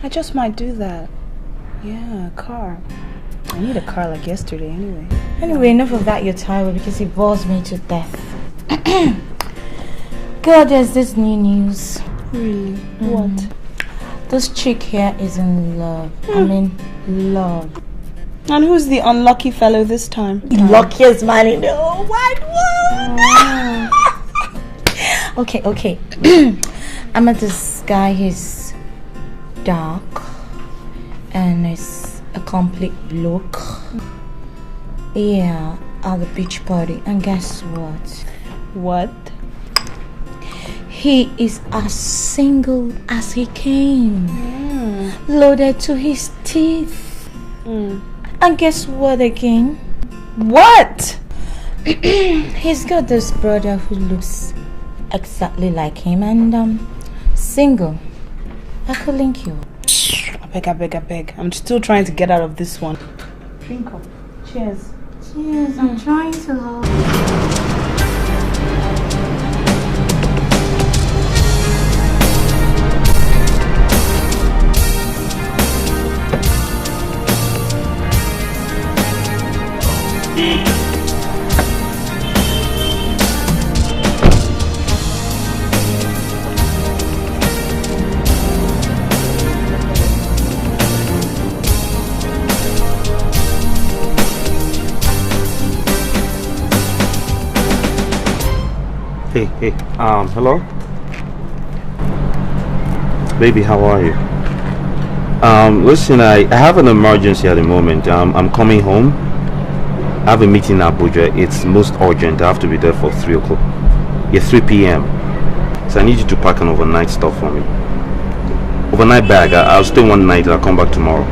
I just might do that. Yeah, a car. I need a car like yesterday anyway. Anyway, enough of that, you're tired because it bores me to death. Girl, there's this new news. Really? What? This chick here is in love. I mean, love. And who's the unlucky fellow this time? The luckiest man in the whole wide world. Okay. I met this guy. He's dark and he's a complete bloke. Yeah, at the beach party. And guess what? What? He is as single as he came. Loaded to his teeth. And guess what again? What? He's got this brother who looks exactly like him and single. I could link you. I beg. I'm still trying to get out of this one. Drink up. Cheers. Cheers, I'm trying to help. Hey, hello? Baby, how are you? Listen, I have an emergency at the moment. I'm coming home I have a meeting in Abuja. It's most urgent. I have to be there for 3 o'clock. Yeah, 3 p.m. So I need you to pack an overnight stuff for me. Overnight bag. I'll stay one night and I'll come back tomorrow.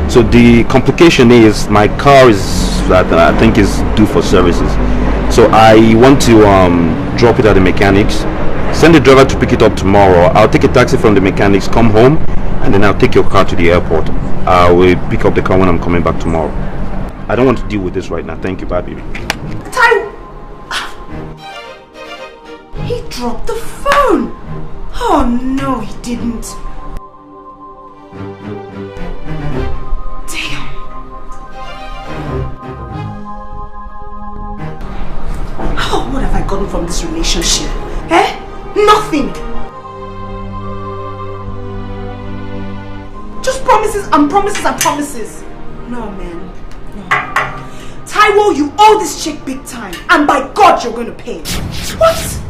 So the complication is my car is I think is due for services. So I want to drop it at the mechanics. Send the driver to pick it up tomorrow. I'll take a taxi from the mechanics, come home, and then I'll take your car to the airport. I will pick up the car when I'm coming back tomorrow. I don't want to deal with this right now. Thank you, bye, baby. He dropped the phone. Oh no, he didn't. Damn. Oh, what have I gotten from this relationship? Eh? Nothing. Just promises and promises and promises. No, man. No. Taiwo, you owe this chick big time. And by God, you're going to pay. What?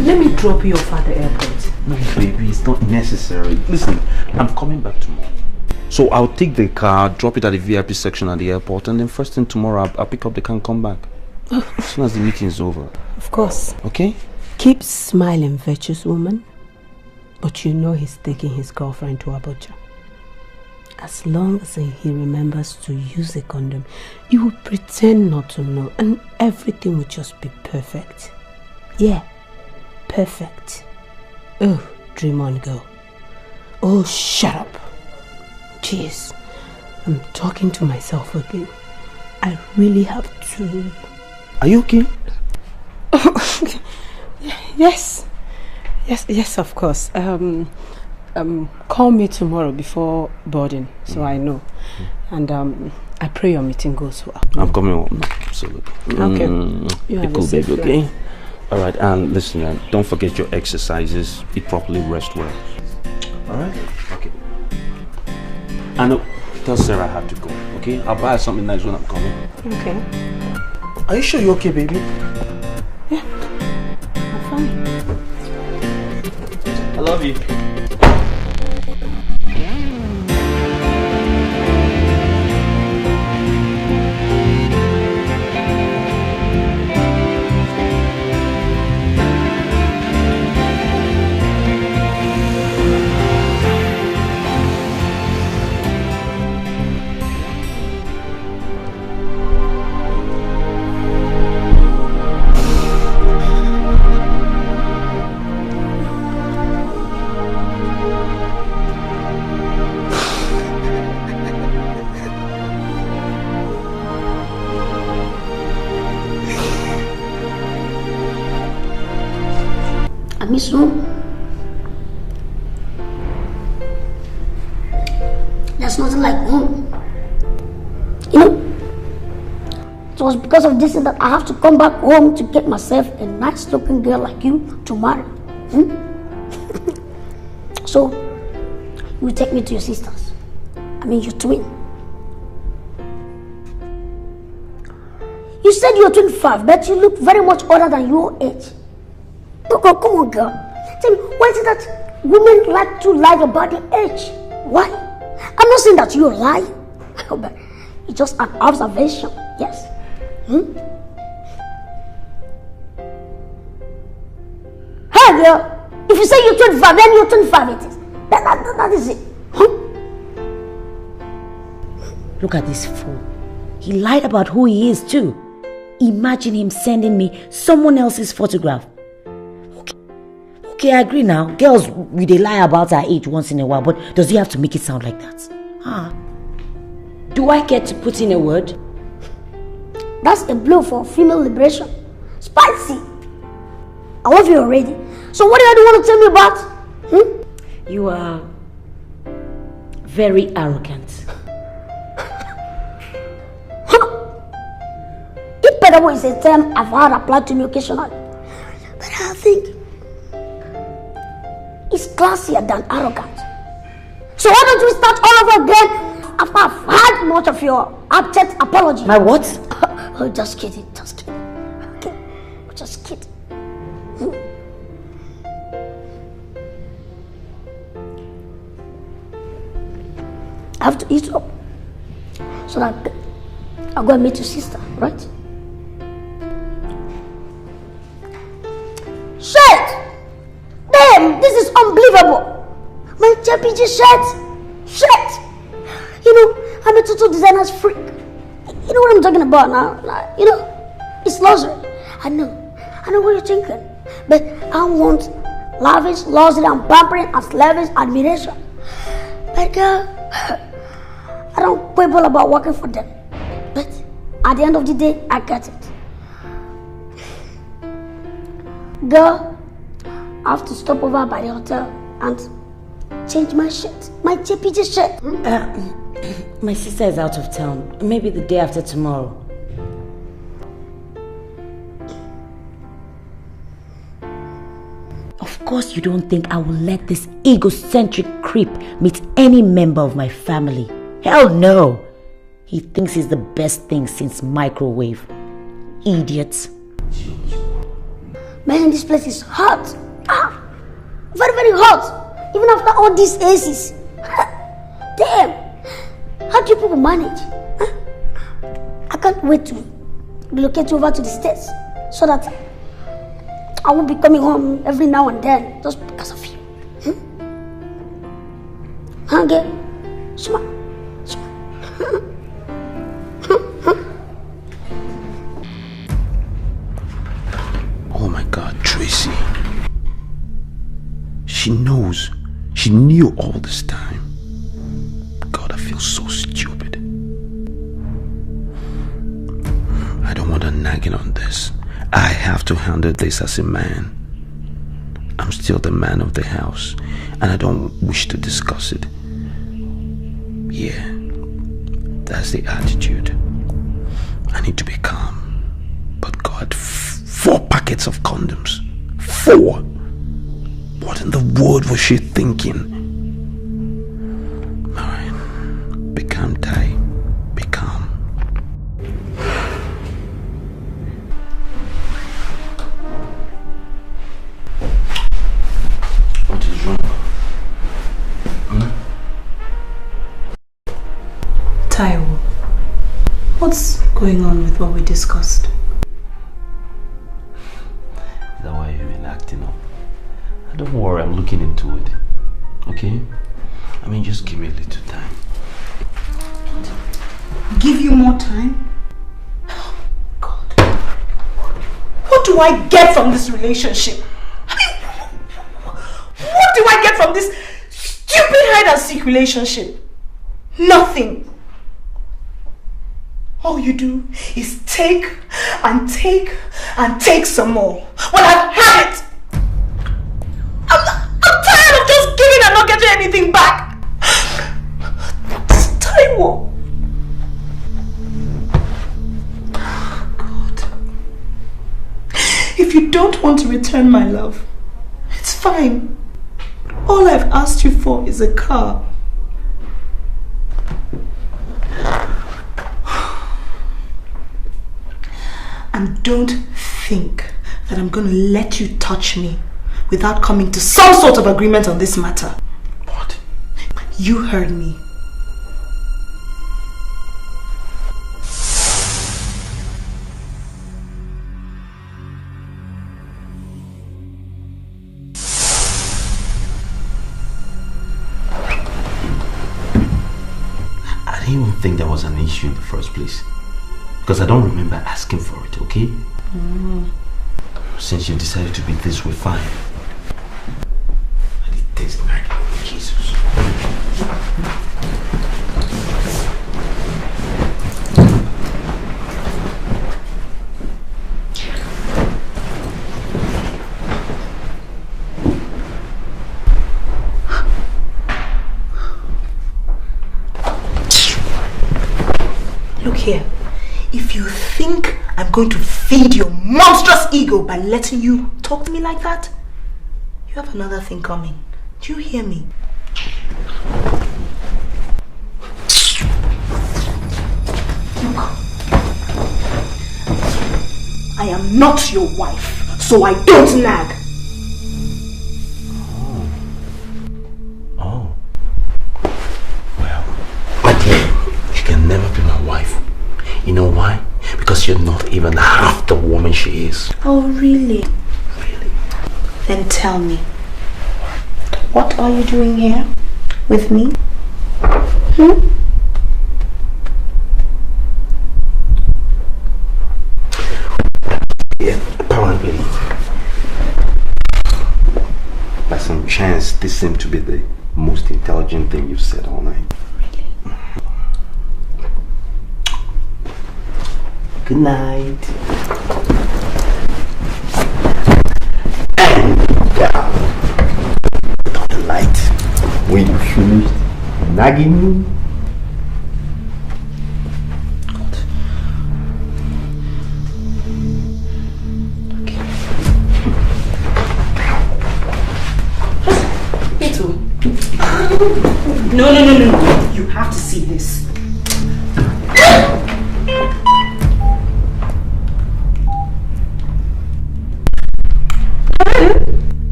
Let me drop you off at the airport. No, baby, it's not necessary. Listen, I'm coming back tomorrow. So I'll take the car, drop it at the VIP section at the airport, and then first thing tomorrow, I'll pick up the car and come back. As soon as the meeting is over. Of course. Okay? Keep smiling, virtuous woman. But you know he's taking his girlfriend to Abuja. As long as he remembers to use a condom, you will pretend not to know, and everything will just be perfect. Yeah, perfect. Oh, dream on, girl. Oh, shut up. Jeez, I'm talking to myself again. I really have to... Are you okay? Yes, of course. Call me tomorrow before boarding, so I know. And I pray your meeting goes well. I'm coming home. Absolutely. Okay. You be have cool, a safe baby, flight. okay? Alright, and listen, don't forget your exercises. Eat properly, rest well. Alright? Okay. And tell Sarah I have to go, okay? I'll buy her something nice when I'm coming. Okay. Are you sure you're okay, baby? Yeah, I'm fine. I love you. I miss home. There's nothing like home. You know, it was because of this that I have to come back home to get myself a nice looking girl like you to marry. So, you take me to your sisters. I mean, your twin. You said you're 25, but you look very much older than your age. Come on, girl. Tell me, why is it that women like to lie about their age? Why? I'm not saying that you're lying, but it's just an observation. Yes. Hey, girl. If you say you're 25, then you're 25. It is. That is it. Look at this fool. He lied about who he is too. Imagine him sending me someone else's photograph. Okay, I agree now. Girls, they lie about our age once in a while, but does he have to make it sound like that? Do I get to put in a word? That's a blow for female liberation. Spicy. I love you already. So what do you want to tell me about? You are very arrogant. It better was a term I've heard applied to me occasionally. But I think it's classier than arrogant. So why don't we start all over again after I've had much of your abject apology? My what? Oh, just kidding, just kidding. Okay, just kidding. I have to eat up so that I'll go and meet your sister, right? Shit! Damn, this is unbelievable. My JPG shirt. Shit! You know, I'm a total designer's freak. You know what I'm talking about now? Like, you know, it's luxury. I know what you're thinking. But I want lavish, luxury, and pampering and lavish admiration. But girl, I don't quibble about working for them. But at the end of the day, I get it. Girl, I have to stop over by the hotel and change my shirt. My JPG shirt. My sister is out of town. Maybe the day after tomorrow. Of course you don't think I will let this egocentric creep meet any member of my family. Hell no! He thinks he's the best thing since microwave. Idiot. Man, this place is hot. Very, very hot. Even after all these ACs. Damn. How do you people manage? I can't wait to relocate over to the States so that I won't be coming home every now and then just because of you. Okay? Shuma. Oh my God, Tracy. She knows. She knew all this time. God, I feel so stupid. I don't want her nagging on this. I have to handle this as a man. I'm still the man of the house, and I don't wish to discuss it. Yeah, that's the attitude. I need to be calm. But God, 4 packets of condoms. 4! What in the world was she thinking? Alright, be calm, Tai. Be calm. What is wrong? Taiwo, what's going on with what we discussed? Is that why you've been acting up? Don't worry, I'm looking into it. Okay? I mean, just give me a little time. Give you more time? God. What do I get from this relationship? I mean, what do I get from this stupid hide and seek relationship? Nothing. All you do is take and take and take some more. Well, I've had it. I'm tired of just giving and not getting anything back. Taiwo. God. If you don't want to return my love, it's fine. All I've asked you for is a car. And don't think that I'm going to let you touch me without coming to some sort of agreement on this matter. What? You heard me. I didn't even think there was an issue in the first place. Because I don't remember asking for it, okay? Since you decided to be this way, fine. I did taste like Jesus. Look here. If you think I'm going to feed your monstrous ego by letting you talk to me like that, you have another thing coming. Do you hear me? Look, I am not your wife, so I don't nag. Oh. Well, my dear, you can never be my wife. You know why? Because you're not even half the woman she is. Oh, really? Really? Then tell me, what are you doing here with me? Yeah, apparently. By some chance, this seemed to be the most intelligent thing you've said all night. Really? Good night. And put on the light. When you finished nagging me. No. You have to see this.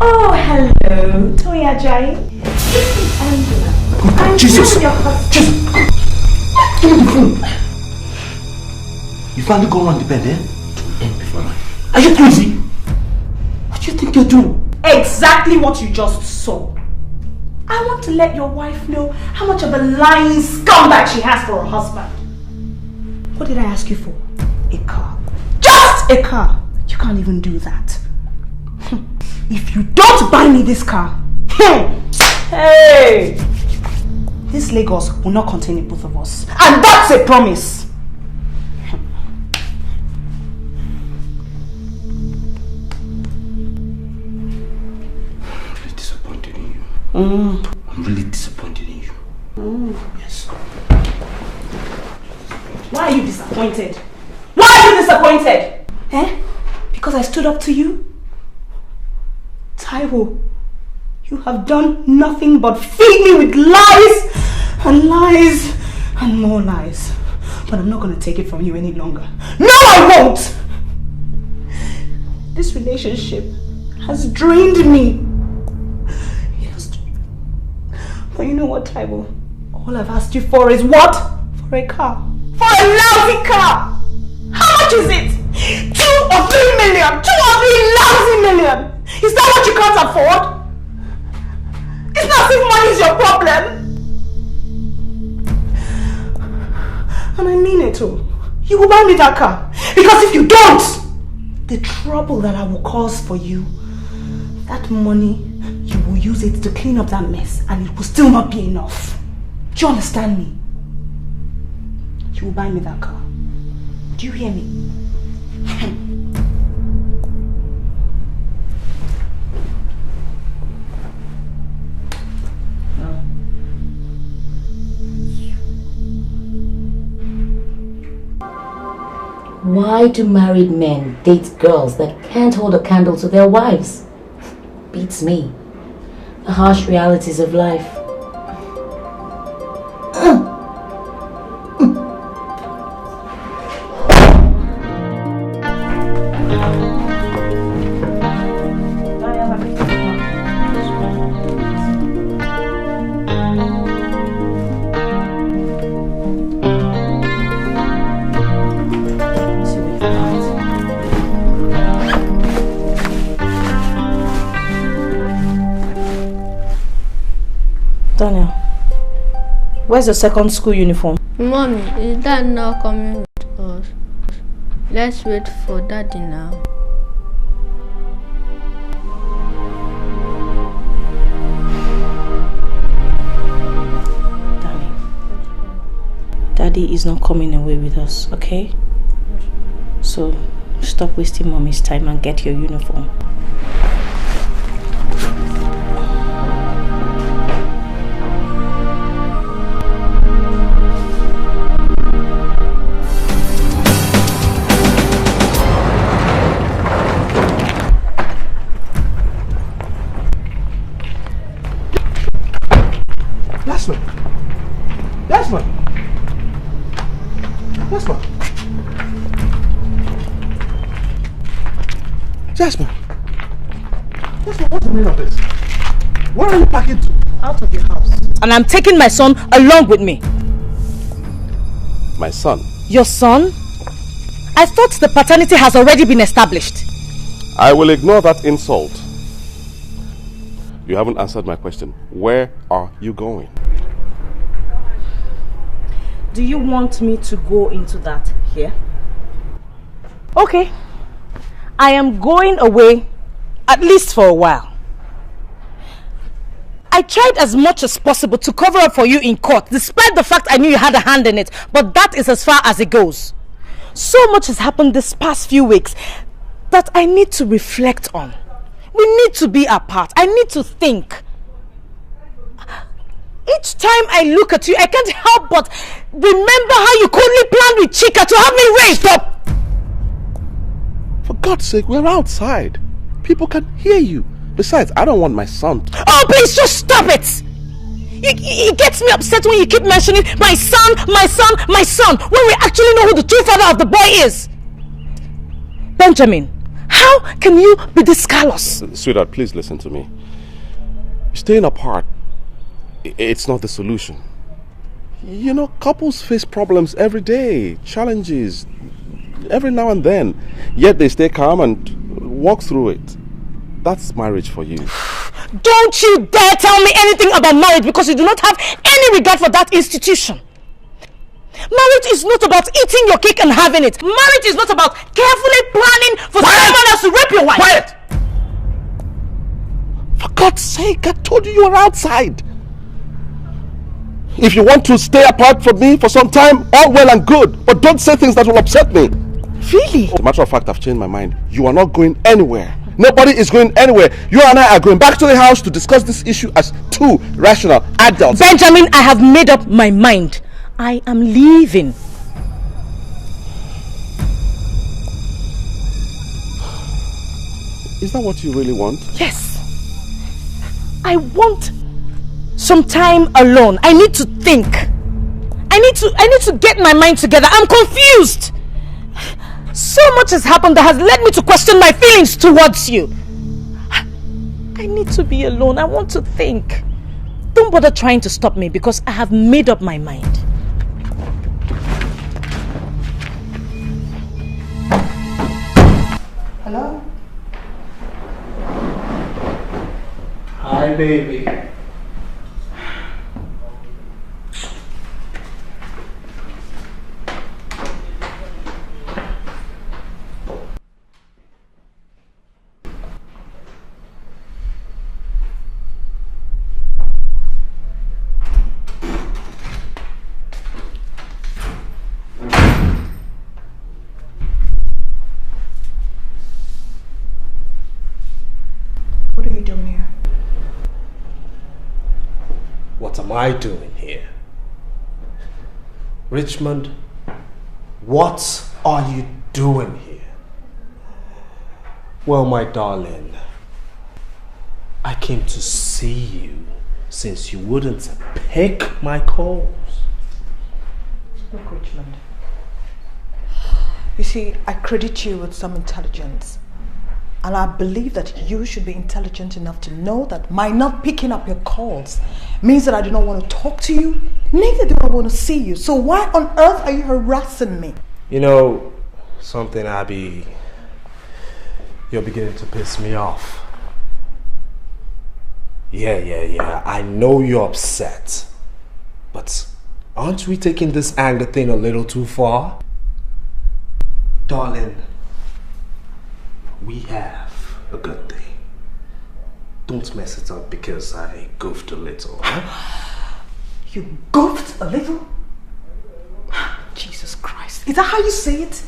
Oh, hello, Toya Jai. Jesus! Jesus! Give me the phone! You finally go around the bed, eh? To end before night. Are you crazy? What do you think you're doing? Exactly what you just saw. I want to let your wife know how much of a lying scumbag she has for her husband. What did I ask you for? A car. Just a car. You can't even do that. If you don't buy me this car, hey, this Lagos will not contain both of us. And that's a promise. I'm really disappointed in you. Yes. Why are you disappointed? Why are you disappointed? Eh? Because I stood up to you? Taiwo, you have done nothing but feed me with lies and lies and more lies. But I'm not going to take it from you any longer. No, I won't! This relationship has drained me. But you know what, Taiwo? All I've asked you for is what? For a car. For a lousy car! How much is it? 2 or 3 million! 2 or 3 lousy million! Is that what you can't afford? It's not as if money is your problem! And I mean it too. You will buy me that car. Because if you don't, the trouble that I will cause for you, that money, you will use it to clean up that mess and it will still not be enough. Do you understand me? You will buy me that car. Do you hear me? Why do married men date girls that can't hold a candle to their wives? Beats me. The harsh realities of life. Daniel, where's your second school uniform? Mommy, is Dad not coming with us? Let's wait for Daddy now. Daddy is not coming away with us, okay? So stop wasting Mommy's time and get your uniform. Jasmine, what's the meaning of this? Where are you packing to? Out of your house. And I'm taking my son along with me. My son? Your son? I thought the paternity has already been established. I will ignore that insult. You haven't answered my question. Where are you going? Do you want me to go into that here? Okay. I am going away, at least for a while. I tried as much as possible to cover up for you in court, despite the fact I knew you had a hand in it, but that is as far as it goes. So much has happened this past few weeks that I need to reflect on. We need to be apart. I need to think. Each time I look at you, I can't help but remember how you coldly planned with Chika to have me raised up. For God's sake, we're outside. People can hear you. Besides, I don't want my son. Oh, please just stop it! It gets me upset when you keep mentioning my son, my son, my son, when we actually know who the true father of the boy is. Benjamin, how can you be this callous? Sweetheart, please listen to me. Staying apart, it's not the solution. You know, couples face problems every day, challenges, every now and then. Yet they stay calm and walk through it. That's marriage for you. Don't you dare tell me anything about marriage, because you do not have any regard for that institution. Marriage is not about eating your cake and having it. Marriage is not about carefully planning for someone else to rape your wife. Quiet! For God's sake, I told you were outside. If you want to stay apart from me for some time, all well and good. But don't say things that will upset me. Really? As a matter of fact, I've changed my mind. You are not going anywhere. Nobody is going anywhere. You and I are going back to the house to discuss this issue as two rational adults. Benjamin, I have made up my mind. I am leaving. Is that what you really want? Yes. I want some time alone. I need to think. I need to get my mind together. I'm confused. So much has happened that has led me to question my feelings towards you. I need to be alone. I want to think. Don't bother trying to stop me, because I have made up my mind. Hello? Hi, baby. What are you doing here? What am I doing here? Richmond, what are you doing here? Well, my darling, I came to see you since you wouldn't pick my calls. Look, Richmond. You see, I credit you with some intelligence. And I believe that you should be intelligent enough to know that my not picking up your calls means that I do not want to talk to you, neither do I want to see you. So why on earth are you harassing me? You know, something, Abby, you're beginning to piss me off. Yeah, I know you're upset. But aren't we taking this anger thing a little too far? Darling, we have a good day. Don't mess it up because I goofed a little. Huh? You goofed a little? Jesus Christ. Is that how you say it?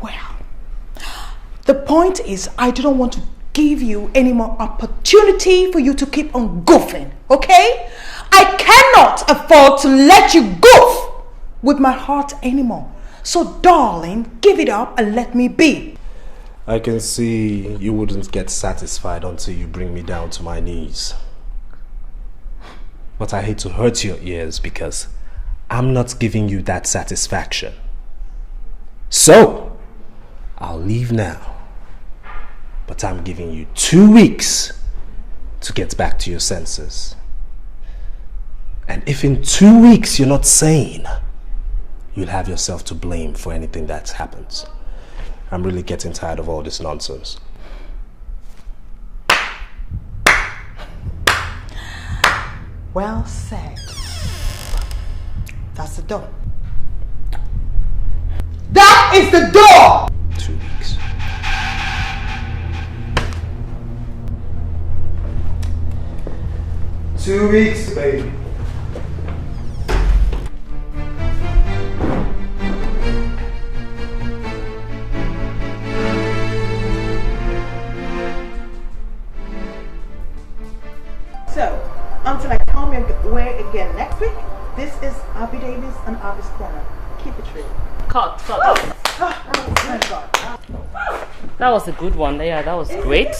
Well, the point is I do not want to give you any more opportunity for you to keep on goofing, okay? I cannot afford to let you goof with my heart anymore. So darling, give it up and let me be. I can see you wouldn't get satisfied until you bring me down to my knees. But I hate to hurt your ears because I'm not giving you that satisfaction. So, I'll leave now. But I'm giving you 2 weeks to get back to your senses. And if in 2 weeks you're not sane, you'll have yourself to blame for anything that happens. I'm really getting tired of all this nonsense. Well said. That's the door. That is the door! 2 weeks. Two weeks, baby. So, until I come your way again next week, this is Abby Davis and Abby's Corner. Keep it real. Cut. Oh my God. That was a good one. Yeah, that was great.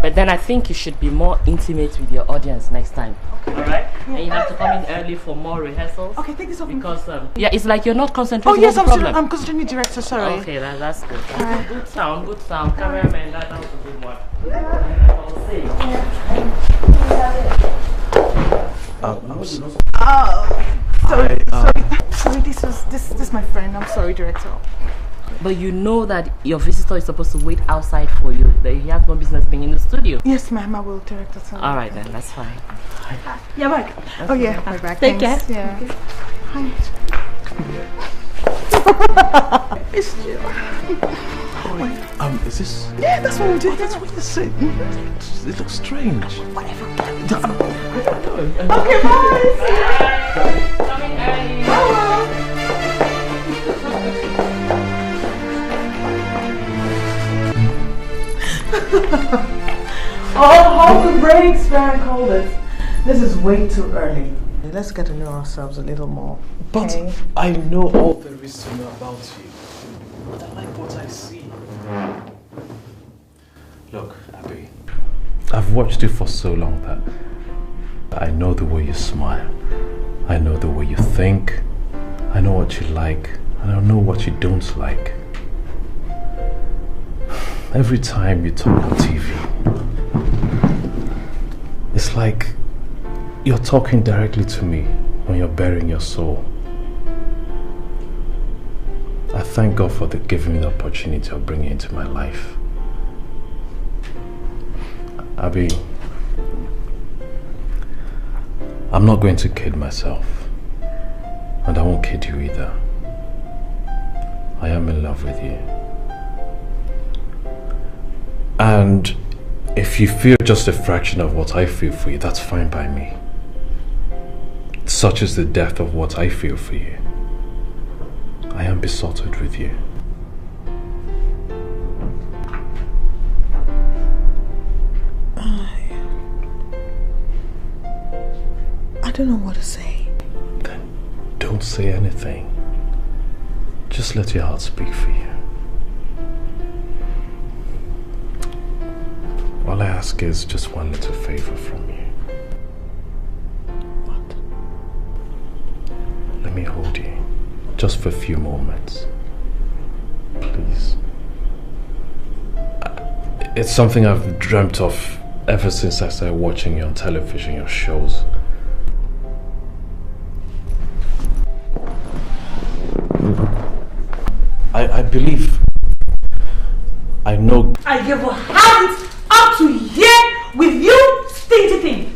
But then I think you should be more intimate with your audience next time. Okay. Alright? Yeah. And you have to come in early for more rehearsals. Okay, take this off. Because, yeah, it's like you're not concentrating. Oh, yes, on the problem. I'm concentrating, director, sorry. Okay, that's good. That's good sound, good sound. Cameraman, that was a good one. I'll see. Sorry, this is my friend. I'm sorry, director. But you know that your visitor is supposed to wait outside for you. That he has no business being in the studio. Yes, ma'am, I will, director. All right, then, that's fine. Yeah, back. Oh, yeah, my back. Take Thanks. care. Yeah. Okay. Hi. It's you. Is this? Yeah, that's what we did. That's what you said. It looks strange. Whatever. Okay, bye. Coming early. Hold the brakes, man, hold it. This is way too early. Let's get to know ourselves a little more. But okay? I know all there is to know about you. But I like what I see. Look, Abby, I've watched you for so long that I know the way you smile. I know the way you think. I know what you like. And I know what you don't like. Every time you talk on TV, it's like you're talking directly to me when you're bearing your soul. I thank God for giving me the opportunity of bringing you into my life. Abby, I'm not going to kid myself, and I won't kid you either. I am in love with you. And if you feel just a fraction of what I feel for you, that's fine by me. Such is the depth of what I feel for you. I am besotted with you. I don't know what to say. Then don't say anything. Just let your heart speak for you. All I ask is just one little favor from you. What? Let me hold you, just for a few moments. Please. It's something I've dreamt of ever since I started watching you on television, your shows. I believe, I know. I never had it up to here with you, stingy thing.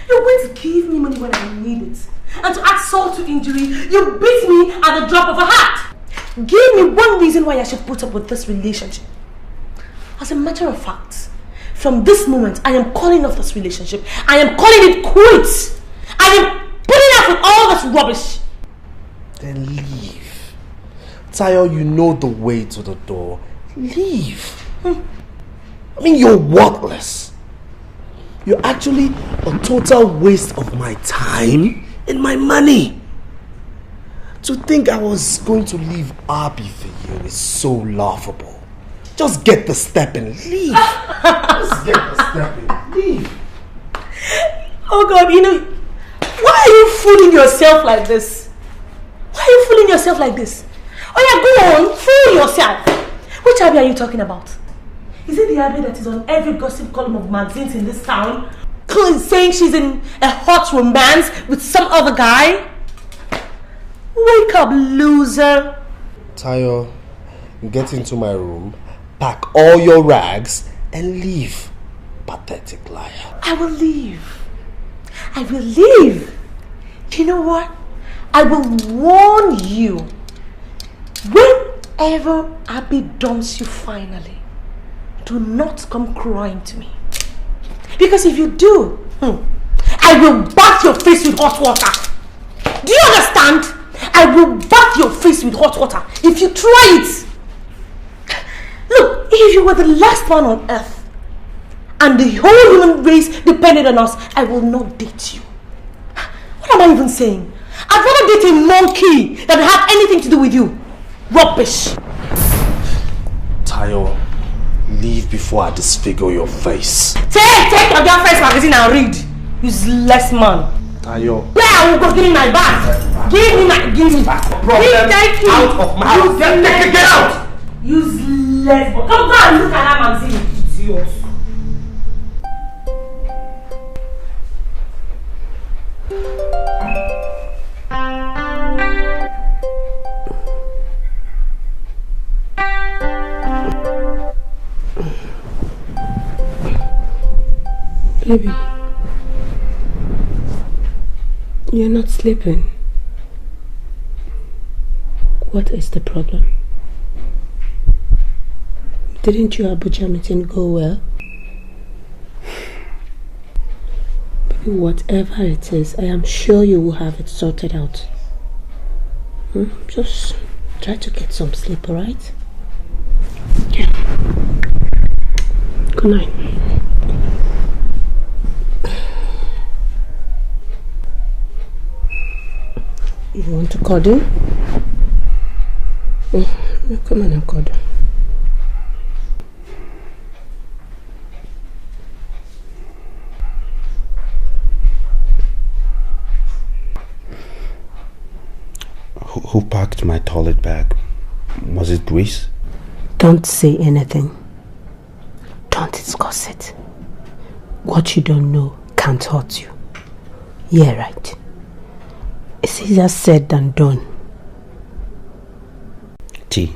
You went to give me money when I need it, and to add salt to injury, you beat me at the drop of a hat. Give me one reason why I should put up with this relationship. As a matter of fact, from this moment, I am calling off this relationship. I am calling it quits. I am putting up with all this rubbish. Then leave. Tayo, you know the way to the door. Leave. I mean, you're worthless. You're actually a total waste of my time and my money. To think I was going to leave Abby for you is so laughable. Just get the step and leave. Just get the step and leave. Oh God, you know, why are you fooling yourself like this? Why are you fooling yourself like this? Oh yeah, go on, fool yourself. Which Abby are you talking about? Is it the Abby that is on every gossip column of magazines in this town, saying she's in a hot romance with some other guy? Were Wake up, loser. Tayo, get into my room, pack all your rags, and leave. Pathetic liar. I will leave. I will leave. You know what? I will warn you. Whenever Abby dumps you finally, do not come crying to me. Because if you do, I will bath your face with hot water. Do you understand? I will bath your face with hot water if you try it. Look, if you were the last man on earth and the whole human race depended on us, I will not date you. What am I even saying? I'd rather date a monkey than have anything to do with you. Rubbish. Tayo, leave before I disfigure your face. Take your girlfriend's magazine and read. Useless man. Tayo. Where I will go give me my bag. Give me. Problem out of my house. Get out. Useless. Come go and look at that magazine, idiot. Baby, you're not sleeping. What is the problem? Didn't your Abuja meeting go well? Baby, whatever it is, I am sure you will have it sorted out. Just try to get some sleep, alright? Yeah. Good night. You want to cuddle? Come on and cuddle. Who packed my toilet bag? Was it Grace? Don't say anything. Don't discuss it. What you don't know can't hurt you. Yeah, right. It's easier said than done. Tea?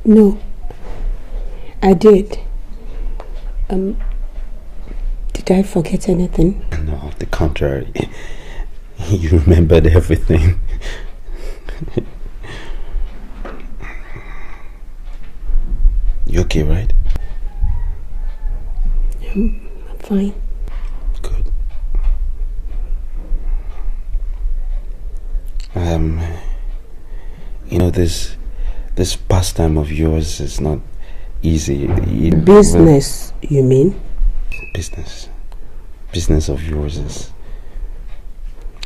No. I did. Did I forget anything? No, the contrary. You remembered everything. You okay, right? I'm fine. Good. You know, this pastime of yours is not easy. Business, you mean? Business of yours is,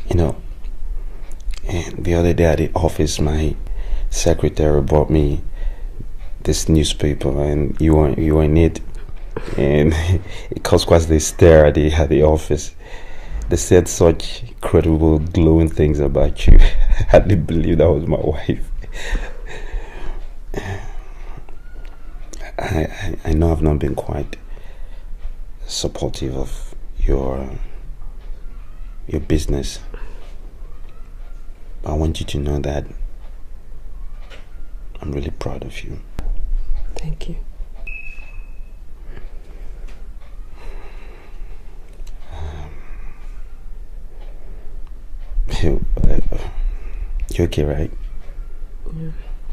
you know, the other day at the office, my secretary brought me this newspaper, and you were in it, and it caused quite the stir at the office. They said such incredible, glowing things about you. I didn't believe that was my wife. I know I've not been quite supportive of your business, but I want you to know that I'm really proud of you. Thank you. You okay, right? Yeah.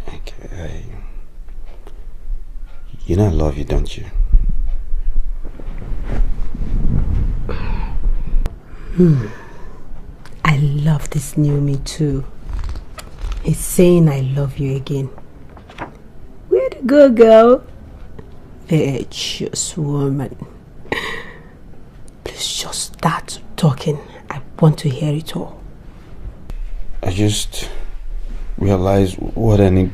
Okay. You know I love you, don't you? I love this new me too. It's saying I love you again. Where to go, girl? Virtuous woman. Please just start talking. I want to hear it all. I just realized what an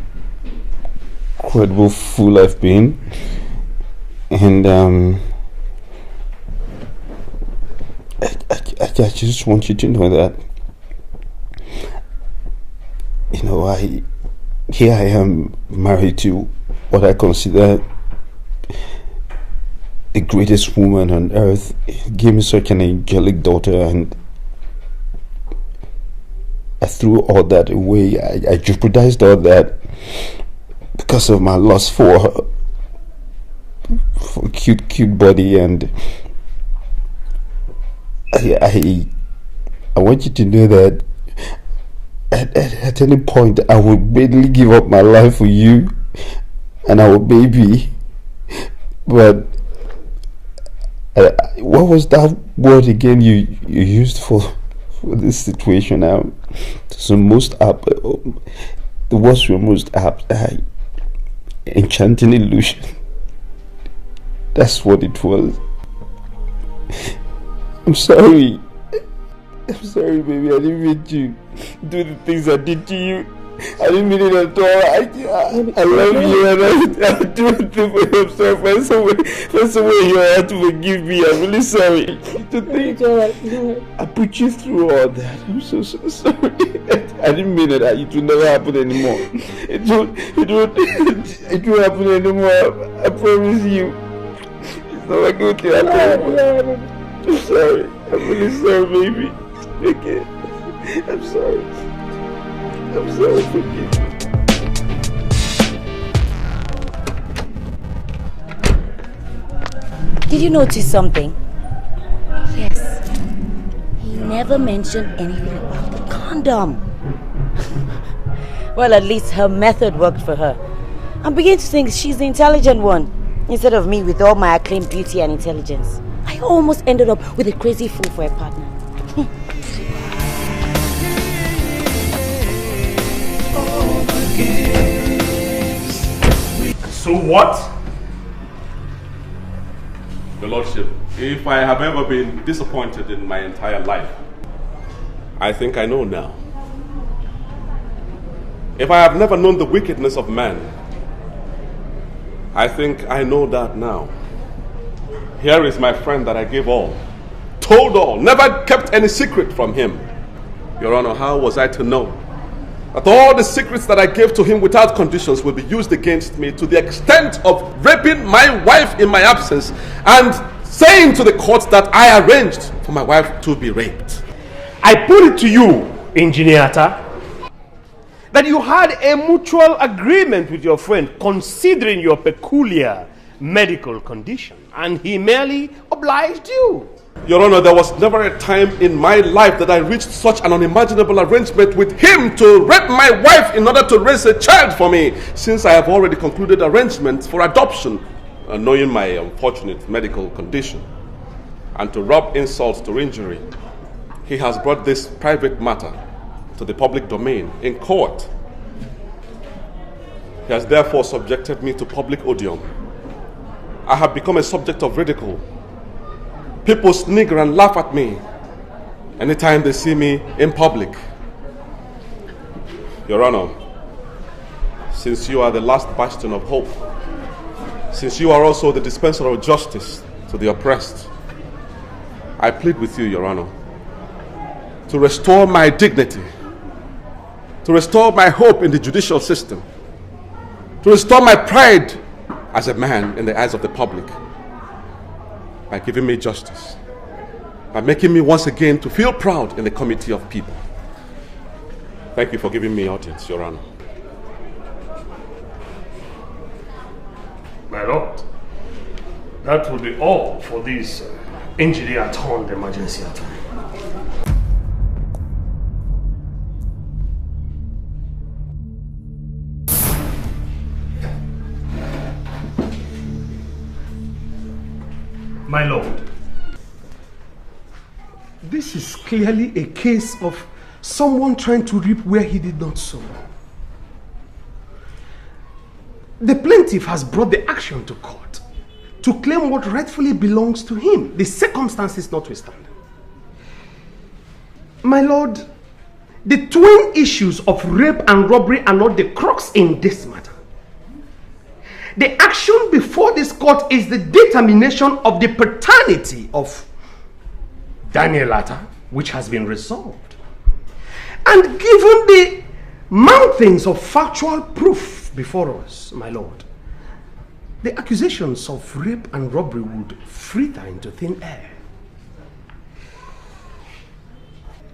incredible fool I've been, and I just want you to know that, you know, here I am married to what I consider the greatest woman on earth. He gave me such an angelic daughter, and I threw all that away. I jeopardized all that because of my lust for cute body, and I want you to know that at any point I would readily give up my life for you and our baby. But what was that word again you used for this situation? So most apt, the words were most apt. Enchanting illusion. That's what it was. I'm sorry. I'm sorry, baby. I didn't mean to do the things I did to you. I didn't mean it at all. I love you, and I'll do it for you. I'm sorry. Find some way you have to forgive me. I'm really sorry. To think I put you through all that. I'm so sorry. I didn't mean it. It will never happen anymore. It won't happen anymore. I promise you. It's not a good thing. I'm sorry. I'm really sorry, baby. Okay. I'm sorry. I'm sorry, forgive me. Did you notice something? Yes. He never mentioned anything about the condom. Well, at least her method worked for her. I'm beginning to think she's the intelligent one, instead of me with all my acclaimed beauty and intelligence. I almost ended up with a crazy fool for a partner. So what? Your Lordship, if I have ever been disappointed in my entire life, I think I know now. If I have never known the wickedness of man, I think I know that now. Here is my friend that I gave all, told all, never kept any secret from him. Your Honor, how was I to know that all the secrets that I gave to him without conditions will be used against me to the extent of raping my wife in my absence and saying to the court that I arranged for my wife to be raped? I put it to you, Engineer Atta, that you had a mutual agreement with your friend considering your peculiar medical condition, and he merely obliged you. Your Honor, there was never a time in my life that I reached such an unimaginable arrangement with him to rape my wife in order to raise a child for me, since I have already concluded arrangements for adoption, knowing my unfortunate medical condition. And to rub insult to injury, he has brought this private matter to the public domain in court. He has therefore subjected me to public odium. I have become a subject of ridicule. People snigger and laugh at me anytime they see me in public. Your Honor, since you are the last bastion of hope, since you are also the dispenser of justice to the oppressed, I plead with you, Your Honor, to restore my dignity, to restore my hope in the judicial system, to restore my pride as a man in the eyes of the public, by giving me justice, by making me once again to feel proud in the committee of people. Thank you for giving me audience, Your Honor. My lord, that will be all for this engineer turned emergency attack. My lord, this is clearly a case of someone trying to reap where he did not sow. The plaintiff has brought the action to court to claim what rightfully belongs to him, the circumstances notwithstanding. My lord, the twin issues of rape and robbery are not the crux in this matter. The action before this court is the determination of the paternity of Daniel Atta, which has been resolved. And given the mountains of factual proof before us, my lord, the accusations of rape and robbery would fritter into thin air.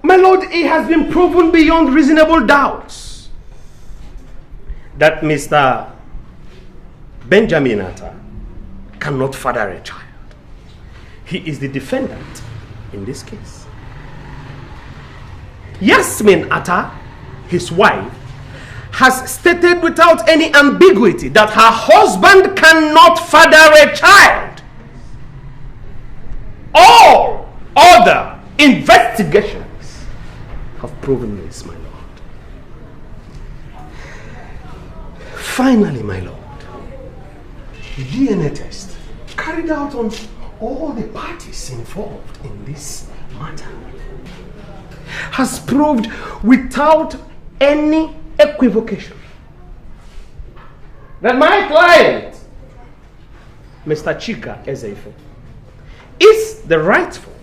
My Lord, it has been proven beyond reasonable doubts that Mr. Benjamin Atta cannot father a child. He is the defendant in this case. Yasmin Atta, his wife, has stated without any ambiguity that her husband cannot father a child. All other investigations have proven this, my lord. Finally, my lord, the DNA test carried out on all the parties involved in this matter has proved without any equivocation that my client, Mr. Chika Ezefe, is the rightful,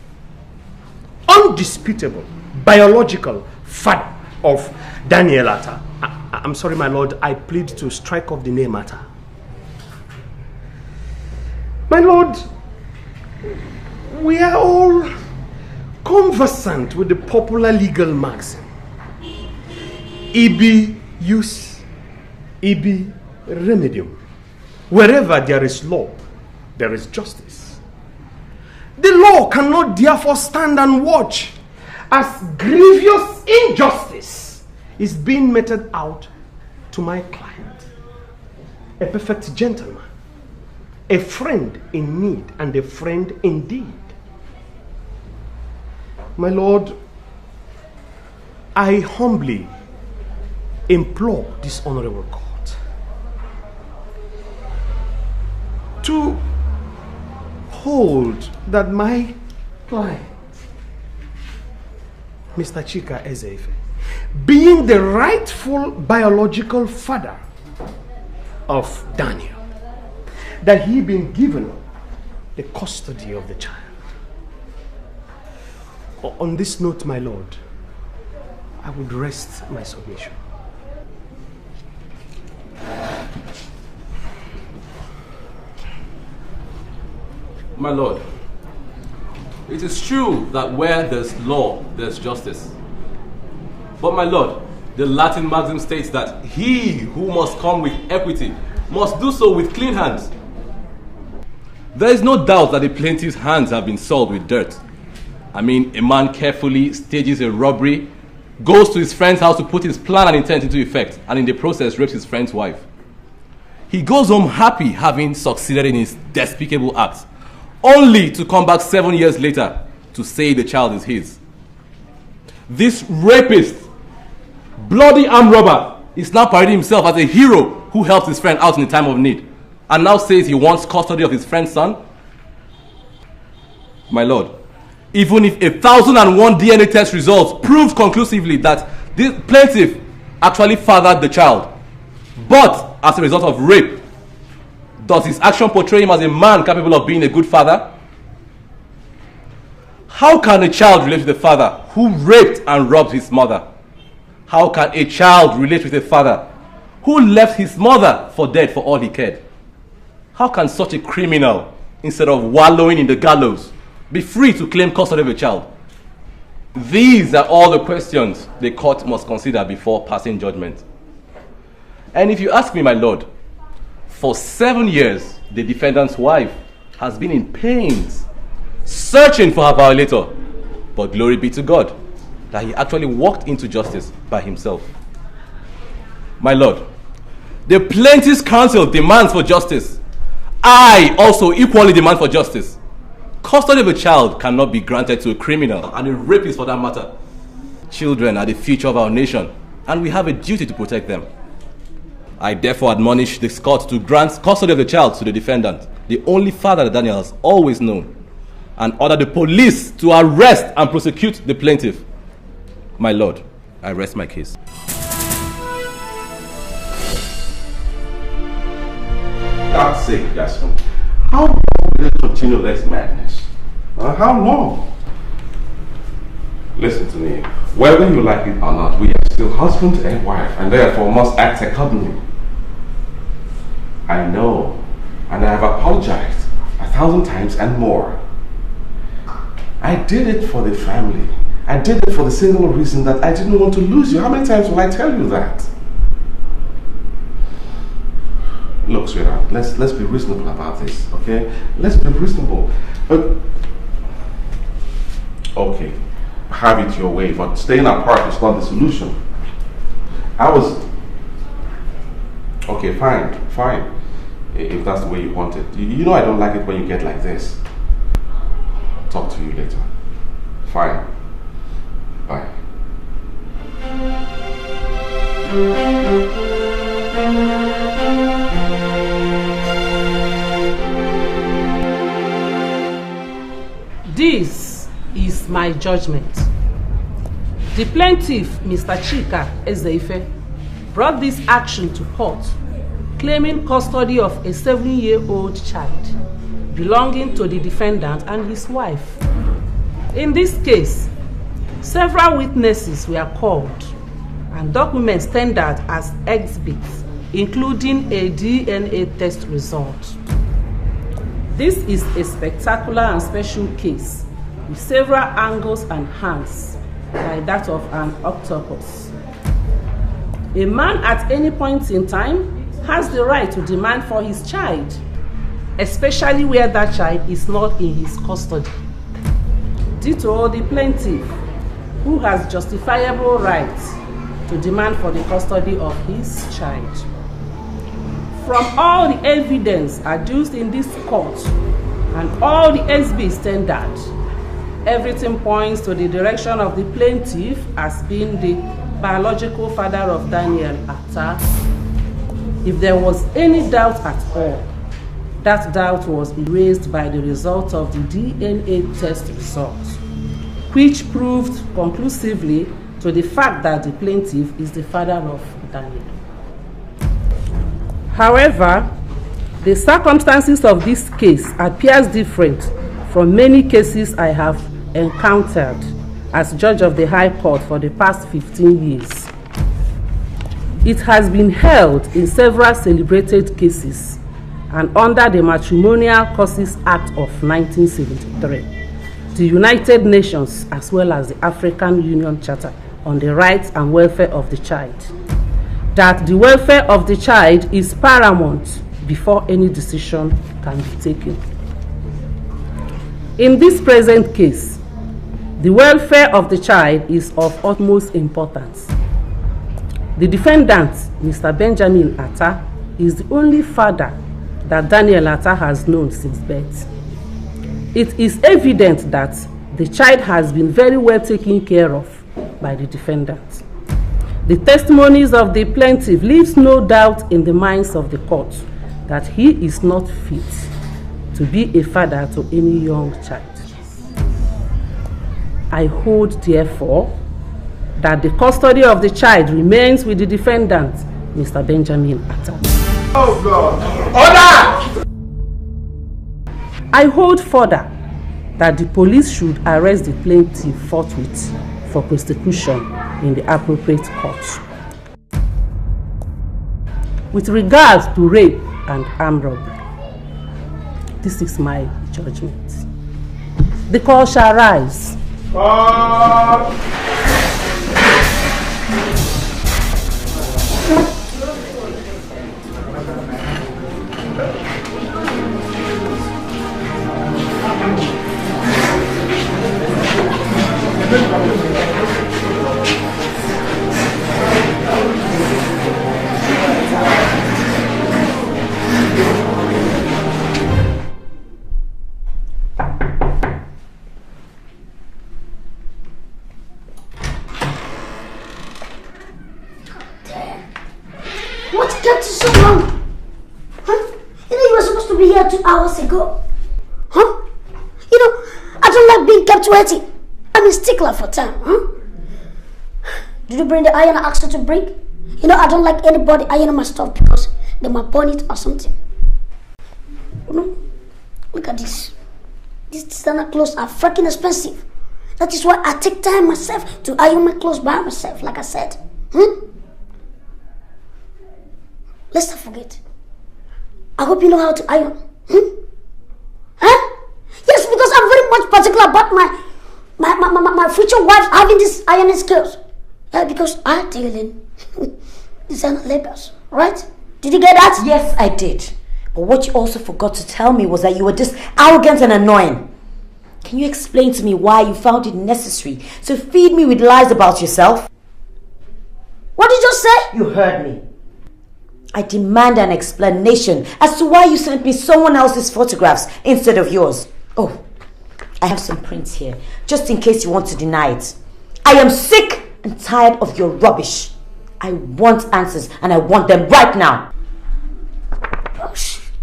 undisputable, biological father of Daniel Atta. I'm sorry, my lord, I plead to strike off the name Atta. My lord, we are all conversant with the popular legal maxim, ibi jus, ibi remedium. Wherever there is law, there is justice. The law cannot therefore stand and watch as grievous injustice is being meted out to my client, a perfect gentleman, a friend in need and a friend indeed. My lord, I humbly implore this honorable court to hold that my client, Mr. Chika Ezefe, being the rightful biological father of Daniel, that he been given the custody of the child. On this note, my lord, I would rest my submission. My lord, it is true that where there's law, there's justice. But my lord, the Latin maxim states that he who must come with equity must do so with clean hands. There is no doubt that the plaintiff's hands have been soiled with dirt. I mean, a man carefully stages a robbery, goes to his friend's house to put his plan and intent into effect, and in the process rapes his friend's wife. He goes home happy having succeeded in his despicable act, only to come back 7 years later to say the child is his. This rapist, bloody armed robber, is now parading himself as a hero who helped his friend out in a time of need, and now says he wants custody of his friend's son. My lord, even if 1,001 DNA test results proved conclusively that this plaintiff actually fathered the child, but as a result of rape, does his action portray him as a man capable of being a good father? How can a child relate to the father who raped and robbed his mother? How can a child relate with a father who left his mother for dead for all he cared? How can such a criminal, instead of wallowing in the gallows, be free to claim custody of a child? These are all the questions the court must consider before passing judgment. And if you ask me, my lord, for 7 years, the defendant's wife has been in pains, searching for her violator. But glory be to God that he actually walked into justice by himself. My lord, the plaintiff's counsel demands for justice. I also equally demand for justice. Custody of a child cannot be granted to a criminal and a rapist for that matter. Children are the future of our nation, and we have a duty to protect them. I therefore admonish this court to grant custody of the child to the defendant, the only father that Daniel has always known, and order the police to arrest and prosecute the plaintiff. My lord, I rest my case. God's sake, Jasmine. How long will they continue this madness? How long? Listen to me. Whether you like it or not, we are still husband and wife, and therefore must act accordingly. I know, and I have apologized 1,000 times and more. I did it for the family I did it for the single reason that I didn't want to lose you. How many times will I tell you that? Look, sweetheart, let's be reasonable about this, okay? Let's be reasonable. Okay, have it your way, but staying apart is not the solution. Okay, fine. If that's the way you want it. You know I don't like it when you get like this. Talk to you later. Fine. Bye. This is my judgment. The plaintiff, Mr. Chika Ezeife, brought this action to court, claiming custody of a 7-year-old child belonging to the defendant and his wife. In this case, several witnesses were called and documents tendered as exhibits, including a DNA test result. This is a spectacular and special case with several angles and hands, like that of an octopus. A man at any point in time has the right to demand for his child, especially where that child is not in his custody. Ditto the plaintiff, who has justifiable rights to demand for the custody of his child. From all the evidence adduced in this court and all the exhibits tendered, everything points to the direction of the plaintiff as being the biological father of Daniel Atta. If there was any doubt at all, that doubt was erased by the result of the DNA test result, which proved conclusively to the fact that the plaintiff is the father of Daniel. However, the circumstances of this case appears different from many cases I have encountered as judge of the High Court for the past 15 years. It has been held in several celebrated cases and under the Matrimonial Causes Act of 1973, the United Nations as well as the African Union Charter on the Rights and Welfare of the Child, that the welfare of the child is paramount before any decision can be taken. In this present case, the welfare of the child is of utmost importance. The defendant, Mr. Benjamin Atta, is the only father that Daniel Atta has known since birth. It is evident that the child has been very well taken care of by the defendant. The testimonies of the plaintiff leaves no doubt in the minds of the court that he is not fit to be a father to any young child. I hold, therefore, that the custody of the child remains with the defendant, Mr. Benjamin Atta. Oh God! Order! I hold further that the police should arrest the plaintiff forthwith for prosecution in the appropriate court. With regards to rape and armed robbery, this is my judgment. The court shall rise. What kept you so long? Huh? You know you were supposed to be here 2 hours ago. Huh? You know, I don't like being kept waiting. I'm a stickler for time, huh? Did you bring the iron I asked you to bring? You know, I don't like anybody ironing my stuff because they might burn it or something. You know? Look at this. These designer clothes are freaking expensive. That is why I take time myself to iron my clothes by myself, like I said. Let's not forget. I hope you know how to iron. Huh? Yes, because I'm very much particular about my my future wife having these ironing skills. Yeah, because I dealing designer labels, right? Did you get that? Yes, I did. But what you also forgot to tell me was that you were just arrogant and annoying. Can you explain to me why you found it necessary to feed me with lies about yourself? What did you just say? You heard me. I demand an explanation as to why you sent me someone else's photographs instead of yours. Oh, I have some prints here, just in case you want to deny it. I am sick and tired of your rubbish. I want answers, and I want them right now.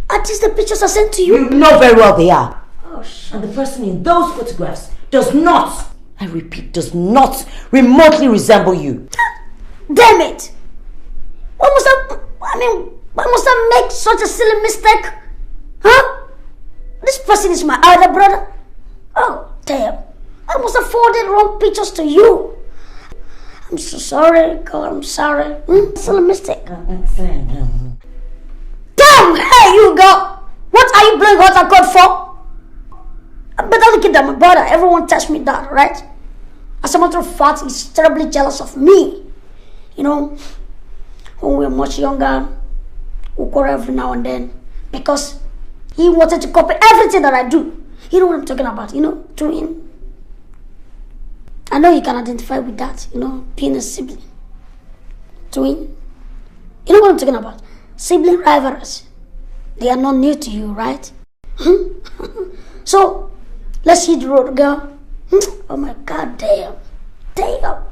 Are these the pictures I sent to you? You know very well they are. Oh, and the person in those photographs does not, I repeat, does not remotely resemble you. Damn it! Why must I make such a silly mistake? Huh? This person is my elder brother. Oh, damn. I must have forwarded wrong pictures to you. I'm so sorry, God, I'm sorry. Silly mistake. Damn, hey, you go. What are you playing hot and cold for? I better look at my brother. Everyone tells me that, right? As a matter of fact, he's terribly jealous of me. You know, when we were much younger, we quarrel every now and then because he wanted to copy everything that I do. You know what I'm talking about, you know, twin. I know you can identify with that, you know, being a sibling. Twin. You know what I'm talking about? Sibling rivalries. They are not new to you, right? So, let's hit the road, girl. Oh my God, damn. Damn.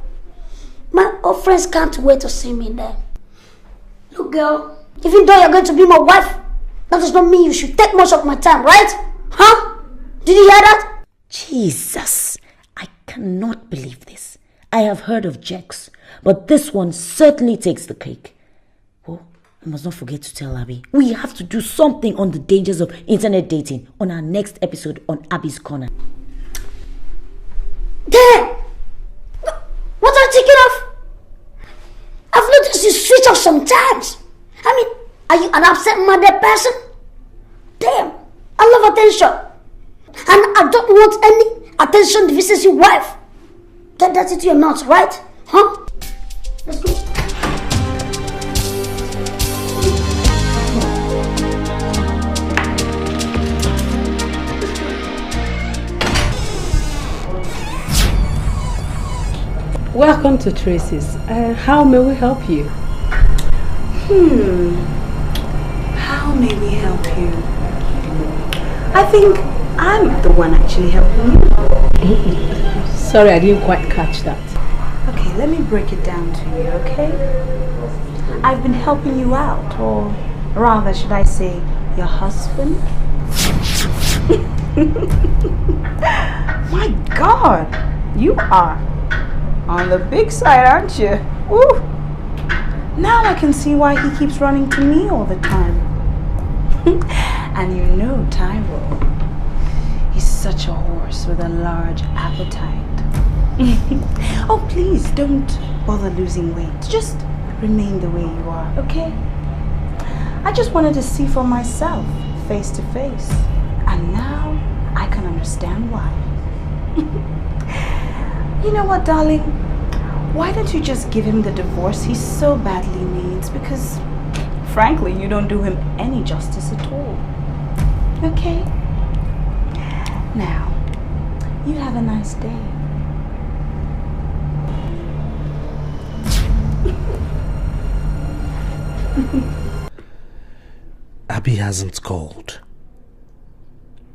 My old friends can't wait to see me there. Look, girl, even though you're going to be my wife, that does not mean you should take much of my time, right? Huh? Did you hear that? Jesus, I cannot believe this. I have heard of Jex, but this one certainly takes the cake. Oh, I must not forget to tell Abby. We have to do something on the dangers of internet dating on our next episode on Abby's Corner. Damn! What are you thinking of? I've noticed you switch off sometimes. I mean, are you an absent-minded person? Damn, I love attention. And I don't want any attention deficiency wife. Get that into your nuts, right? Huh? Let's go. Welcome to Tracy's. How may we help you? How may we help you? I think I'm the one actually helping you. Sorry, I didn't quite catch that. Okay, let me break it down to you, okay? I've been helping you out, or rather, should I say, your husband? My God, you are on the big side, aren't you? Woo! Now I can see why he keeps running to me all the time. And you know Tyrell, he's such a horse with a large appetite. Oh, please don't bother losing weight. Just remain the way you are, okay? I just wanted to see for myself, face to face. And now I can understand why. You know what, darling? Why don't you just give him the divorce he so badly needs? Because, frankly, you don't do him any justice at all. Okay? Now, you have a nice day. Abby hasn't called.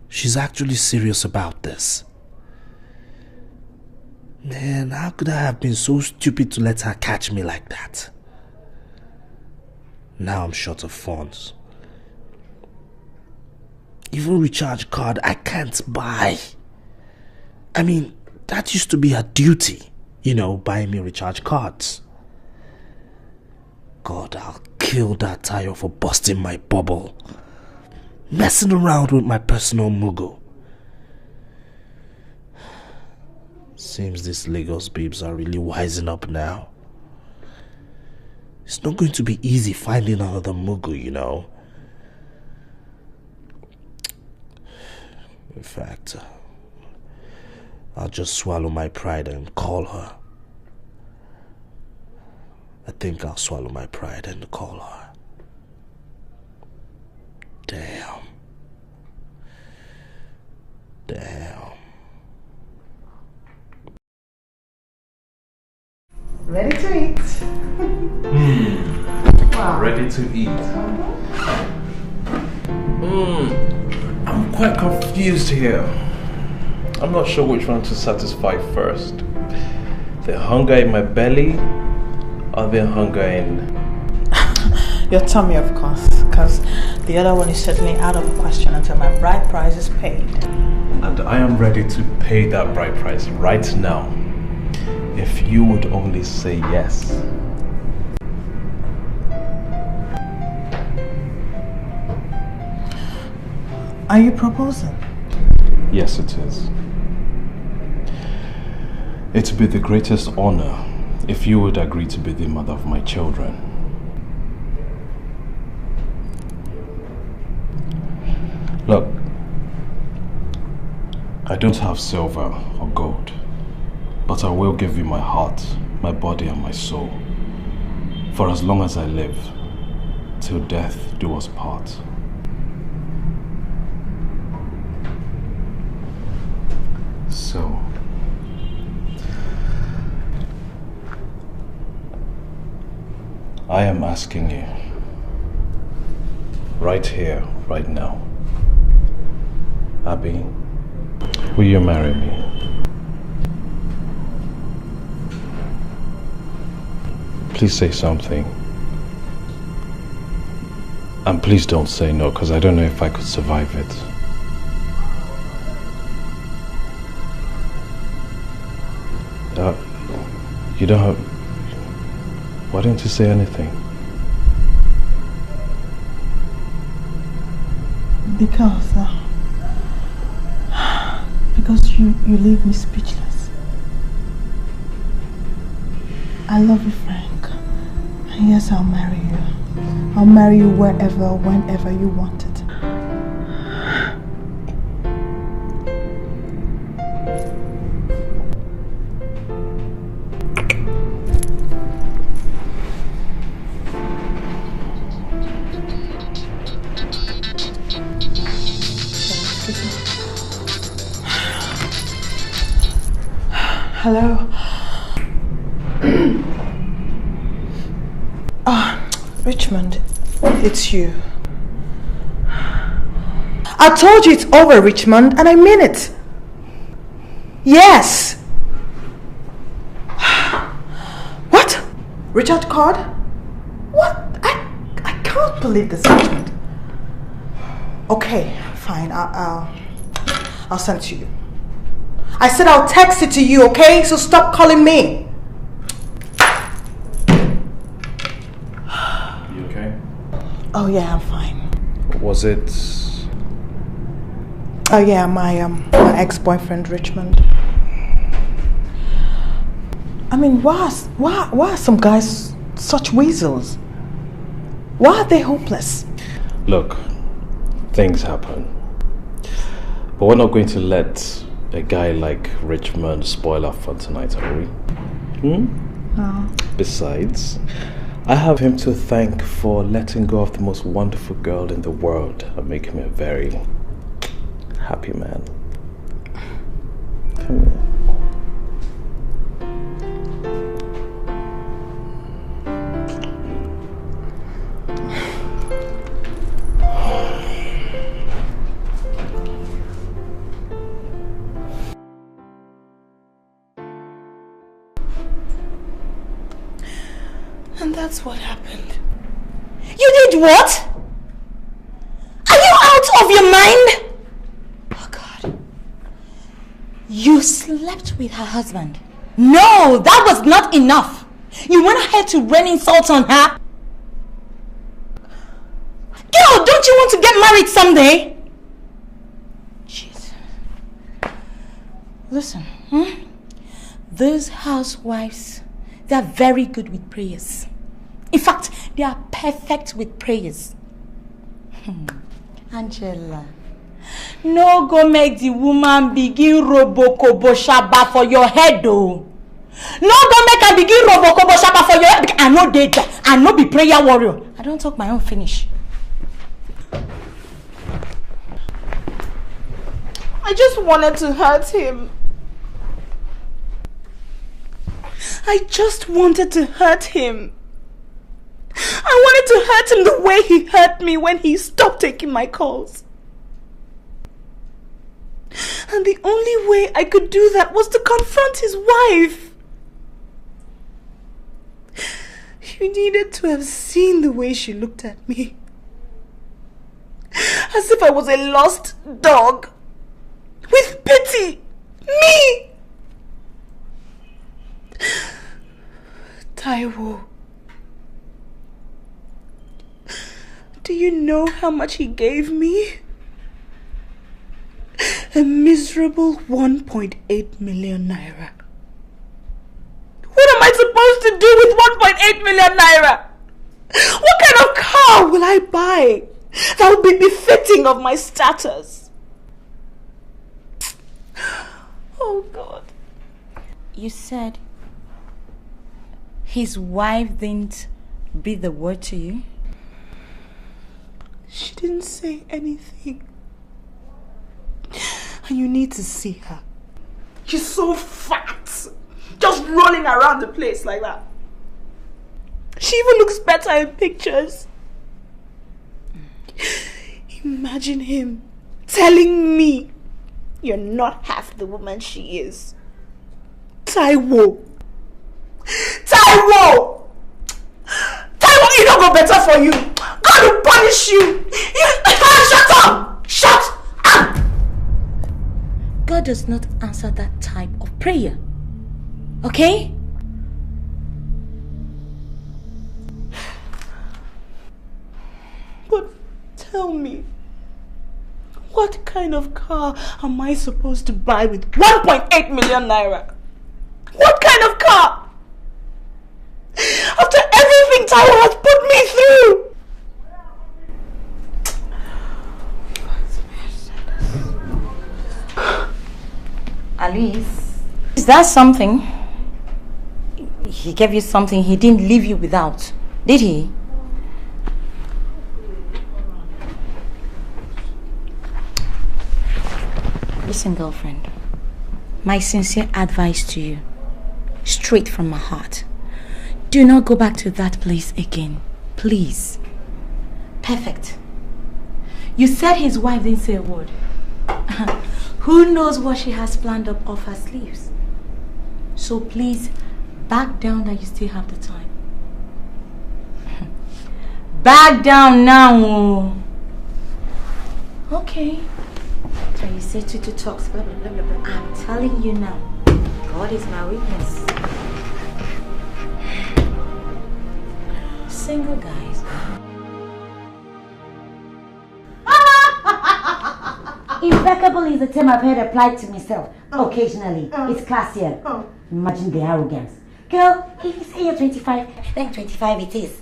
She's actually serious about this. Man, how could I have been so stupid to let her catch me like that? Now I'm short of funds. Even recharge card I can't buy. I mean, that used to be her duty. You know, buying me recharge cards. God, I'll kill that Tayo for busting my bubble. Messing around with my personal mugo. Seems these Lagos babes are really wising up now. It's not going to be easy finding another mugu, you know. In fact, I'll just swallow my pride and call her. I think I'll swallow my pride and call her. Damn. Ready to eat. Wow. Ready to eat. I'm quite confused here. I'm not sure which one to satisfy first. The hunger in my belly or the hunger in... Your tummy, of course, because the other one is certainly out of the question until my bride price is paid. And I am ready to pay that bride price right now. If you would only say yes. Are you proposing? Yes, it is. It would be the greatest honor if you would agree to be the mother of my children. Look, I don't have silver or gold, but I will give you my heart, my body and my soul, for as long as I live, till death do us part. So, I am asking you, right here, right now, Abby, will you marry me? Please say something. And please don't say no, because I don't know if I could survive it. You don't have... Why don't you say anything? Because you leave me speechless. I love you, Frank. And yes, I'll marry you. I'll marry you wherever, whenever you want it. Hello? Richmond, it's you. I told you it's over, Richmond, and I mean it. Yes. What? Richard called? What? I can't believe this, Richmond. Okay, fine. I'll send it to you. I said I'll text it to you, okay? So stop calling me. You okay? Oh yeah, I'm fine. Was it... Oh yeah, my ex-boyfriend Richmond. I mean, why are some guys such weasels? Why are they hopeless? Look, things happen. But we're not going to let a guy like Richmond spoil our fun tonight, are we? No. Besides, I have him to thank for letting go of the most wonderful girl in the world and making me a very happy man. Come here. And that's what happened. You did what? Are you out of your mind? Oh God. You slept with her husband. No, that was not enough. You went ahead to rain insults on her. Girl, don't you want to get married someday? Jesus. Listen, those housewives, they're very good with prayers. In fact, they are perfect with prayers. Angela, No go make the woman begin robokobo shaba for your head though. No go make her begin robokobo shaba for your head. I know data. I know be prayer warrior. I don't talk my own finish. I just wanted to hurt him. I just wanted to hurt him. I wanted to hurt him the way he hurt me when he stopped taking my calls. And the only way I could do that was to confront his wife. You needed to have seen the way she looked at me. As if I was a lost dog. With pity. Me! Taiwo. Do you know how much he gave me? A miserable 1.8 million naira. What am I supposed to do with 1.8 million naira? What kind of car will I buy that will be befitting of my status? Oh God. You said his wife didn't breathe the word to you? She didn't say anything. And you need to see her. She's so fat. Just rolling around the place like that. She even looks better in pictures. Imagine him telling me you're not half the woman she is. Taiwo! Taiwo! Taiwo, it don't go better for you. God will punish you. Shut up! Shut up! God does not answer that type of prayer. Okay? But tell me, what kind of car am I supposed to buy with 1.8 million naira? What kind of car? After everything Taiwo has put me through! Alice, is that something? He gave you something he didn't leave you without, did he? Listen, girlfriend, my sincere advice to you, straight from my heart, do not go back to that place again, please. Perfect. You said his wife didn't say a word. Who knows what she has planned up off her sleeves? So please, back down that you still have the time. Back down now. Okay. So you say to talks, blah, blah, blah, blah, blah. I'm telling you now, God is my witness. Single guys. Impeccable is the term I've heard applied to myself. Occasionally. It's classier. Imagine the arrogance. Girl, if you say you're 25, then 25 it is.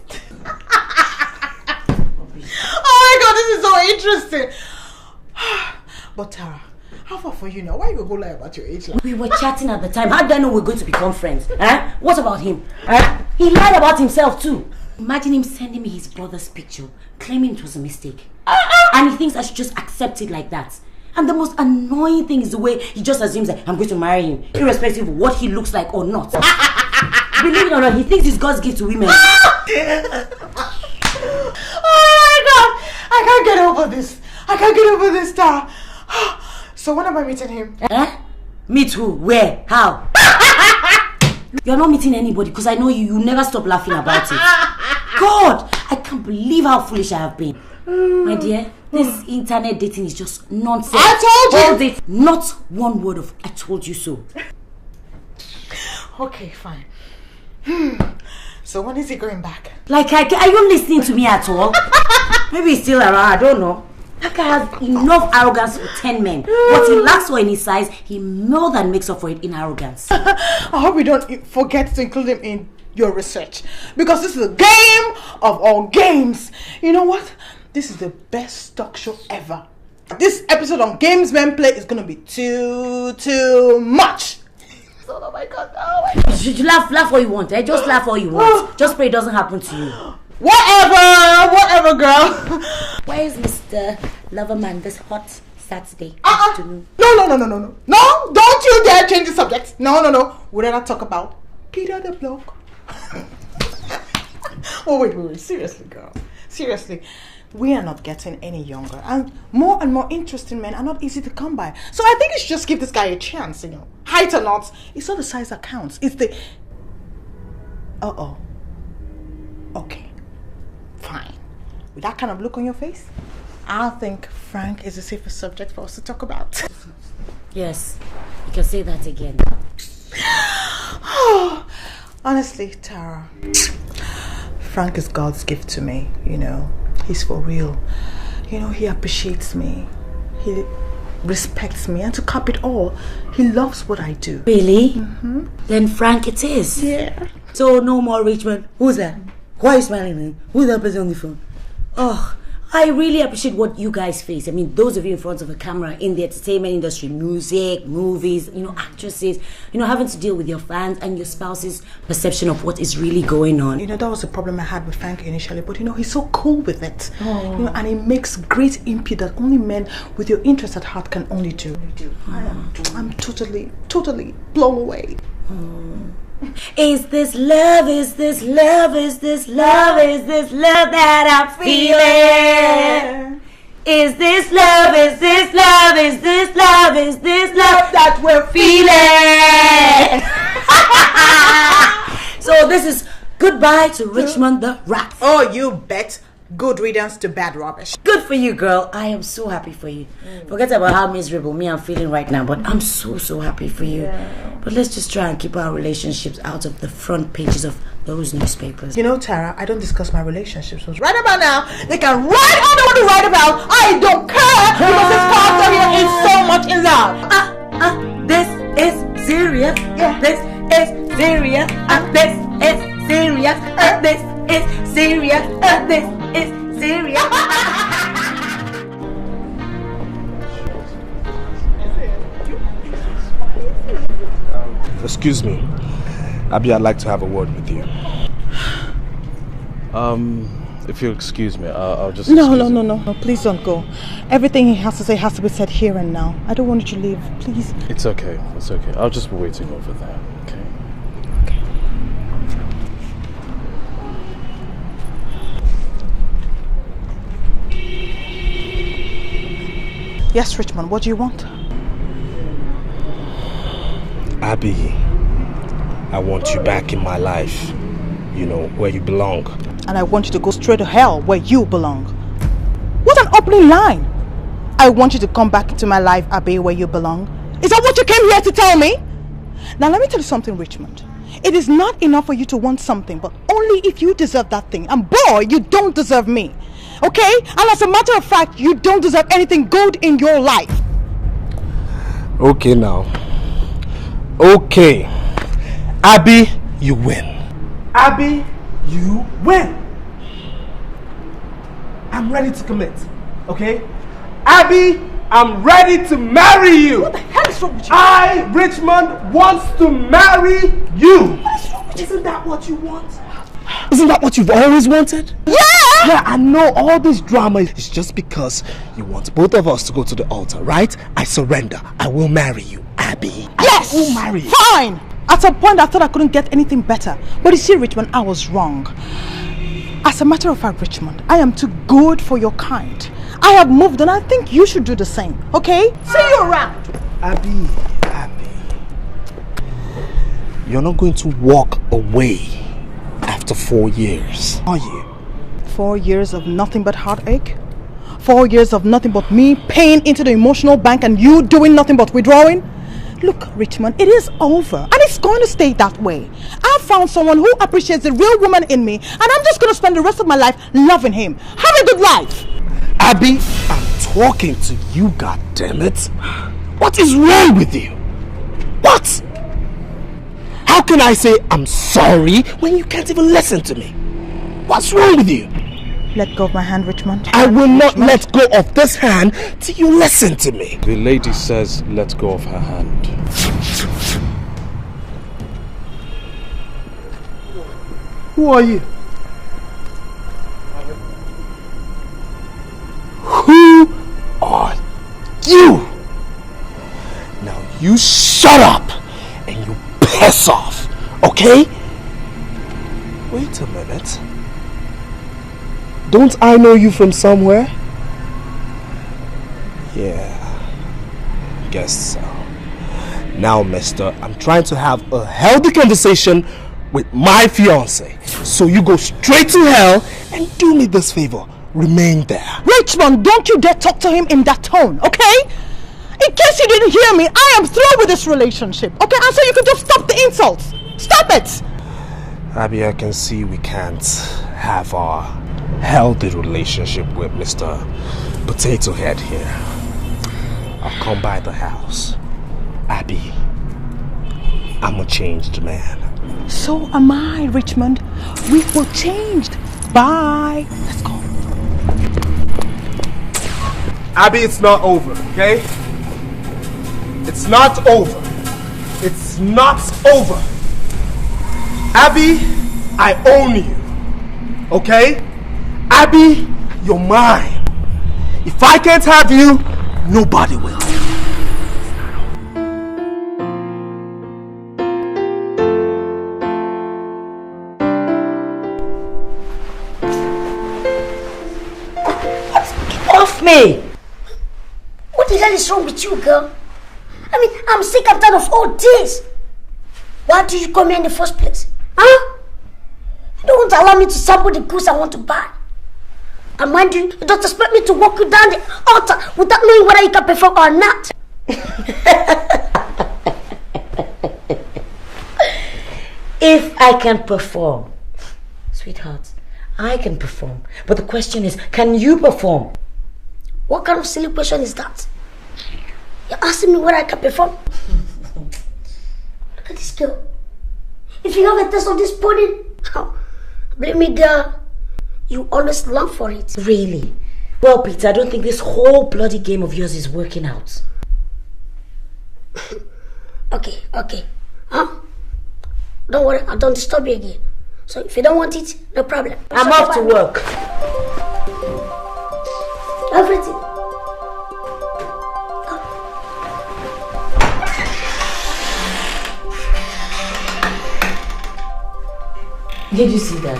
Oh my God, this is so interesting. But Tara, how far for you now? Why you go lie about your age? We were chatting at the time. How do I know we're going to become friends? Huh? What about him? Huh? He lied about himself too. Imagine him sending me his brother's picture, claiming it was a mistake. And he thinks I should just accept it like that. And the most annoying thing is the way he just assumes that I'm going to marry him, irrespective of what he looks like or not. Believe it or not, he thinks it's God's gift to women. Oh my God! I can't get over this. I can't get over this, Tara. So when am I meeting him? Meet who? Where? How? You're not meeting anybody because I know you never stop laughing about it. God, I can't believe how foolish I have been. My dear, this internet dating is just nonsense. I told you! Hold it. Not one word of I told you so. Okay, fine. So when is he going back? Like, are you listening to me at all? Maybe he's still around, I don't know. That guy has enough arrogance for 10 men. What he lacks for in his size, he more than makes up for it in arrogance. I hope you don't forget to include him in your research. Because this is a game of all games. You know what? This is the best talk show ever. This episode on Games Men Play is gonna be too much. Oh my god, oh my god. You laugh all you want, eh? Just laugh all you want. Just pray it doesn't happen to you. Whatever, girl. Where is Mr. Loverman this hot Saturday afternoon? No, don't you dare change the subject. No. We'd rather talk about Peter the Bloke. Oh, wait. Seriously, girl. Seriously. We are not getting any younger. And more interesting men are not easy to come by. So I think you should just give this guy a chance, Height or not, it's not the size that counts. It's the... Uh-oh. Okay. Fine. With that kind of look on your face, I think Frank is the safest subject for us to talk about. Yes. You can say that again. Honestly, Tara, Frank is God's gift to me, He's for real. He appreciates me. He respects me. And to cap it all, he loves what I do. Really? Mm-hmm. Then Frank it is. Yeah. So no more Richmond. Who's that? Why are you smiling, man? Who's that person on the phone? Oh, I really appreciate what you guys face. I mean, those of you in front of a camera in the entertainment industry, music, movies, actresses, having to deal with your fans and your spouse's perception of what is really going on. That was the problem I had with Frank initially, but he's so cool with it. Oh. And he makes great input that only men with your interest at heart can only do. I'm totally blown away. Is this love, is this love, is this love, is this love that I'm feeling? Is this love, is this love, is this love, is this love that we're feeling? So this is goodbye to Richmond the Rat. Oh, you bet. Good riddance to bad rubbish. Good for you, girl. I am so happy for you. Forget about how miserable me I'm feeling right now, but I'm so happy for you. Yeah. But let's just try and keep our relationships out of the front pages of those newspapers. Tara, I don't discuss my relationships. Right about now, they can write all they want to write about. I don't care because this character here is so much in love. This is serious. Yeah. This is serious. This is serious. This is serious. This is serious. Excuse me. Abby, I'd like to have a word with you. If you'll excuse me, I'll just... No, please don't go. Everything he has to say has to be said here and now. I don't want you to leave, please. It's okay. I'll just be waiting over there, okay? Yes, Richmond, what do you want? Abby, I want you back in my life. Where you belong. And I want you to go straight to hell where you belong. What an opening line! I want you to come back into my life, Abby, where you belong. Is that what you came here to tell me? Now let me tell you something, Richmond. It is not enough for you to want something, but only if you deserve that thing. And boy, you don't deserve me. Okay? And as a matter of fact, you don't deserve anything good in your life. Okay now. Okay. Abby, you win. Abby, you win. I'm ready to commit. Okay? Abby, I'm ready to marry you. What the hell is wrong with you? I, Richmond, wants to marry you. What is wrong with you? Isn't that what you want? Isn't that what you've always wanted? Yeah! Yeah, I know all this drama is just because you want both of us to go to the altar, right? I surrender. I will marry you, Abby. Yes! I will marry you. Fine! At some point I thought I couldn't get anything better. But you see, Richmond, I was wrong. As a matter of fact, Richmond, I am too good for your kind. I have moved and I think you should do the same, okay? See you around. Abby. You're not going to walk away after 4 years, are you? 4 years of nothing but heartache? 4 years of nothing but me paying into the emotional bank and you doing nothing but withdrawing? Look, Richmond, it is over and it's going to stay that way. I found someone who appreciates the real woman in me and I'm just going to spend the rest of my life loving him. Have a good life. Abby, I'm talking to you, goddammit. What is wrong with you? What? How can I say I'm sorry when you can't even listen to me? What's wrong with you? let go of my hand, Richmond? I will not let go of this hand till you listen to me. The lady says let go of her hand. Who are you? Who are you? Now you shut up and you piss off, okay? Wait a minute. Don't I know you from somewhere? Yeah, guess so. Now, mister, I'm trying to have a healthy conversation with my fiance. So you go straight to hell and do me this favor. Remain there. Richmond, don't you dare talk to him in that tone, okay? In case you didn't hear me, I am through with this relationship, okay? And so you can just stop the insults. Stop it! Abby, I can see we can't have our healthy relationship with Mr. Potato Head here. I'll come by the house. Abby, I'm a changed man. So am I, Richmond. We were changed. Bye. Let's go. Abby, it's not over, okay? It's not over. It's not over. Abby, I own you, okay? Abby, you're mine. If I can't have you, nobody will. Get off me! What the hell is wrong with you, girl? I mean, I'm sick and tired of all this. Why did you come here in the first place? Huh? You don't want to allow me to sample the goods I want to buy. And mind you, you don't expect me to walk you down the altar without knowing whether you can perform or not. If I can perform, sweetheart, I can perform. But the question is, can you perform? What kind of silly question is that? You're asking me whether I can perform? Look at this girl. If you have a taste of this pudding, believe me, girl, you always long for it. Really? Well, Peter, I don't think this whole bloody game of yours is working out. Okay. Huh? Don't worry, I don't disturb you again. So if you don't want it, no problem. I'm off to work. Everything. Did you see that?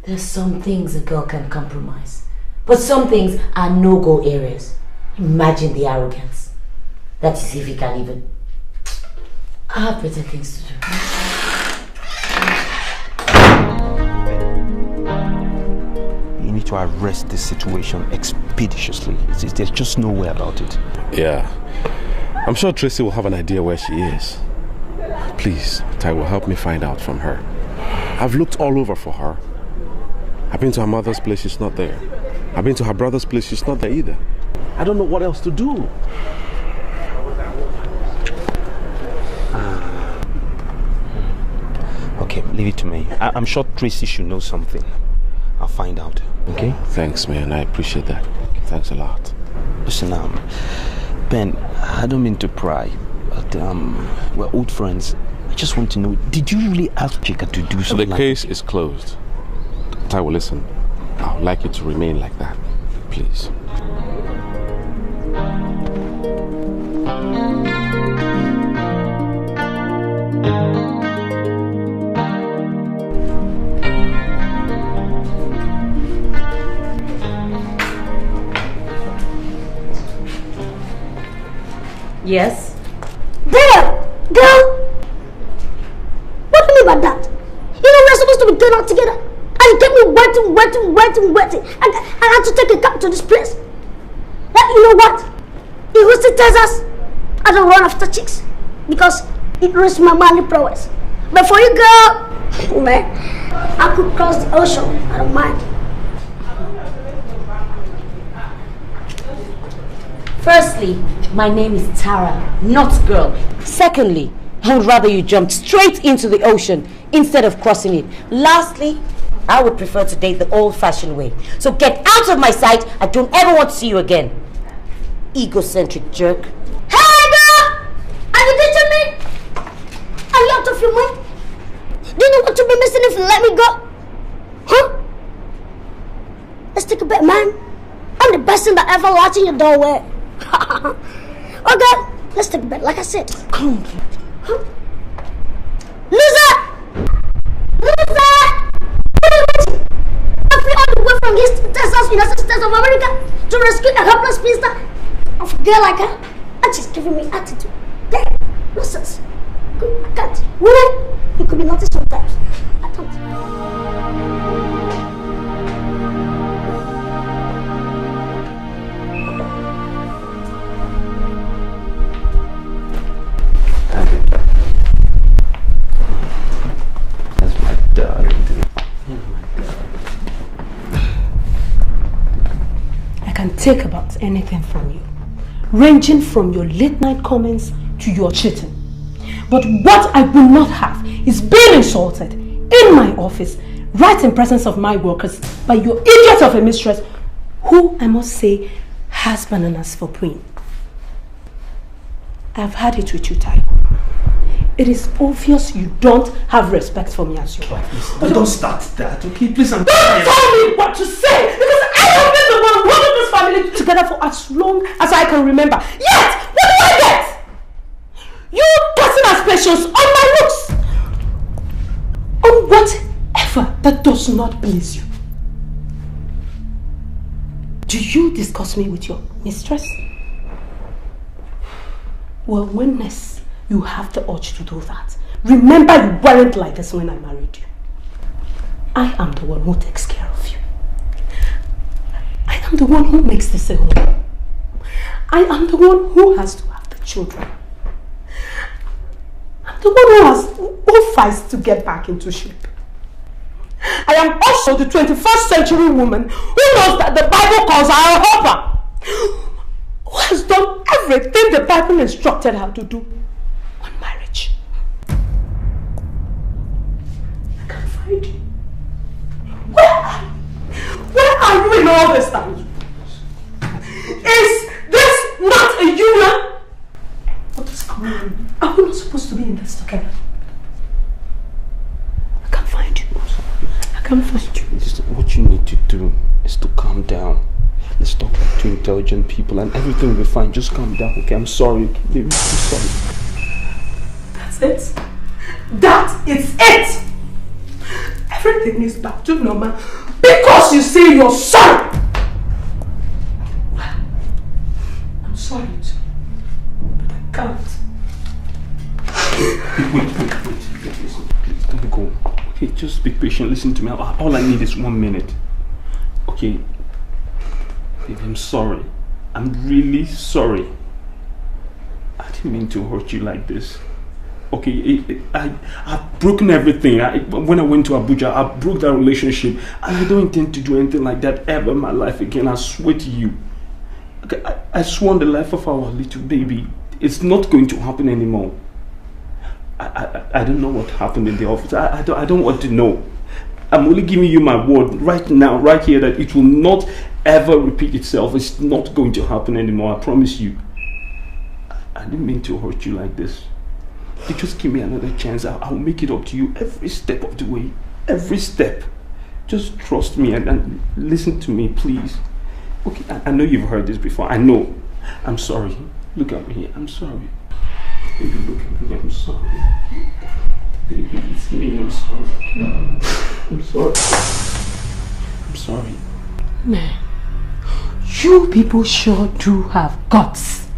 There's some things a girl can compromise, but some things are no-go areas. Imagine the arrogance. That is if you can even. I have better things to do. You need to arrest this situation expeditiously. There's just no way about it. Yeah. I'm sure Tracy will have an idea where she is. Please, Taiwo, help me find out from her. I've looked all over for her. I've been to her mother's place, she's not there. I've been to her brother's place, she's not there either. I don't know what else to do. Okay, leave it to me. I'm sure Tracy should know something. I'll find out, okay? Thanks, man. I appreciate that. Thanks a lot. Listen, Ben, I don't mean to pry, but we're old friends. I just want to know, did you really ask Chika to do something? The case is closed. Taiwo, listen. I would like you to remain like that, please. Yes? There! Girl! What do you mean by that? You know we're supposed to be going out together. And you kept me waiting. And I had to take a cab to this place. You know what? He who still tells us I don't run after chicks. Because it ruins my manly prowess. But for you, girl, man, I could cross the ocean. I don't mind. Firstly, my name is Tara, not girl. Secondly, I would rather you jumped straight into the ocean instead of crossing it. Lastly, I would prefer to date the old-fashioned way. So get out of my sight. I don't ever want to see you again. Egocentric jerk. Hey, girl! Are you ditching me? Are you out of your mind? Do you know what you'll be missing if you let me go? Huh? Let's take a bet, man. I'm the best thing that ever locked in your doorway. Okay, let's take a bet, like I said. Come on. Huh? Loser! Loser! What are you waiting? I flew all the way from Houston, Texas, United States of America to rescue a helpless spinster of a girl like her. And she's giving me attitude. Damn, nonsense. I can't. Women, it could be naughty sometimes. I can't. That's my darling. I can take about anything from you, ranging from your late night comments to your cheating. But what I will not have is being insulted in my office, right in presence of my workers, by your idiot of a mistress, who I must say has bananas for queen. I've had it with you, Tayo. It is obvious you don't have respect for me as your wife. But don't start that, okay? Please, I'm Don't tell me what to say, because I have been the one holding this family together for as long as I can remember. Yet, what do I get? You passing aspersions on my looks, on whatever that does not please you. Do you discuss me with your mistress? Well, when next you have the urge to do that, remember you weren't like this when I married you. I am the one who takes care of you. I am the one who makes this a home. I am the one who has to have the children. I'm the one who fights to get back into shape. I am also the 21st century woman who knows that the Bible calls her a helper, who has done everything the Bible instructed her to do on marriage. I can't find you. Where are you in all this time? Is this not a union? What is going on? Are we not supposed to be in this together? I can't find you. I can't find you. What you need to do is to calm down. Let's talk like two intelligent people and everything will be fine. Just calm down, okay? I'm sorry, okay, baby. I'm sorry. That's it. That is it. Everything is back to normal because you say you're sorry. Well, I'm sorry too, but I can't. Wait. Listen, please don't go. Okay, just be patient. Listen to me. All I need is 1 minute. Okay? Baby, I'm sorry. I'm really sorry. I didn't mean to hurt you like this. Okay, I've broken everything. When I went to Abuja, I broke that relationship. And I don't intend to do anything like that ever in my life again. I swear to you. Okay, I swear on the life of our little baby, it's not going to happen anymore. I don't know what happened in the office. I don't want to know. I'm only giving you my word right now, right here, that it will not ever repeat itself. It's not going to happen anymore. I promise you. I didn't mean to hurt you like this. You just give me another chance. I'll make it up to you every step of the way. Every step. Just trust me and listen to me, please. Okay, I know you've heard this before. I know. I'm sorry. Look at me. I'm sorry. Baby, look at me. I'm sorry. Baby, it's me. I'm sorry. I'm sorry. I'm sorry. Man, you people sure do have guts.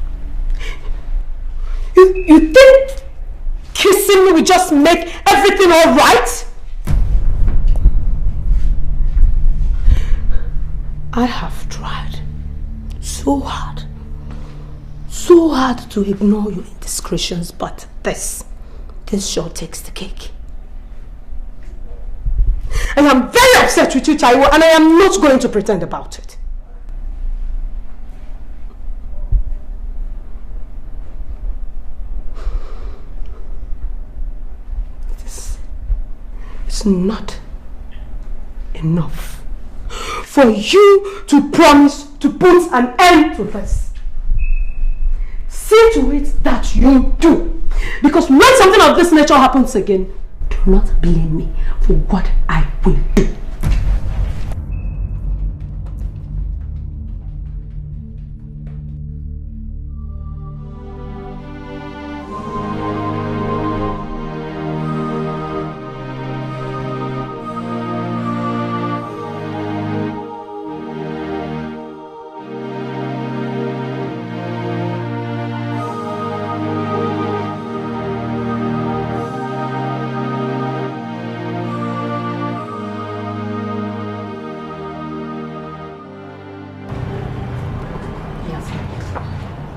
You think kissing me will just make everything all right? I have tried so hard to ignore your indiscretions, but this sure takes the cake. I am very upset with you, Taiwo, and I am not going to pretend about it. not enough for you to promise to put an end to this. See to it that you do. Because when something of this nature happens again, do not blame me for what I will do.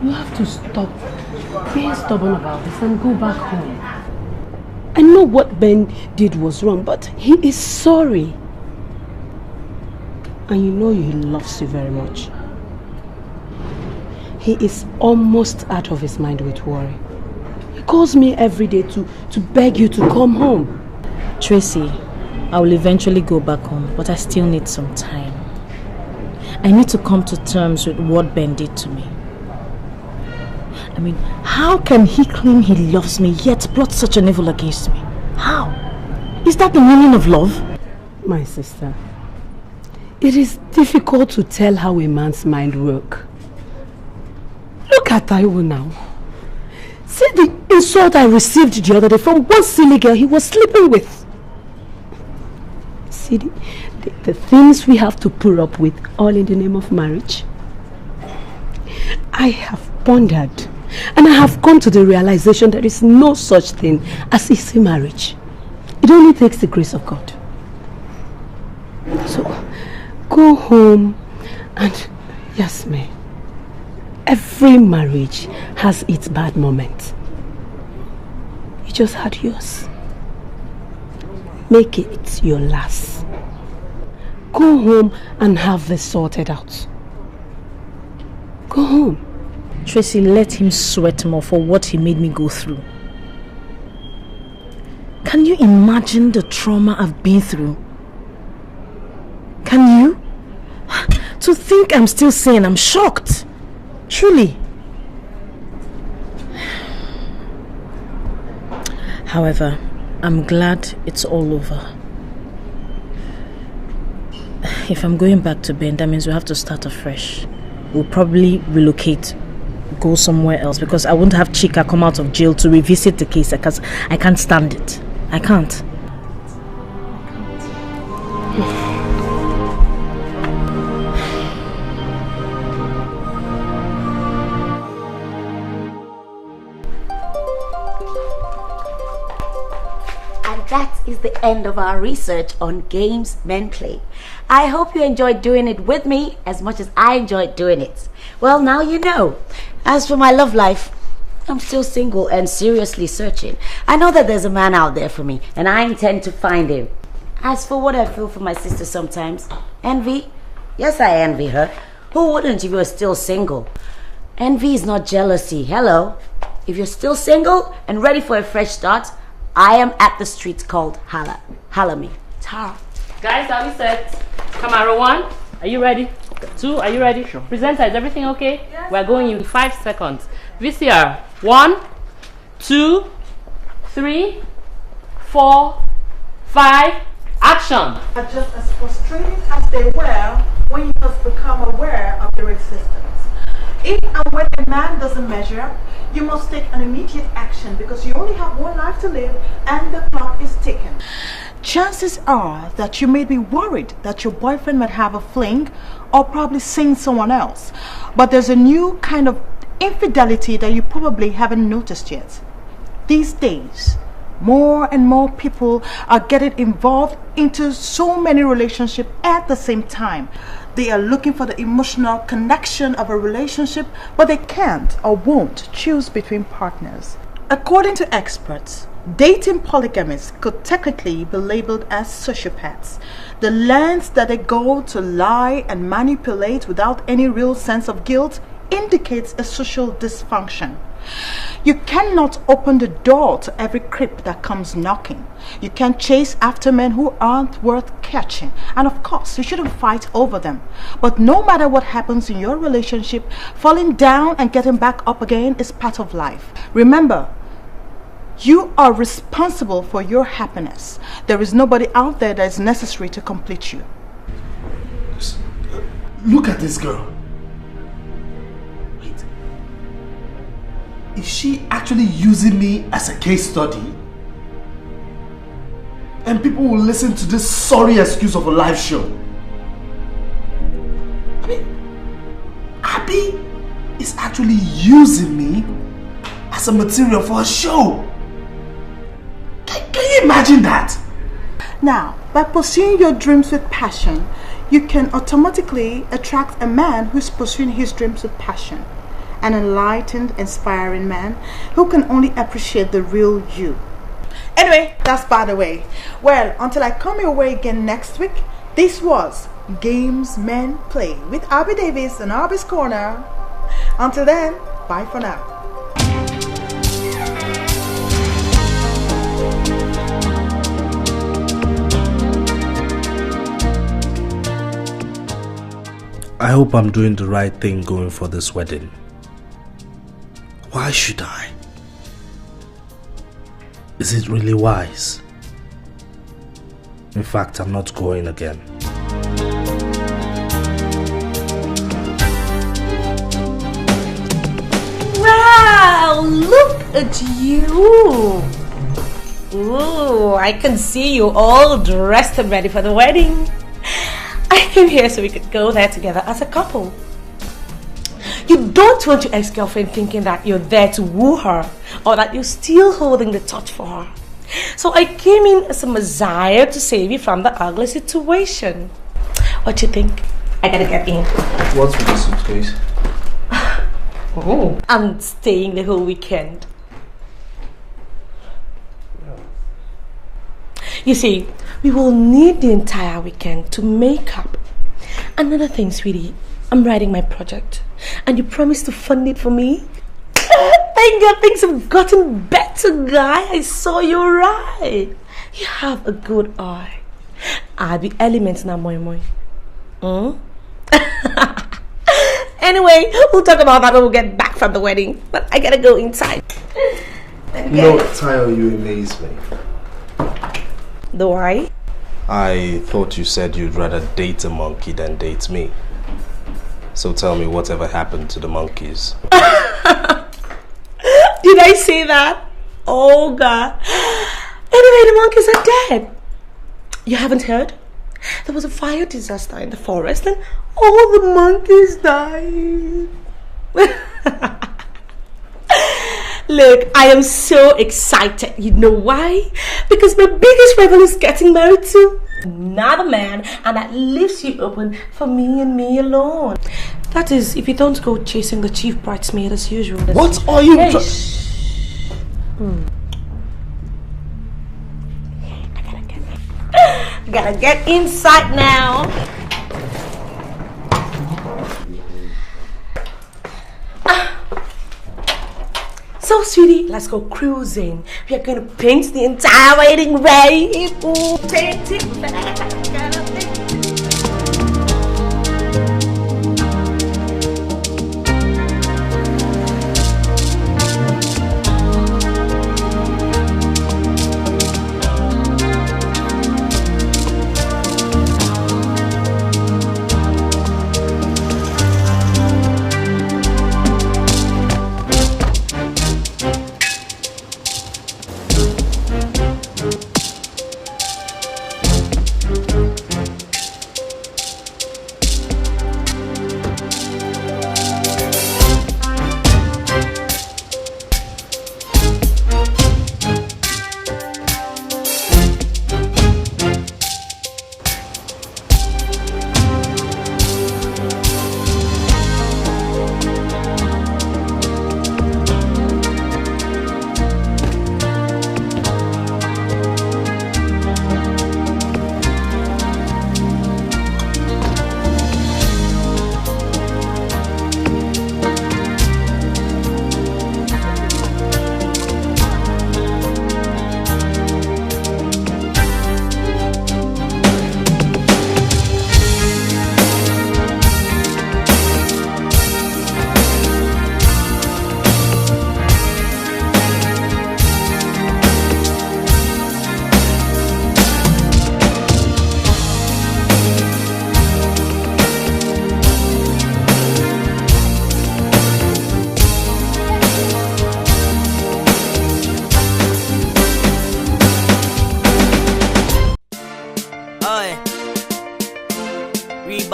You have to stop being stubborn about this and go back home. I know what Ben did was wrong, but he is sorry. And you know he loves you very much. He is almost out of his mind with worry. He calls me every day to beg you to come home. Tracy, I will eventually go back home, but I still need some time. I need to come to terms with what Ben did to me. I mean, how can he claim he loves me yet plot such an evil against me? How? Is that the meaning of love? My sister, it is difficult to tell how a man's mind works. Look at Taiwo now. See the insult I received the other day from one silly girl he was sleeping with. See the things we have to put up with all in the name of marriage. I have pondered and I have come to the realization there is no such thing as easy marriage. It only takes the grace of God. So go home and Yasmin, every marriage has its bad moment. You just had yours. Make it your last. Go home and have this sorted out. Go home. Tracy, let him sweat more for what he made me go through. Can you imagine the trauma I've been through? Can you? To think I'm still sane, I'm shocked. Truly. However, I'm glad it's all over. If I'm going back to Ben, that means we have to start afresh. We'll probably relocate, go somewhere else, because I won't have Chika come out of jail to revisit the case because I can't stand it. I can't. That is the end of our research on games men play. I hope you enjoyed doing it with me as much as I enjoyed doing it. Well, now you know. As for my love life, I'm still single and seriously searching. I know that there's a man out there for me, and I intend to find him. As for what I feel for my sister sometimes, envy? Yes, I envy her. Who wouldn't if you were still single? Envy is not jealousy. Hello. If you're still single and ready for a fresh start, I am at the street called Hala. Hala me. Ta. Guys, are we set? Camera 1, are you ready? 2, are you ready? Sure. Presenter, is everything okay? Yes. We're going in 5 seconds. VCR, 1, 2, 3, 4, 5, action! Are just as frustrating as they were when you just become aware of their existence. If and when a man doesn't measure up, you must take an immediate action because you only have one life to live and the clock is ticking. Chances are that you may be worried that your boyfriend might have a fling or probably seen someone else. But there's a new kind of infidelity that you probably haven't noticed yet. These days, more and more people are getting involved into so many relationships at the same time. They are looking for the emotional connection of a relationship, but they can't or won't choose between partners. According to experts, dating polygamists could technically be labeled as sociopaths. The lengths that they go to lie and manipulate without any real sense of guilt indicates a social dysfunction. You cannot open the door to every creep that comes knocking. You can't chase after men who aren't worth catching. And of course, you shouldn't fight over them. But no matter what happens in your relationship, falling down and getting back up again is part of life. Remember, you are responsible for your happiness. There is nobody out there that is necessary to complete you. Look at this girl. Is she actually using me as a case study? And people will listen to this sorry excuse of a live show. I mean, Abby is actually using me as a material for a show. Can you imagine that? Now, by pursuing your dreams with passion, you can automatically attract a man who's pursuing his dreams with passion. An enlightened, inspiring man who can only appreciate the real you. Anyway, that's by the way. Well, until I come your way again next week, this was Games Men Play with Abby Davis and Abby's Corner. Until then, bye for now. I hope I'm doing the right thing going for this wedding. Why should I? Is it really wise? In fact, I'm not going again. Wow, look at you. Ooh, I can see you all dressed and ready for the wedding. I came here so we could go there together as a couple. You don't want your ex-girlfriend thinking that you're there to woo her or that you're still holding the torch for her. So I came in as a messiah to save you from the ugly situation. What you think? I gotta get in. What's with the suitcase? Oh, I'm staying the whole weekend. You see, we will need the entire weekend to make up. Another thing, sweetie, I'm writing my project. And you promised to fund it for me? Thank God things have gotten better, guy. I saw you right. You have a good eye. I'll be elements now, moi moi. Anyway, we'll talk about that when we get back from the wedding. But I gotta go inside. No, Tayo, you amaze me. Do I? I thought you said you'd rather date a monkey than date me. So tell me, whatever happened to the monkeys? Did I say that? Oh God. Anyway, the monkeys are dead. You haven't heard? There was a fire disaster in the forest and all the monkeys died. Look, I am so excited. You know why? Because my biggest rival is getting married to another man, and that leaves you open for me and me alone. That is, if you don't go chasing the chief bridesmaid as usual. What are you I gotta get inside now. So, sweetie, let's go cruising. We are going to paint the entire wedding red. Ooh, paint it back.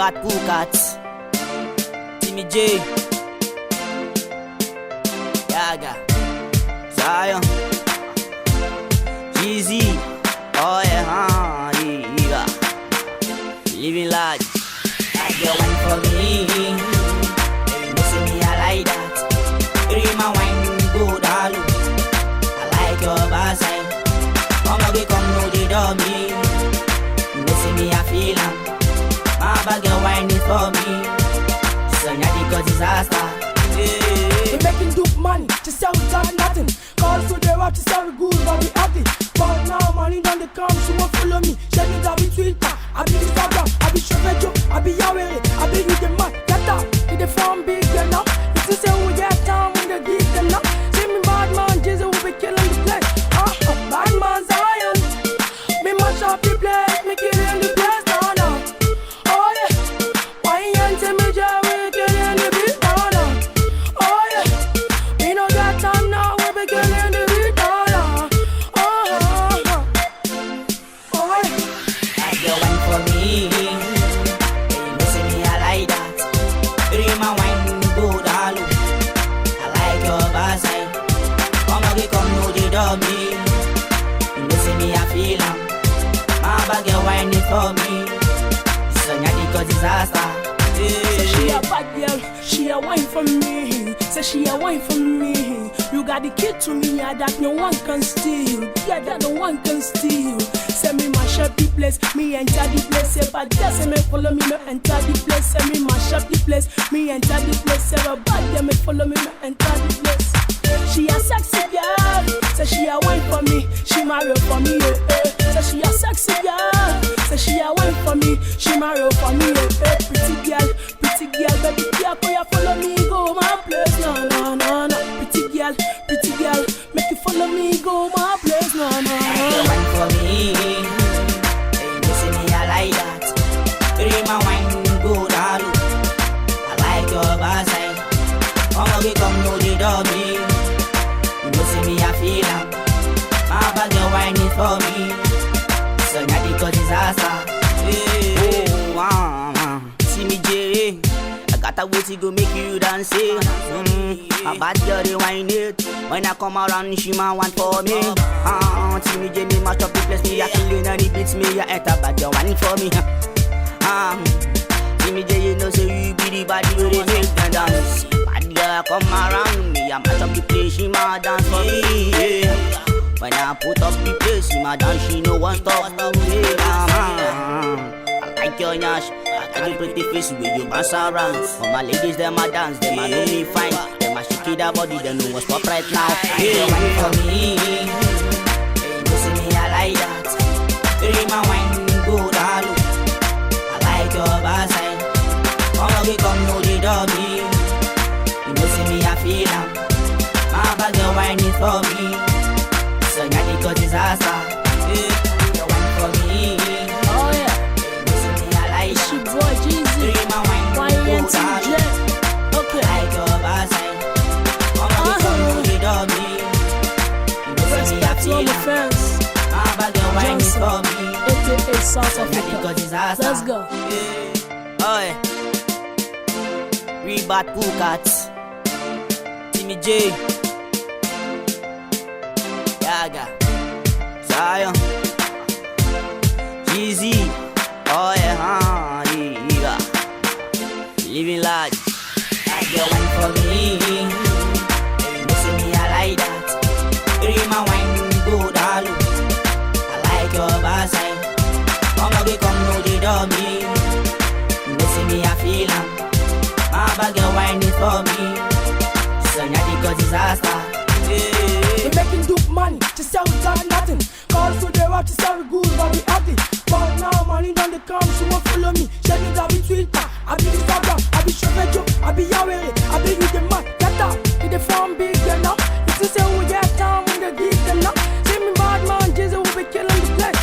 bad cook at Timmy J. Yaga Zion Jeezy. Oh yeah, yeah. Living large. Like your wine for me. You see me, I like that. Dream my wine, go down. I like your backside. Come again, come know the dummy. You see me, I feel am. My bag your wine is for me. So now because disaster. We making dope money, just sell without nothing. Call for the rock to sell good, but we happy. But now money done the come, she won't follow me. She me that be Twitter, I be Instagram, I be Shovejo, I be Yahweh, I be with the man. Get up, with the farm big enough. It's the same we get down when the geek enough. See me bad man, Jesus will be killing the place. Bad man Zion, me mash up the place, me killing the place now now. Oh yeah, why ain't me just we killing the beat now now. Oh yeah, we no got time now, we be killing the beat now now. Me. You know see me, I feel am. My bag your wine is for me. So now because disaster. Say she a bad girl, she a wine for me. Say she a wine for me. You got the key to me, yeah, that no one can steal. Yeah, that no one can steal. Say me mash up the place, me enter the place. Say bad girl, say me follow me, me enter the place. Say me mash up the place, me enter the place. Say a bad girl, me follow me, me enter the place. She a sexy girl, say she a wine for me, she marry for me, Say she a sexy girl, say she a wine for me, she marry for me, Pretty girl, baby girl, can you follow me, go my place, no. Pretty girl, make you follow me, go my place, no. You wine for me, you see me, I like that. Dream my wine, go down. I like your backside. Come know the dummy. You know see me, I feel am. My bag your wine is for me. So now because disaster. See me J. I got a way to go make you dance. My bad girl they wine it. When I come around, she ma want for me. See me J, me match up the place. Me a killing and it beats me. I enter bad girl wine for me. See me J, you know say you be the body where they make them dance. Girl come around me, I match up the place, she ma dance for me, When I put up the place, she ma dance, she no one stop me, I like your nyash, I got the pretty face with you bounce around. For my ladies, them a dance, them a know me fine. Them a shake that body, they know what's up right now. Hey, wine for me, you see me, I like that. Dream my wine, go down. I like your backside. Come know the dummy. You know see me, I feel am. My bag your wine is for me. So now because disaster. You wine for me. Oh yeah. You know see me, I like it's your boy Jeezy. Dream my wine, go down. Okay. I like your backside. Come the dummy. You know see me, I feel am. My bag your wine is for me. AKA South Africa. Because disaster. Let's go. Oh yeah. We bad cook at Timmy J. Yaga Zion Jeezy. Oh yeah, yeah. Living large. Like your wine for me. You know see me, I like that. Dream my wine, go down. I like your backside. Come know the dummy. You know see me, I feel am. My bag your wine is for me. So now because disaster. We making dope money, just sell without nothing. Call for the rock to sell good, but we happy. But now money done the come, she won't follow me. She me that be Twitter, I be Instagram, I be Shovejo, I be Yahweh, I be with the man. Get up, with the farm big enough. It's the same we get down when the geek enough. See me bad man, Jesus will be killing the place.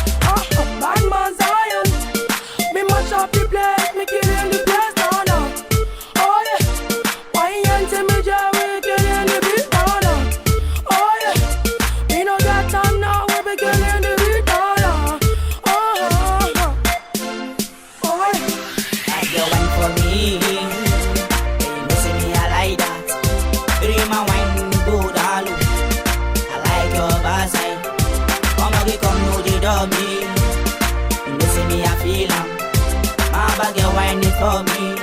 Bad man Zion, me mash up the place, me killing the place now now. Oh yeah, why ain't me just we killing the beat now now. Oh yeah, we no got time now, we be killing of me. You know see me I feel am. My bag you whine it for me.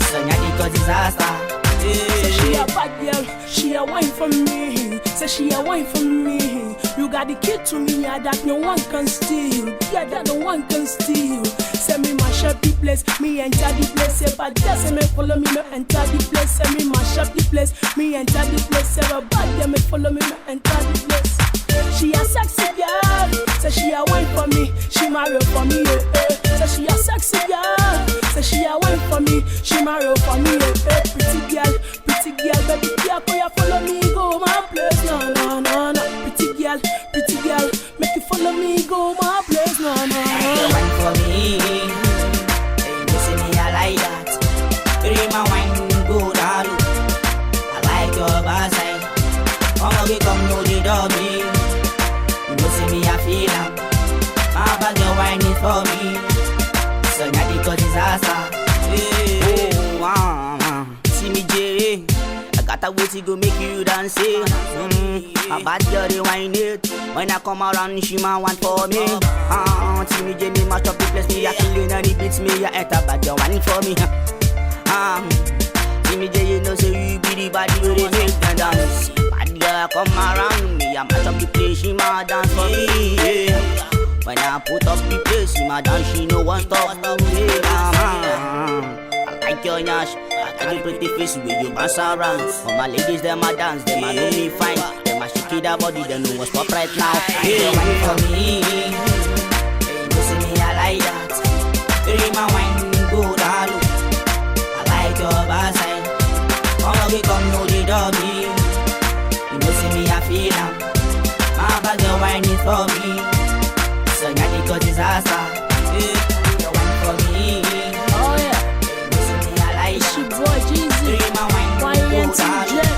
So nyadi cause disaster. Say she a bad girl, she a wine for me. Say she a wine for me. You got the key to me, yeah, that no one can steal. Yeah, that no one can steal. Say me mash up the place, me enter the place. Say bad girl, say me follow me, me enter the place. Say me mash up the place, me enter the place. Say a bad girl, me follow me, me enter the place. She a sexy girl, say she a wine for me, she marry for me, Say she a sexy girl, say she a wine for me, she marry for me, Pretty girl, baby girl, can you follow me, go my place, no. Pretty girl, make you follow me, go my place, no. You wine for me, you see me I like that. Bring my wine, go down. I like your backside. Come know the doggy. You know see me I feel am. My bag you wine it for me. So now the cause disaster. See me J. I got a way to go make you dance. My bad girl they wine it. When I come around she man want for me. See me J me mash up the place. Me I killing and it beats me. I enter bad girl wine for me. See me J you know say you be the body where they make them dance. Girl, come around me, I mash up the place, she ma dance for me, yeah. When I put up the place, she ma dance, she no one stop me, I like your nyash, I got the pretty face with you bounce around. For my ladies, them a dance, them a know me fine. Them a shake that body, they know what's up right now. Hey, wine for me, you see me, I like that. Bring my wine, go down low. I like your backside. Come know the doggy. You know see me I feel am. My bag you wine it for me. So now the cause disaster. You wine for me. Oh yeah. You know see me I like that. It's your boy Jeezy. Bring my wine, go down.